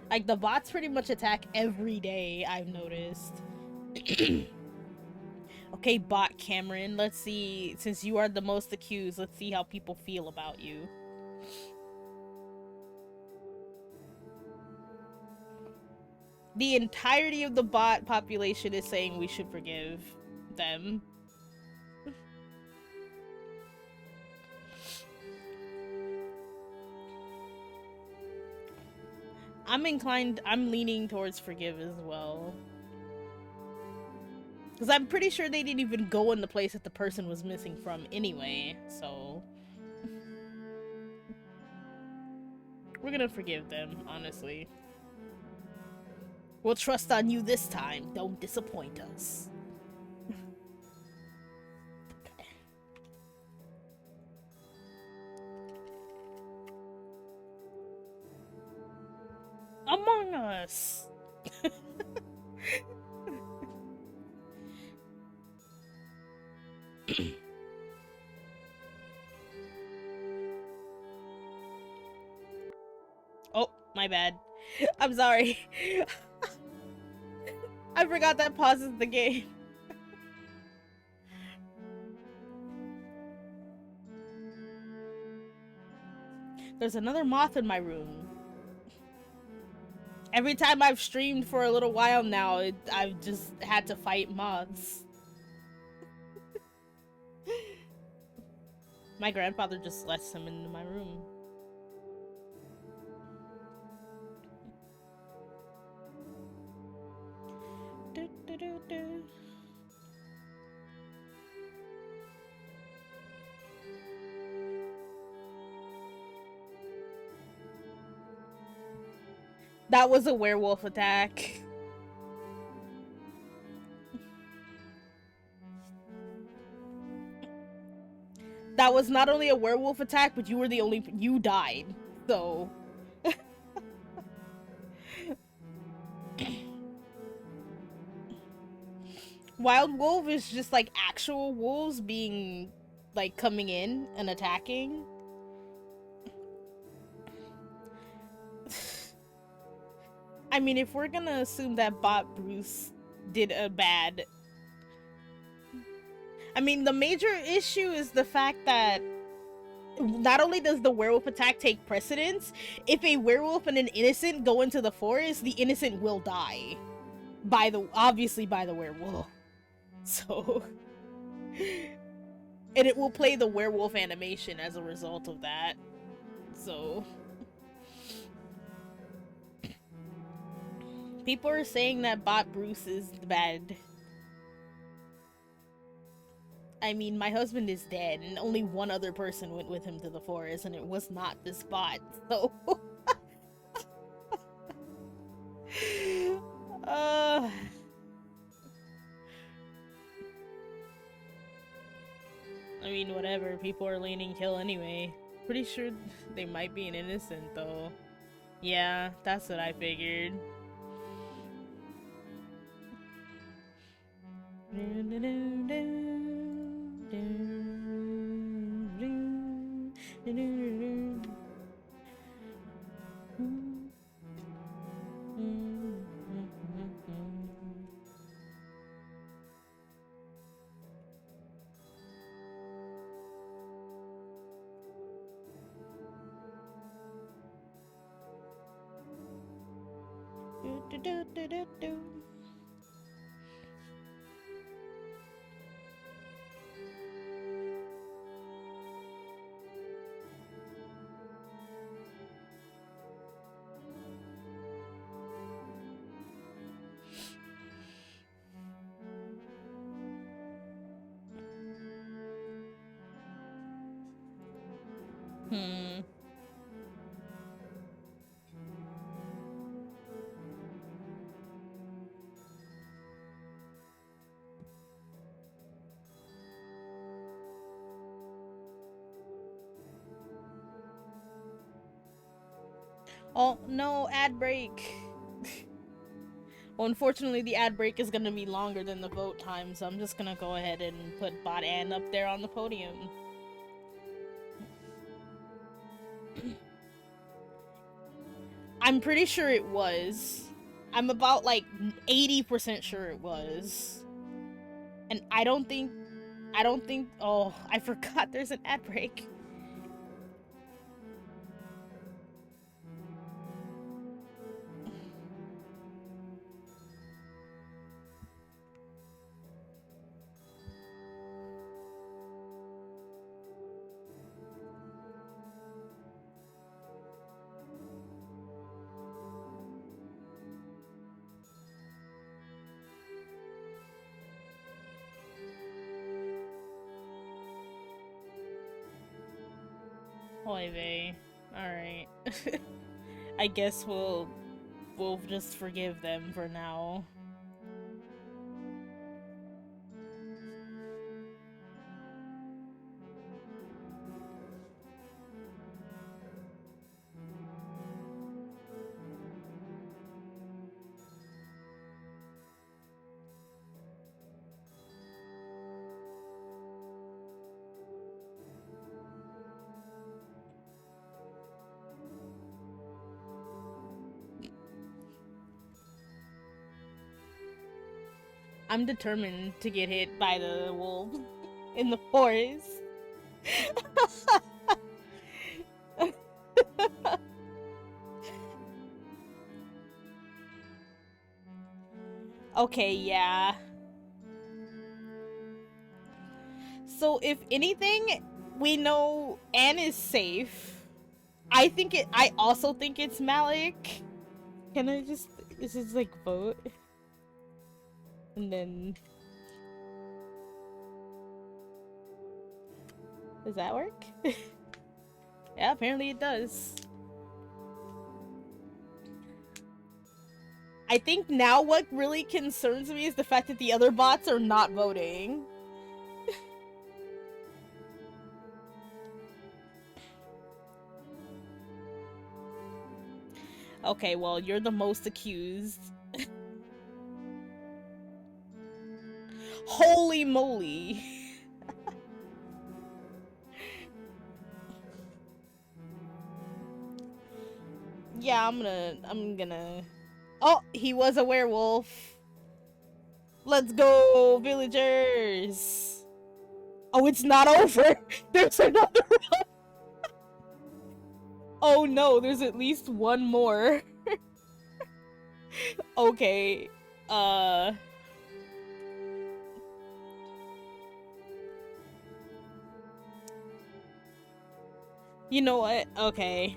Like, the bots pretty much attack every day, I've noticed. Okay, bot Cameron, let's see. Since you are the most accused, let's see how people feel about you. The entirety of the bot population is saying we should forgive them. I'm leaning towards forgive as well. Because I'm pretty sure they didn't even go in the place that the person was missing from anyway, so... We're gonna forgive them, honestly. We'll trust on you this time. Don't disappoint us. Among Us! My bad. I'm sorry. I forgot that pauses the game. There's another moth in my room. Every time I've streamed for a little while now, I've just had to fight moths. My grandfather just lets him into my room. Do, do, do, do. That was a werewolf attack. That was not only a werewolf attack, but you were the only- you died. So... Wild wolf is just like actual wolves being... like coming in and attacking. I mean, if we're gonna assume that bot Bruce did a bad... I mean, the major issue is the fact that not only does the werewolf attack take precedence, if a werewolf and an innocent go into the forest, the innocent will die. Obviously by the werewolf. So... and it will play the werewolf animation as a result of that. So... people are saying that bot Bruce is bad. I mean, my husband is dead, and only one other person went with him to the forest, and it was not this bot, so... I mean, whatever, people are leaning kill anyway. Pretty sure they might be an innocent, though. Yeah, that's what I figured. Oh, no, ad break. Well, unfortunately, the ad break is gonna be longer than the vote time, so I'm just gonna go ahead and put Bot Ann up there on the podium. I'm pretty sure it was. I'm about, like, 80% sure it was. And I don't think... oh, I forgot there's an ad break. Oy vey. Alright. I guess we'll just forgive them for now. I'm determined to get hit by the wolves in the forest. Okay, yeah. So if anything, we know Anne is safe. I also think it's Malik. Can I just like vote? And then does that work? Yeah, apparently it does. I think now what really concerns me is the fact that the other bots are not voting. Okay, well, you're the most accused. Holy moly. Yeah, I'm gonna... Oh, he was a werewolf. Let's go, villagers. Oh, it's not over. There's another one. Oh no, there's at least one more. Okay. You know what? Okay.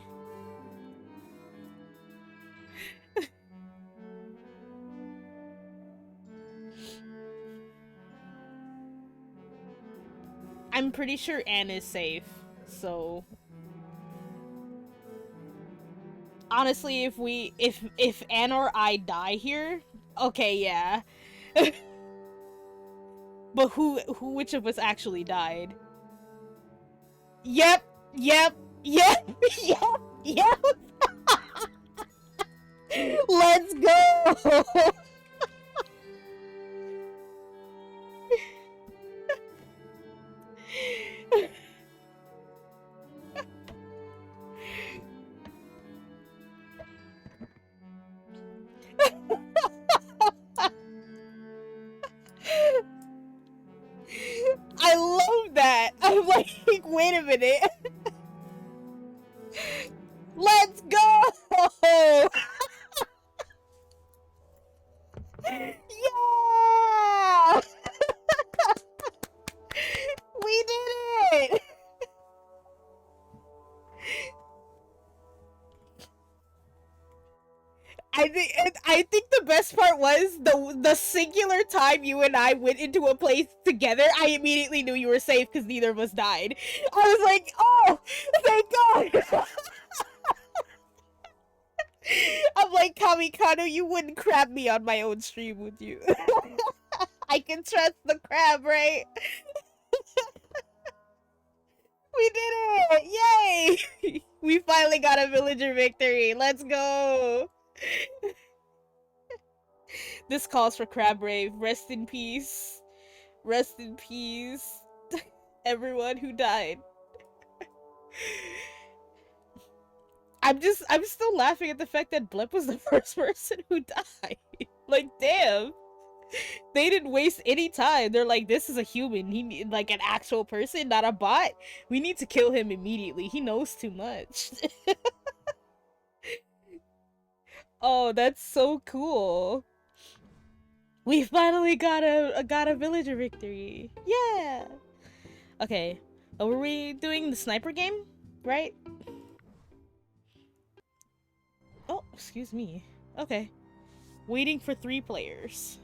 I'm pretty sure Anne is safe, so... Honestly, if Anne or I die here, okay, yeah. But which of us actually died? Yep, yep, yep, yep, yep. Let's go. I love that. I'm like, wait a minute. Let's go! Yeah! We did it! I think the best part was the singular time you and I went into a place together. I immediately knew you were safe because neither of us died. I was like, oh, thank God. I'm like, Kamikano, you wouldn't crab me on my own stream, would you? I can trust the crab, right? We did it! Yay! We finally got a villager victory. Let's go! This calls for Crab Rave. Rest in peace. Rest in peace. Everyone who died. I'm still laughing at the fact that Blep was the first person who died. Like, damn. They didn't waste any time. They're like, this is a human. He like an actual person, not a bot. We need to kill him immediately. He knows too much. Oh, that's so cool. We finally got a villager victory. Yeah. Okay. Were we doing the sniper game? Right? Oh, excuse me. Okay. Waiting for 3 players.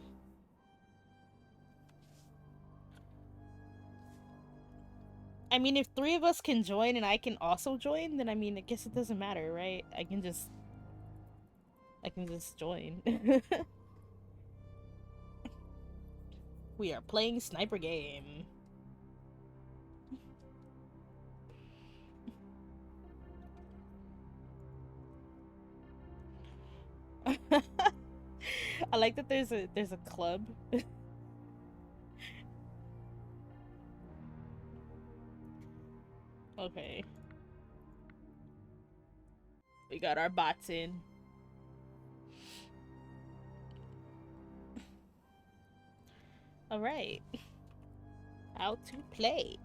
I mean, if 3 of us can join and I can also join, then I mean, I guess it doesn't matter, right? I can just join. We are playing sniper game. I like that there's a club. Okay. We got our bots in. Alright. How to play.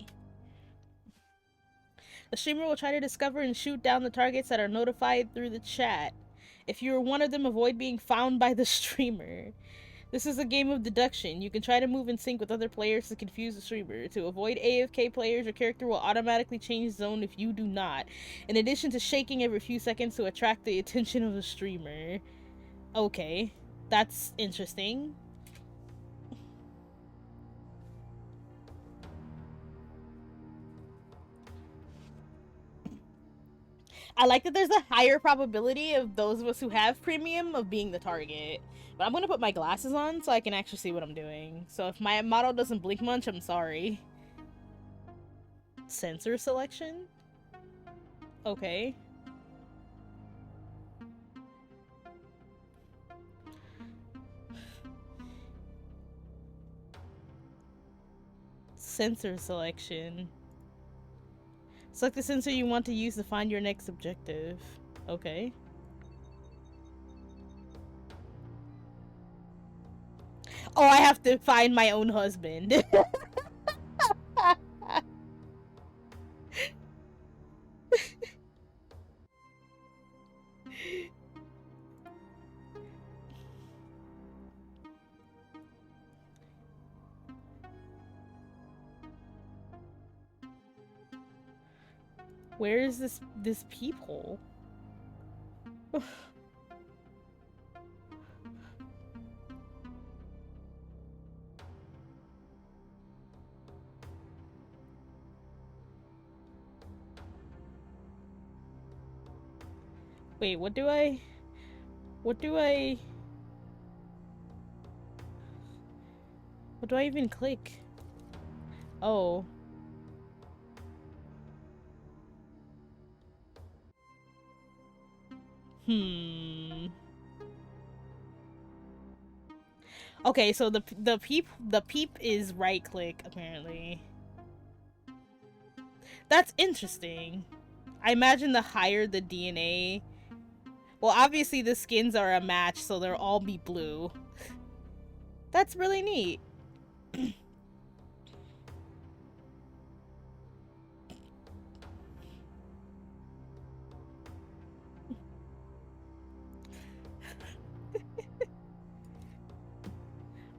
The streamer will try to discover and shoot down the targets that are notified through the chat. If you are one of them, avoid being found by the streamer. This is a game of deduction. You can try to move in sync with other players to confuse the streamer. To avoid AFK players, your character will automatically change zone if you do not, in addition to shaking every few seconds to attract the attention of the streamer. Okay, that's interesting. I like that there's a higher probability of those of us who have premium of being the target. But I'm gonna put my glasses on so I can actually see what I'm doing. So if my model doesn't blink much, I'm sorry. Sensor selection? Okay. Sensor selection. Select the sensor you want to use to find your next objective. Okay. Oh, I have to find my own husband. Where is this peephole? Wait, what do I even click? Oh. Okay, so the peep is right click apparently. That's interesting. I imagine the higher the DNA. Well, obviously the skins are a match, so they'll all be blue. That's really neat.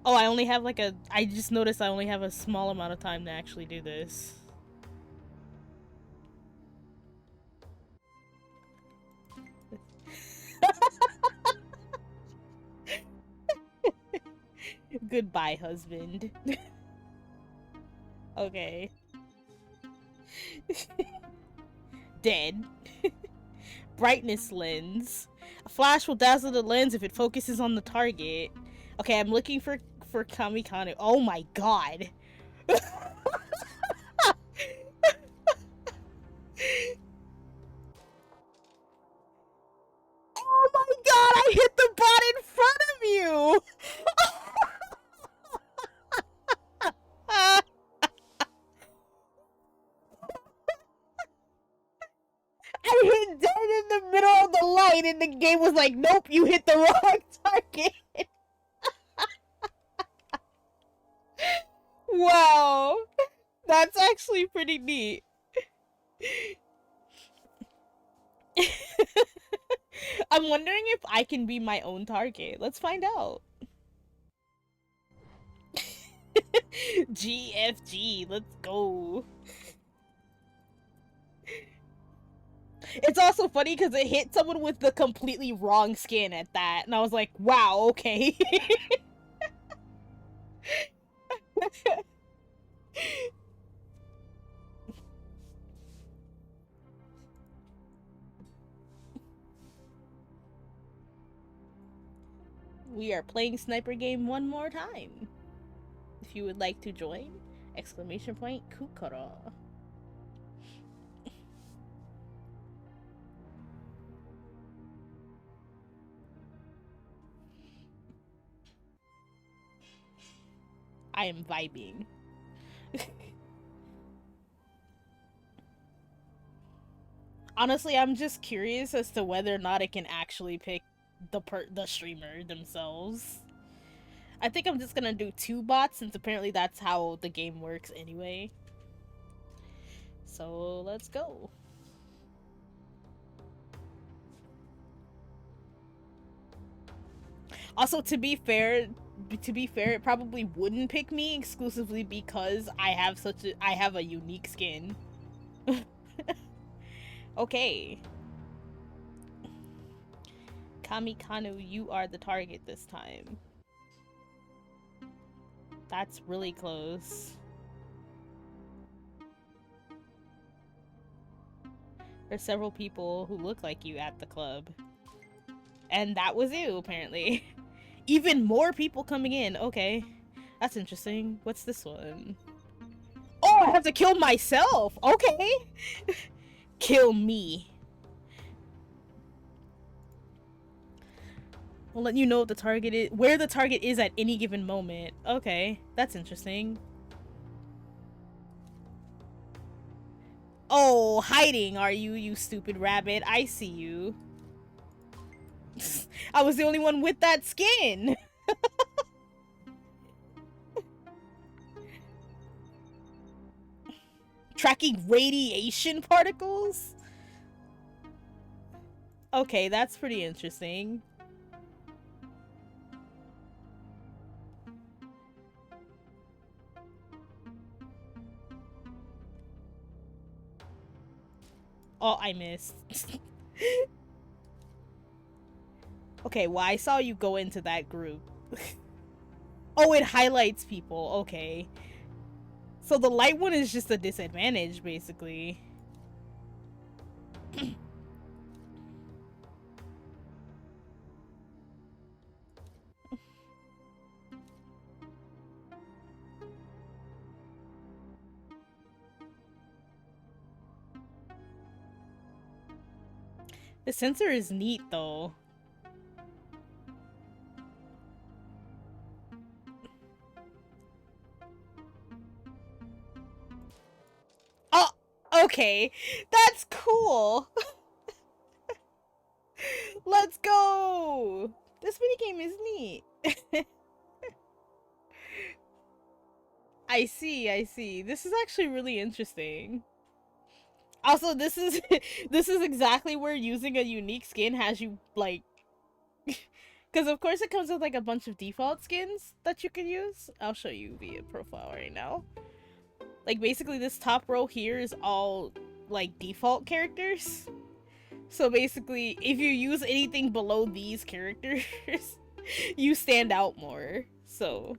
Oh, I only have I just noticed I only have a small amount of time to actually do this. Goodbye, husband. Okay. Dead. Brightness lens. A flash will dazzle the lens if it focuses on the target. Okay, I'm looking for Kamikane. Oh my god. Oh my god, I hit the bot in front of you! I hit dead in the middle of the light and the game was like, nope, you hit the wrong target. Wow. That's actually pretty neat. I'm wondering if I can be my own target. Let's find out. GFG, let's go. It's also funny because it hit someone with the completely wrong skin at that, and I was like, wow, okay. We are playing Sniper Game one more time. If you would like to join, exclamation point Kukoro. I am vibing. Honestly, I'm just curious as to whether or not it can actually pick the streamer themselves. I think I'm just gonna do 2 bots since apparently that's how the game works anyway. So let's go. Also, to be fair, it probably wouldn't pick me exclusively because I have a unique skin. Okay. Kamikanu, you are the target this time. That's really close. There's several people who look like you at the club. And that was you, apparently. Even more people coming in. Okay. That's interesting. What's this one? Oh, I have to kill myself! Okay! Kill me. We'll let you know what the target is, where the target is at any given moment. Okay, that's interesting. Oh, hiding, are you, you stupid rabbit? I see you. I was the only one with that skin! Tracking radiation particles? Okay, that's pretty interesting. Oh, I missed. Okay, well, I saw you go into that group. Oh, it highlights people. Okay. So the light one is just a disadvantage, basically. The sensor is neat, though. Oh, okay. That's cool. Let's go. This minigame is neat. I see, I see. This is actually really interesting. Also, this is this is exactly where using a unique skin has you, like, because of course it comes with like a bunch of default skins that you can use. I'll show you via profile right now. Like, basically this top row here is all like default characters. So basically, if you use anything below these characters, you stand out more. So,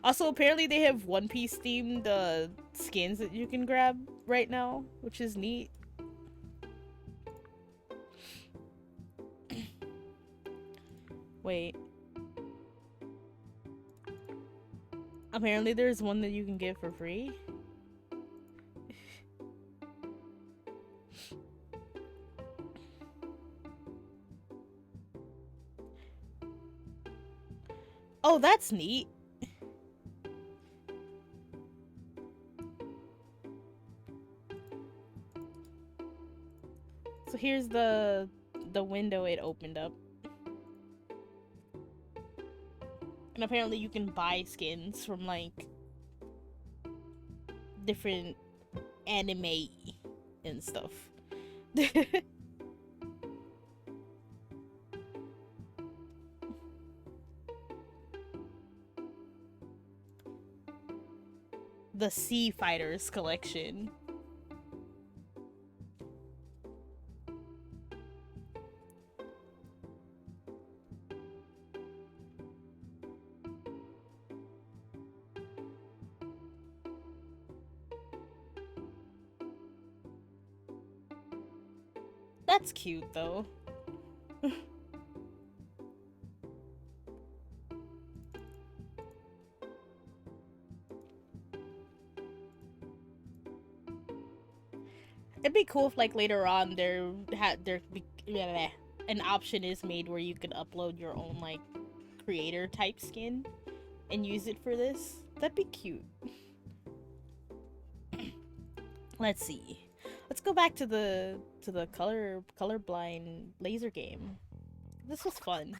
also apparently they have One Piece themed skins that you can grab right now, which is neat. Wait. Apparently there's one that you can get for free. Oh, that's neat. So here's the window it opened up. And apparently you can buy skins from like different anime and stuff. The Sea Fighters collection. That's cute though. It'd be cool if like later on an option is made where you could upload your own like creator type skin and use it for this. That'd be cute. Let's see. Let's go back to the colorblind laser game. This was fun.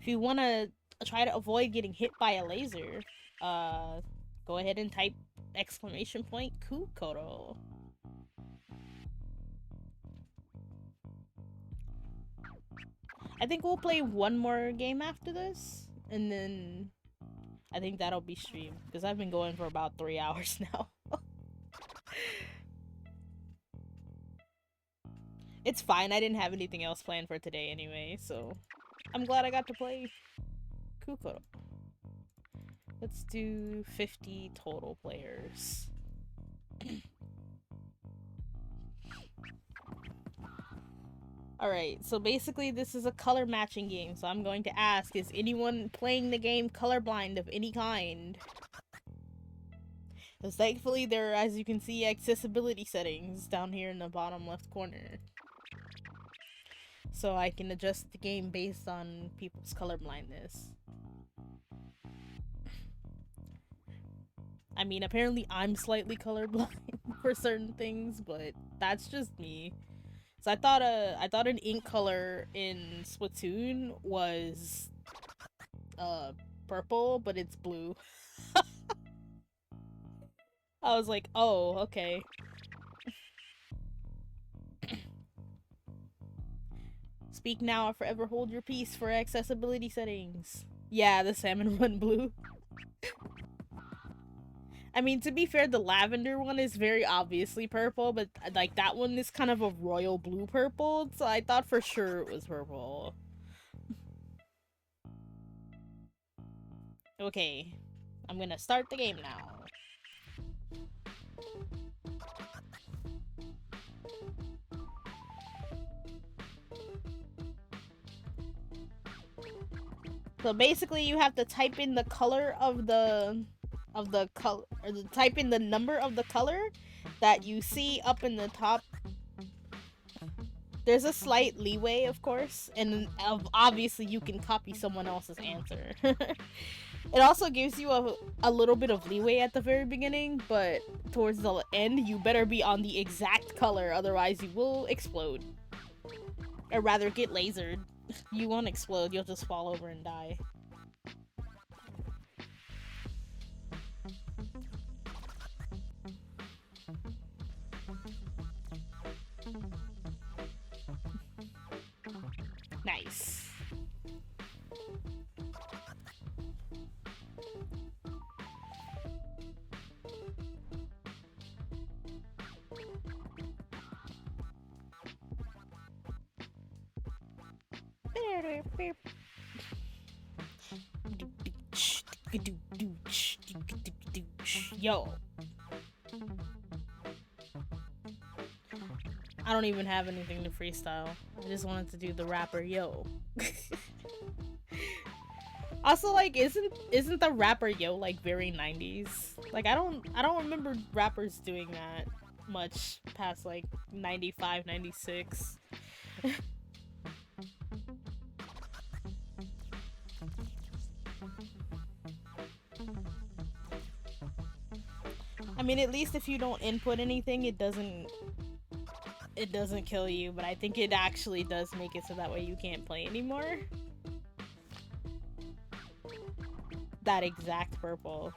If you want to try to avoid getting hit by a laser, go ahead and type exclamation point Kukoro. I think we'll play one more game after this, and then I think that'll be streamed, because I've been going for about 3 hours now. It's fine, I didn't have anything else planned for today anyway, so I'm glad I got to play Kukoro. Let's do 50 total players. Alright, so basically this is a color matching game, so I'm going to ask, is anyone playing the game colorblind of any kind? Because thankfully there are, as you can see, accessibility settings down here in the bottom left corner. So I can adjust the game based on people's colorblindness. I mean, apparently I'm slightly colorblind for certain things, but that's just me. So I thought an ink color in Splatoon was purple, but it's blue. I was like, oh, okay. Speak now or forever hold your peace for accessibility settings. Yeah, the salmon one blue. I mean, to be fair, the lavender one is very obviously purple, but like that one is kind of a royal blue purple, so I thought for sure it was purple. Okay, I'm gonna start the game now. So basically, you have to type in the color of the color, or type in the number of the color that you see up in the top. There's a slight leeway, of course, and obviously you can copy someone else's answer. It also gives you a little bit of leeway at the very beginning, but towards the end, you better be on the exact color, otherwise you will explode. Or rather, get lasered. You won't explode, you'll just fall over and die. Nice. Yo. I don't even have anything to freestyle. I just wanted to do the rapper yo. Also, like, isn't the rapper yo like very 90s? Like, I don't remember rappers doing that much past like 95, 96. I mean, at least if you don't input anything, it doesn't kill you, but I think it actually does make it so that way you can't play anymore. That exact purple.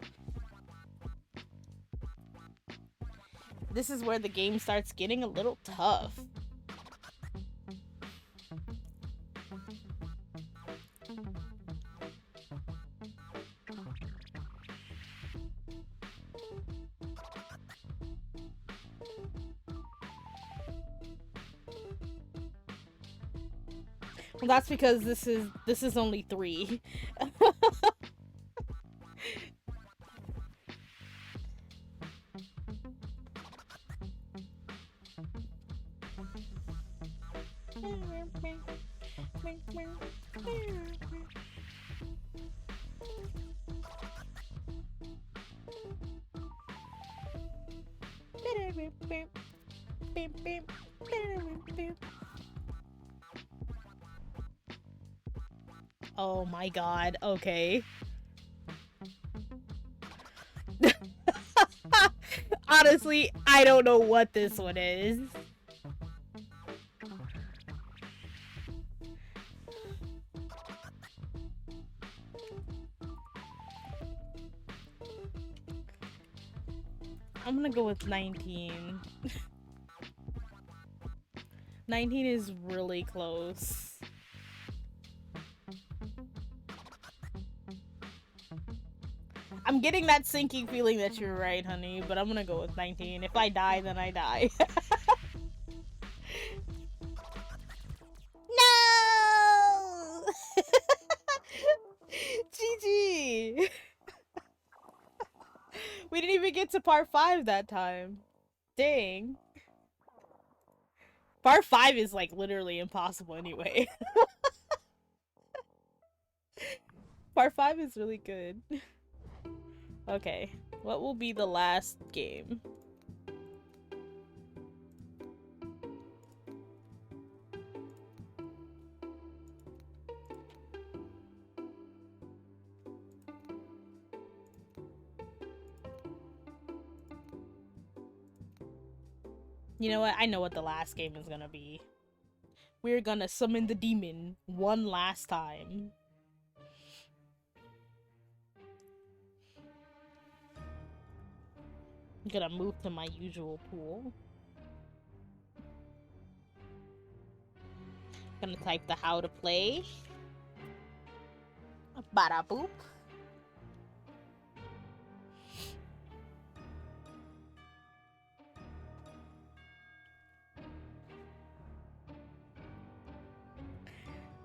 This is where the game starts getting a little tough. Well, that's because this is only 3. Oh my god, okay. Honestly, I don't know what this one is. I'm gonna go with 19. 19 is really close. I'm getting that sinking feeling that you're right, honey, but I'm gonna go with 19. If I die, then I die. No! GG! We didn't even get to part 5 that time. Dang. Part 5 is like literally impossible anyway. Part 5 is really good. Okay, what will be the last game? You know what? I know what the last game is gonna be. We're gonna summon the demon one last time. I'm gonna move to my usual pool. Gonna type the how to play. Bada boop.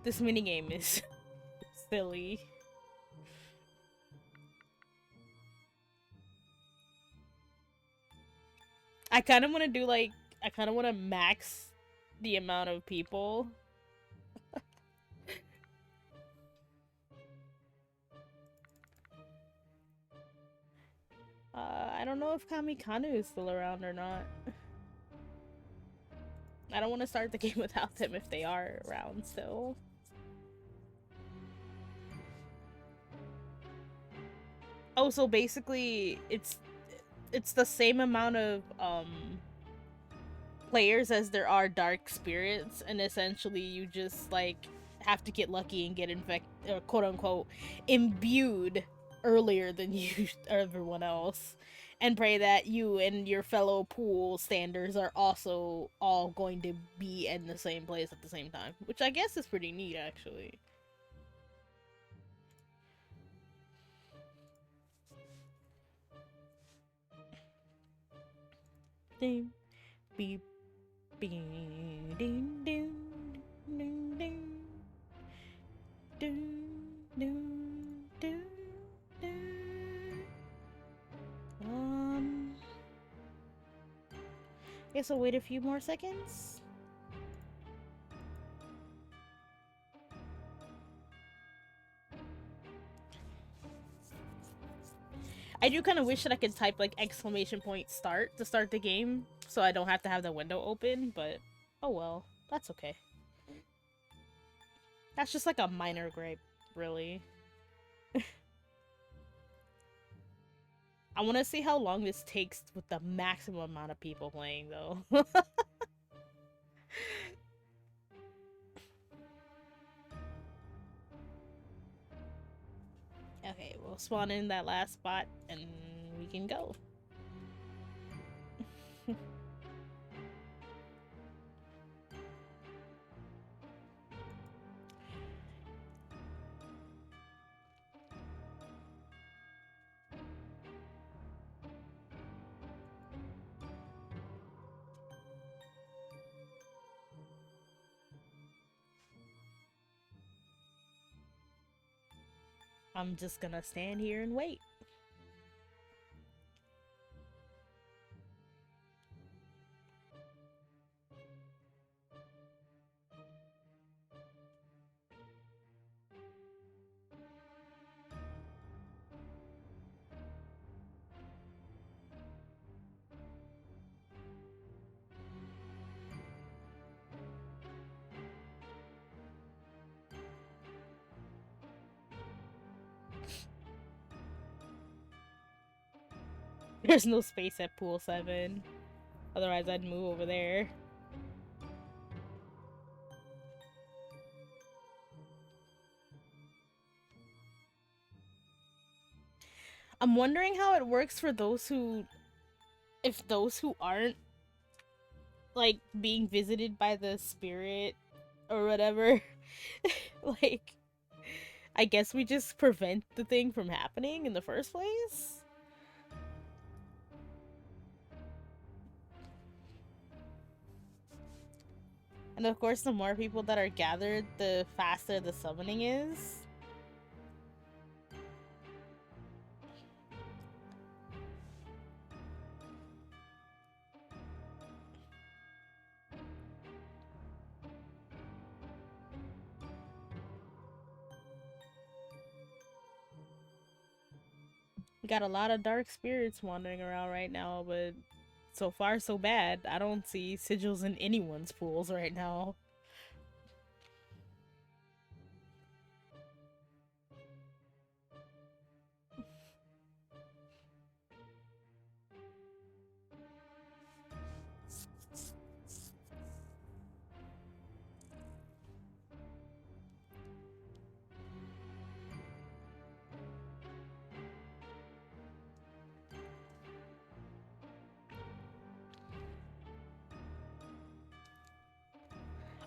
This minigame is silly. I kind of want to do like, I kind of want to max the amount of people. I don't know if Kamikanu is still around or not. I don't want to start the game without them if they are around still. Oh, so basically it's the same amount of players as there are dark spirits, and essentially you just like have to get lucky and get infected, or quote unquote imbued earlier than you or everyone else, and pray that you and your fellow pool standers are also all going to be in the same place at the same time, which I guess is pretty neat actually. Ding, beep, ding, ding, ding, ding, ding, ding, ding, ding, ding. Guess I'll wait a few more seconds. I do kind of wish that I could type like exclamation point start to start the game so I don't have to have the window open, but oh well, that's okay. That's just like a minor gripe, really. I want to see how long this takes with the maximum amount of people playing, though. Okay, we'll spawn in that last spot and we can go. I'm just gonna stand here and wait. There's no space at pool 7. Otherwise, I'd move over there. I'm wondering how it works for those who if those who aren't like being visited by the spirit or whatever, like I guess we just prevent the thing from happening in the first place. And of course, the more people that are gathered, the faster the summoning is. We got a lot of dark spirits wandering around right now, but so far so bad. I don't see sigils in anyone's pools right now.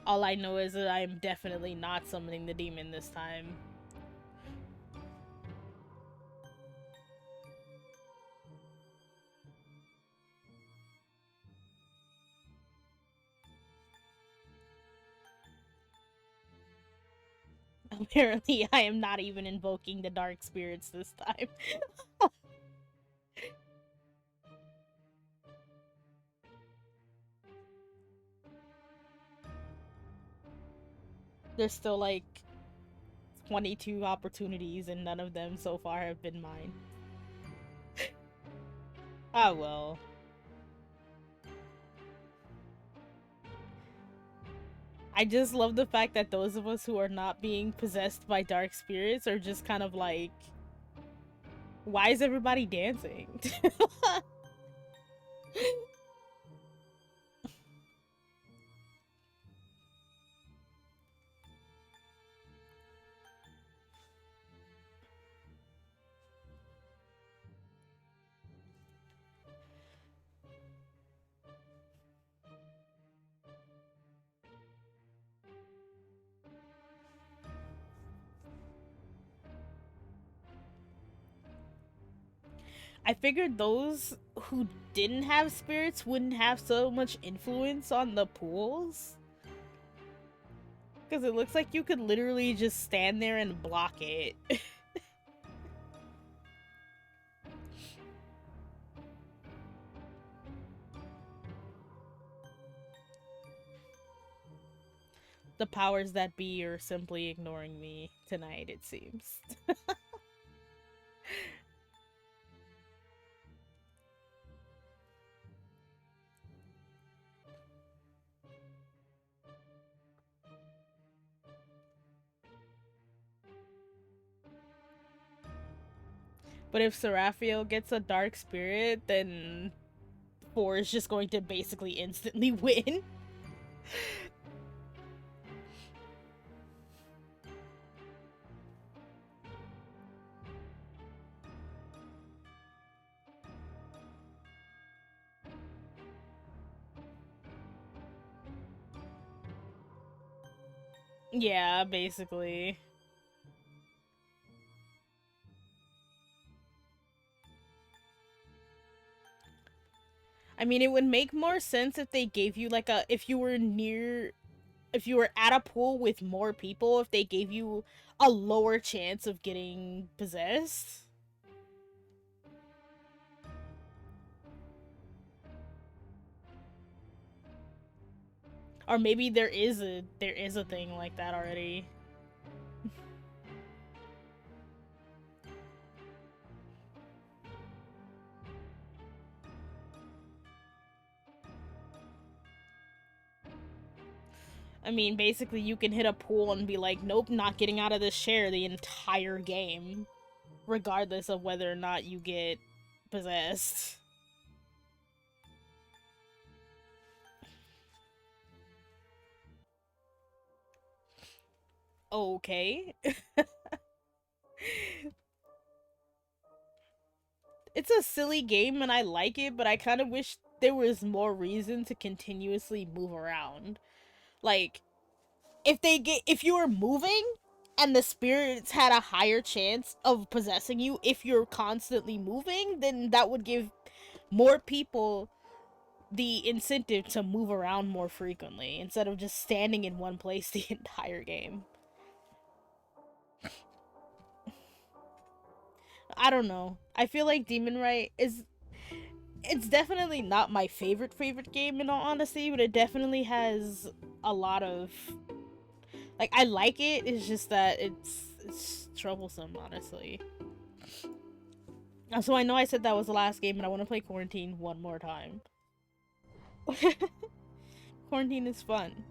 All I know is that I am definitely not summoning the demon this time. Apparently, I am not even invoking the dark spirits this time. There's still like 22 opportunities, and none of them so far have been mine. Ah, well. I just love the fact that those of us who are not being possessed by dark spirits are just kind of like, why is everybody dancing? I figured those who didn't have spirits wouldn't have so much influence on the pools. Because it looks like you could literally just stand there and block it. The powers that be are simply ignoring me tonight, it seems. But if Seraphiel gets a dark spirit, then 4 is just going to basically instantly win. Yeah, basically. I mean, it would make more sense if they gave you like a if you were near if you were at a pool with more people, if they gave you a lower chance of getting possessed. Or maybe there is a thing like that already. I mean, basically you can hit a pool and be like, "Nope, not getting out of this chair the entire game, regardless of whether or not you get possessed." Okay. it's a silly game and I like it, but I kind of wish there was more reason to continuously move around. Like, if you were moving and the spirits had a higher chance of possessing you if you're constantly moving, then that would give more people the incentive to move around more frequently instead of just standing in one place the entire game. I don't know. I feel like Demon Right is it's definitely not my favorite game in all honesty, but it definitely has a lot of like I like it. It's just that it's troublesome, honestly. So I know I said that was the last game, and I want to play Quarantine one more time. Quarantine is fun.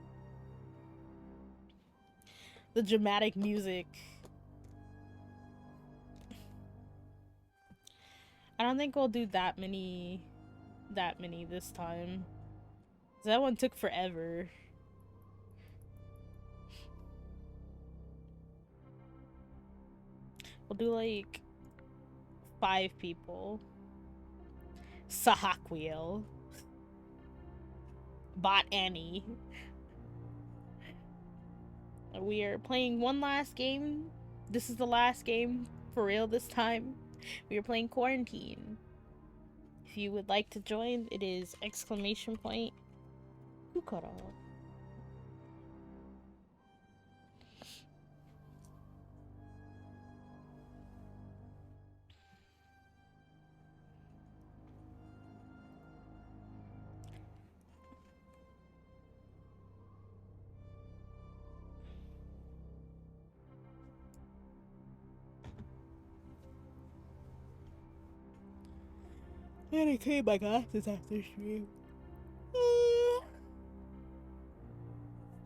The dramatic music. I don't think we'll do that many this time. That one took forever. We'll do like 5 people. Sahakwiel. Bot Annie. We are playing one last game. This is the last game for real this time. We are playing Quarantine. If you would like to join, it is !Kukoro. I had to clean my glasses after stream.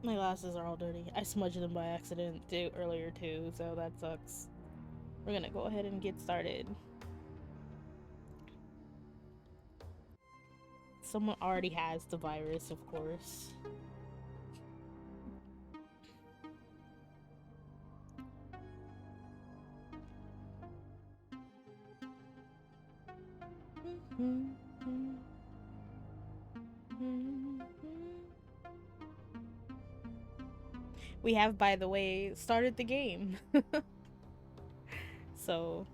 My glasses are all dirty. I smudged them by accident earlier too, so that sucks. We're gonna go ahead and get started. Someone already has the virus, of course. We have, by the way, started the game. So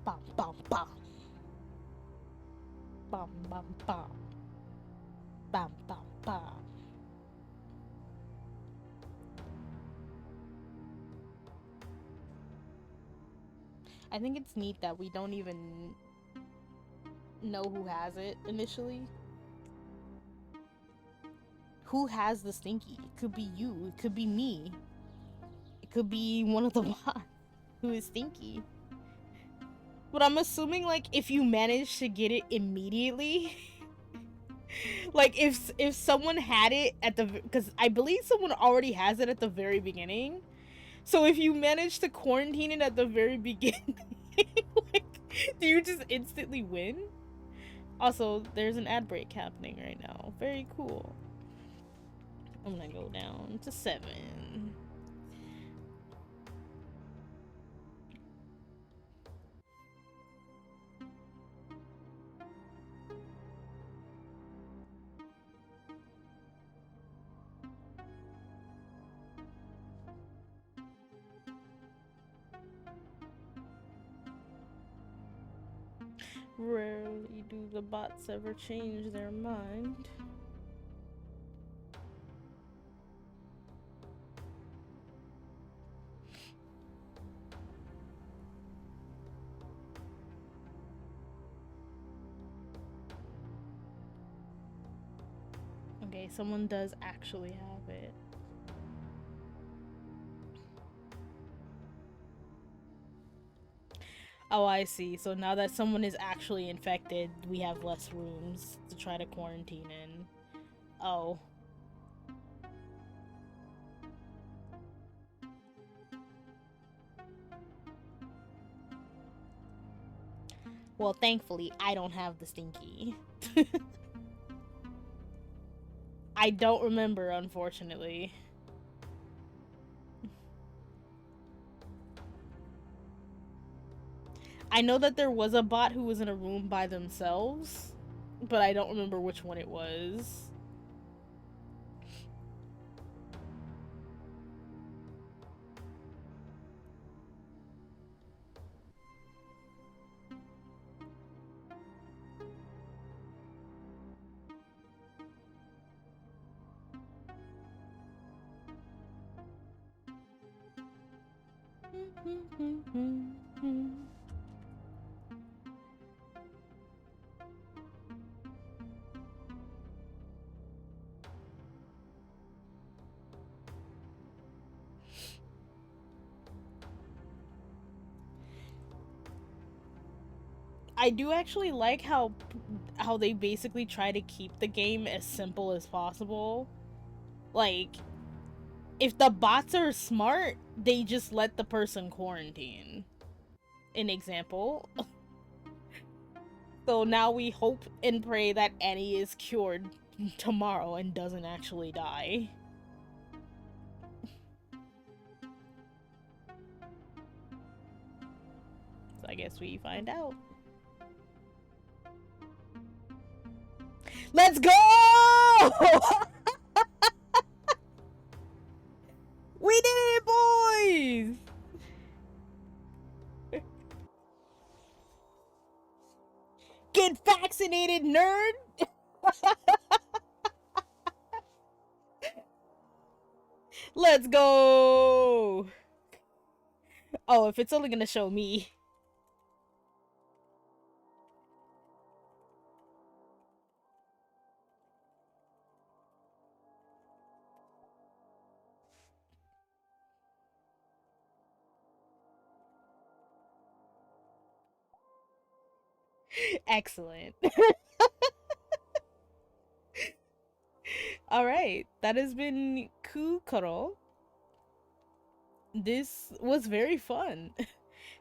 bum bum bum bum bum bum bum bum bum. I think it's neat that we don't even know who has it initially. Who has the stinky? It could be you. It could be me. It could be one of the bots who is stinky. But I'm assuming, like, if you manage to get it immediately, like if someone had it at the, because I believe someone already has it at the very beginning. So if you manage to quarantine it at the very beginning, like, do you just instantly win? Also, there's an ad break happening right now. Very cool. I'm gonna go down to 7. Rarely do the bots ever change their mind. Okay, someone does actually have it. Oh, I see. So now that someone is actually infected, we have less rooms to try to quarantine in. Oh. Well, thankfully, I don't have the stinky. I don't remember, unfortunately. I know that there was a bot who was in a room by themselves, but I don't remember which one it was. I do actually like how they basically try to keep the game as simple as possible. Like, if the bots are smart, they just let the person quarantine. An example. So now we hope and pray that Annie is cured tomorrow and doesn't actually die. So I guess we find out. Let's go! We did it, boys! Get vaccinated, nerd! Let's go! Oh, if it's only gonna show me. Excellent. Alright, that has been Kukoro. This was very fun.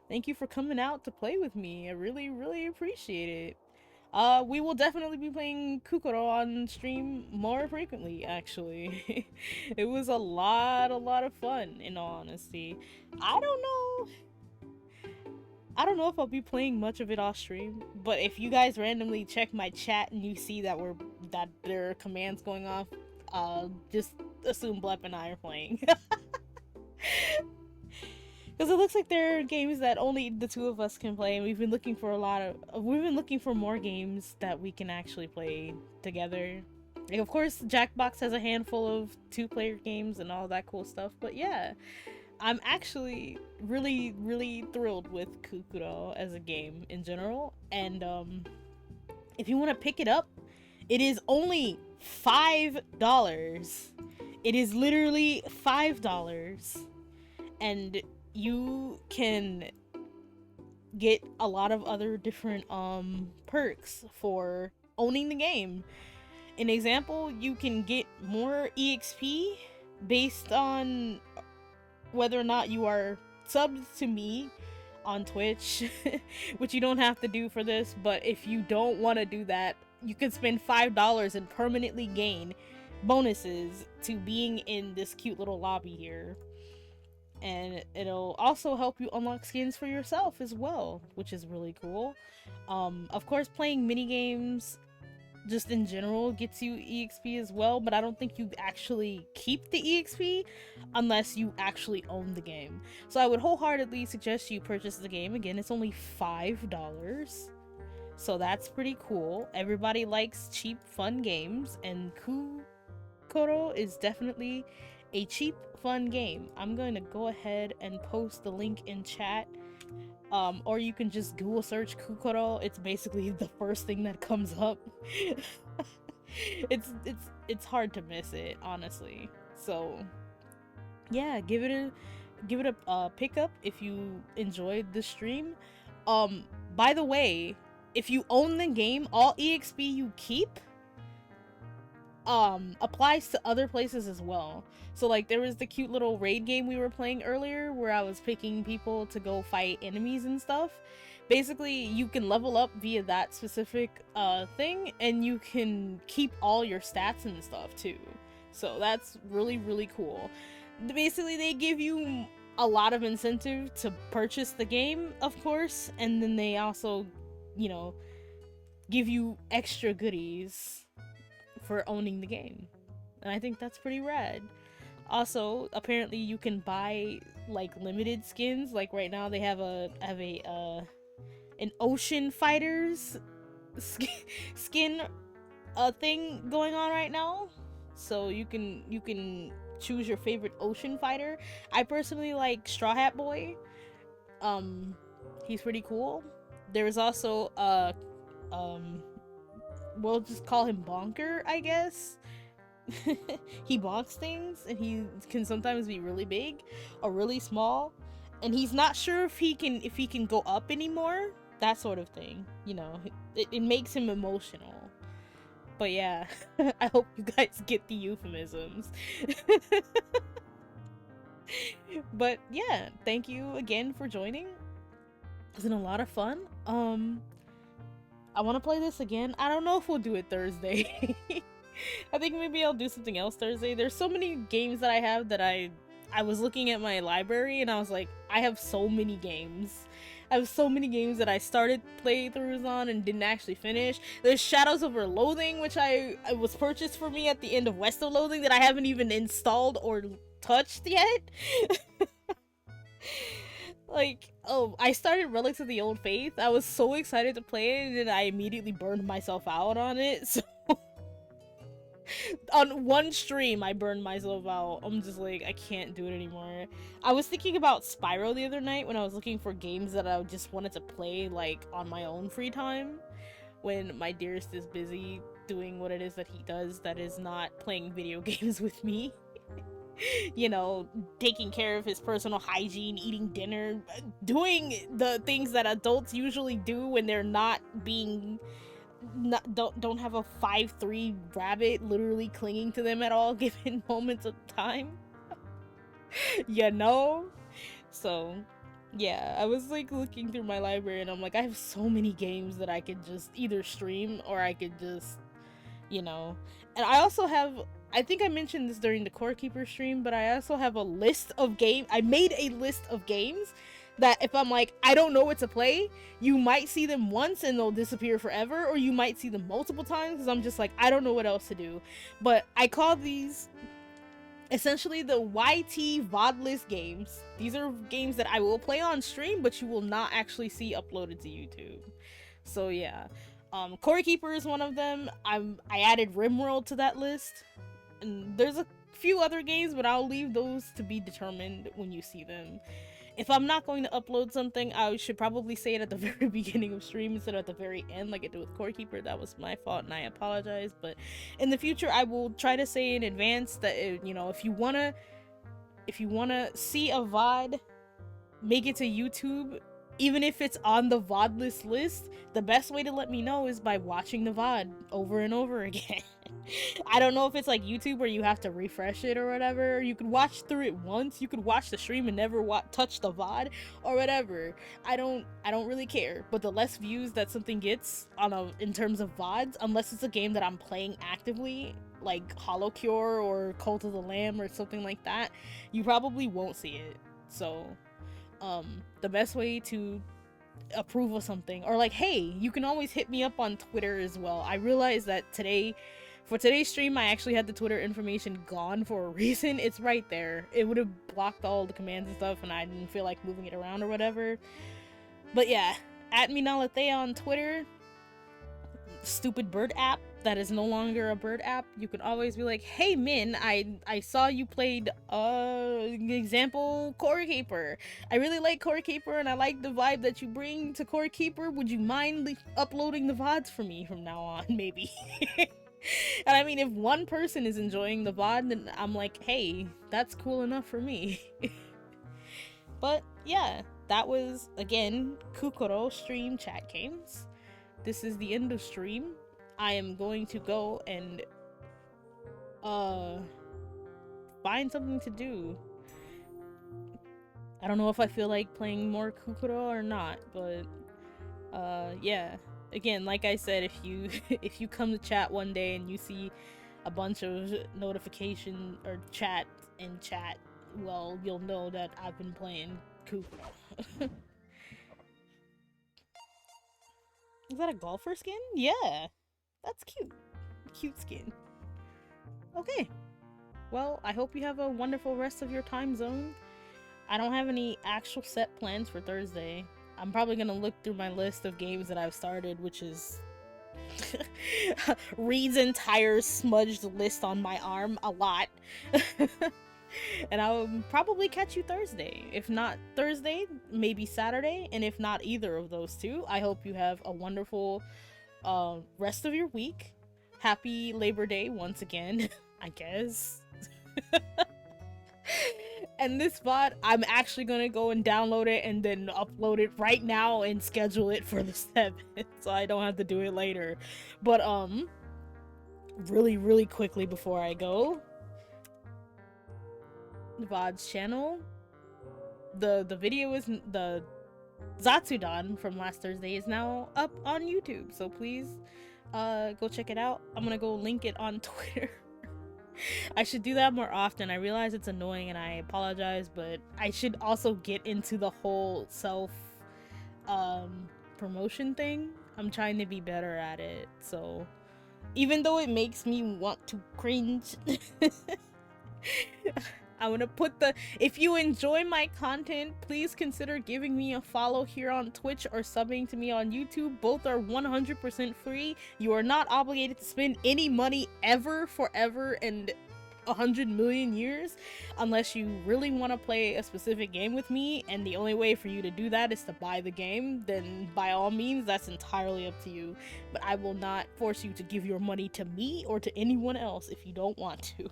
Thank you for coming out to play with me. I really, really appreciate it. We will definitely be playing Kukoro on stream more frequently, actually. It was a lot of fun, in all honesty. I don't know. I don't know if I'll be playing much of it off stream, but if you guys randomly check my chat and you see that there are commands going off, just assume Blep and I are playing. Because it looks like there are games that only the two of us can play, and we've been looking for more games that we can actually play together. Like, of course, Jackbox has a handful of two-player games and all that cool stuff, but yeah, I'm actually really thrilled with Kukuro as a game in general, and if you want to pick it up, it is only $5. It is literally $5, and you can get a lot of other different perks for owning the game. An example, you can get more EXP based on whether or not you are subbed to me on Twitch, which you don't have to do for this, but if you don't want to do that, you can spend $5 and permanently gain bonuses to being in this cute little lobby here. And it'll also help you unlock skins for yourself as well, which is really cool. Of course, playing mini games just in general gets you EXP as well, but I don't think you actually keep the EXP unless you actually own the game. So I would wholeheartedly suggest you purchase the game. Again, it's only $5. So that's pretty cool. Everybody likes cheap, fun games, and Kukoro is definitely a cheap, fun game. I'm going to go ahead and post the link in chat. Or you can just Google search Kukoro. It's basically the first thing that comes up. It's hard to miss it, honestly. So yeah, give it a pickup if you enjoyed the stream. By the way, if you own the game, all EXP you keep applies to other places as well. So like there was the cute little raid game we were playing earlier where I was picking people to go fight enemies and stuff. Basically, you can level up via that specific thing, and you can keep all your stats and stuff too. So that's really cool. Basically, they give you a lot of incentive to purchase the game, of course, and then they also, you know, give you extra goodies for owning the game. And I think that's pretty rad. Also, apparently you can buy like limited skins. Like right now they have an Ocean Fighters skin thing going on right now. So you can choose your favorite ocean fighter. I personally like Straw Hat Boy. Um he's pretty cool. There is also um we'll just call him Bonker, I guess. He bonks things and he can sometimes be really big or really small, and he's not sure if he can go up anymore, that sort of thing, you know. It makes him emotional. But yeah, I hope you guys get the euphemisms. But yeah, thank you again for joining. It's been a lot of fun. I want to play this again. I don't know if we'll do it Thursday. I think maybe I'll do something else Thursday. There's so many games that I have that I was looking at my library and I was like, I have so many games. I have so many games that I started playthroughs on and didn't actually finish. There's Shadows Over Loathing, which I was purchased for me at the end of West of Loathing, that I haven't even installed or touched yet. Like, oh, I started Relics of the Old Faith. I was so excited to play it, and then I immediately burned myself out on it. So on one stream, I burned myself out. I'm just like, I can't do it anymore. I was thinking about Spyro the other night when I was looking for games that I just wanted to play, like, on my own free time, when my dearest is busy doing what it is that he does that is not playing video games with me. You know, taking care of his personal hygiene, eating dinner, doing the things that adults usually do when they're not being don't have a 5'3" rabbit literally clinging to them at all given moments of time. You know? So yeah, I was like looking through my library and I'm like, I have so many games that I could just either stream or I could just, you know. And I also have, I think I mentioned this during the Core Keeper stream, but I also have a list of games. I made a list of games that if I'm like, I don't know what to play, you might see them once and they'll disappear forever, or you might see them multiple times because I'm just like, I don't know what else to do. But I call these essentially the YT VOD list games. These are games that I will play on stream, but you will not actually see uploaded to YouTube. So yeah. Core Keeper is one of them. I added RimWorld to that list. And there's a few other games, but I'll leave those to be determined when you see them. If I'm not going to upload something, I should probably say it at the very beginning of stream instead of at the very end like I did with Core Keeper. That was my fault and I apologize. But in the future, I will try to say in advance that, you know, if you wanna see a VOD, make it to YouTube. Even if it's on the VOD list, the best way to let me know is by watching the VOD over and over again. I don't know if it's like YouTube where you have to refresh it or whatever. You could watch through it once. You could watch the stream and never touch the VOD or whatever. I don't really care. But the less views that something gets in terms of VODs, unless it's a game that I'm playing actively, like Hollow Cure or Cult of the Lamb or something like that, you probably won't see it. So the best way to approve of something, or like, hey, you can always hit me up on Twitter as well. I realized that for today's stream, I actually had the Twitter information gone for a reason. It's right there. It would have blocked all the commands and stuff, and I didn't feel like moving it around or whatever. But yeah, @MeNalathea on Twitter. Stupid bird app that is no longer a bird app. You can always be like, hey Min, I saw you played example Core Keeper. I really like Core Keeper and I like the vibe that you bring to Core Keeper. Would you mind uploading the VODs for me from now on, maybe? And I mean, if one person is enjoying the VOD, then I'm like, hey, that's cool enough for me. But yeah, that was again Kukoro stream chat games. This is the end of stream. I am going to go and find something to do. I don't know if I feel like playing more Kukoro or not, but yeah. Again, like I said, if you come to chat one day and you see a bunch of notification or chat in chat, well, you'll know that I've been playing Kukoro. Is that a golfer skin? Yeah. That's cute. Cute skin. Okay. Well, I hope you have a wonderful rest of your time zone. I don't have any actual set plans for Thursday. I'm probably gonna look through my list of games that I've started, which is Reed's entire smudged list on my arm a lot. And I'll probably catch you Thursday. If not Thursday, maybe Saturday. And if not either of those two, I hope you have a wonderful rest of your week. Happy Labor Day once again, I guess. And this VOD, I'm actually gonna go and download it and then upload it right now and schedule it for the 7th, so I don't have to do it later. But really quickly before I go, VOD's channel, the video is the Zatsudan from last Thursday is now up on YouTube, so please go check it out. I'm gonna go link it on Twitter. I should do that more often. I realize it's annoying and I apologize, but I should also get into the whole self promotion thing. I'm trying to be better at it, so even though it makes me want to cringe, I'm gonna put if you enjoy my content, please consider giving me a follow here on Twitch or subbing to me on YouTube. Both are 100% free. You are not obligated to spend any money ever, forever, and 100 million years unless you really want to play a specific game with me, and the only way for you to do that is to buy the game. Then by all means, that's entirely up to you, but I will not force you to give your money to me or to anyone else if you don't want to.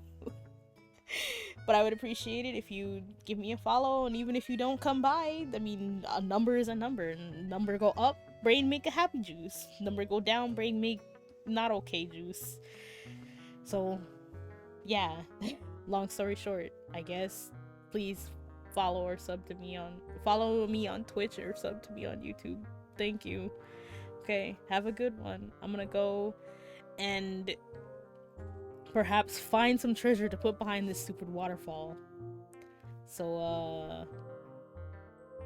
But I would appreciate it if you give me a follow, and even if you don't come by, I mean, a number is a number, and number go up, brain make a happy juice. Number go down, brain make not okay juice. So, yeah. Long story short, I guess, please follow or sub to me follow me on Twitch or sub to me on YouTube. Thank you. Okay, have a good one. I'm gonna go and perhaps find some treasure to put behind this stupid waterfall. So,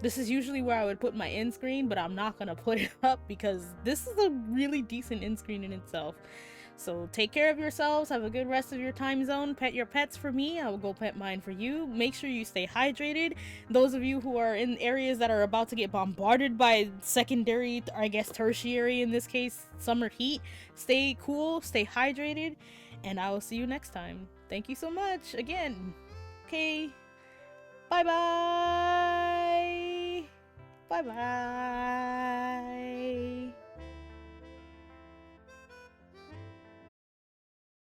this is usually where I would put my end screen, but I'm not gonna put it up because this is a really decent end screen in itself. So take care of yourselves, have a good rest of your time zone, pet your pets for me, I will go pet mine for you. Make sure you stay hydrated. Those of you who are in areas that are about to get bombarded by secondary, or I guess tertiary in this case, summer heat, stay cool, stay hydrated, and I will see you next time. Thank you so much again. Okay, bye bye. Bye bye.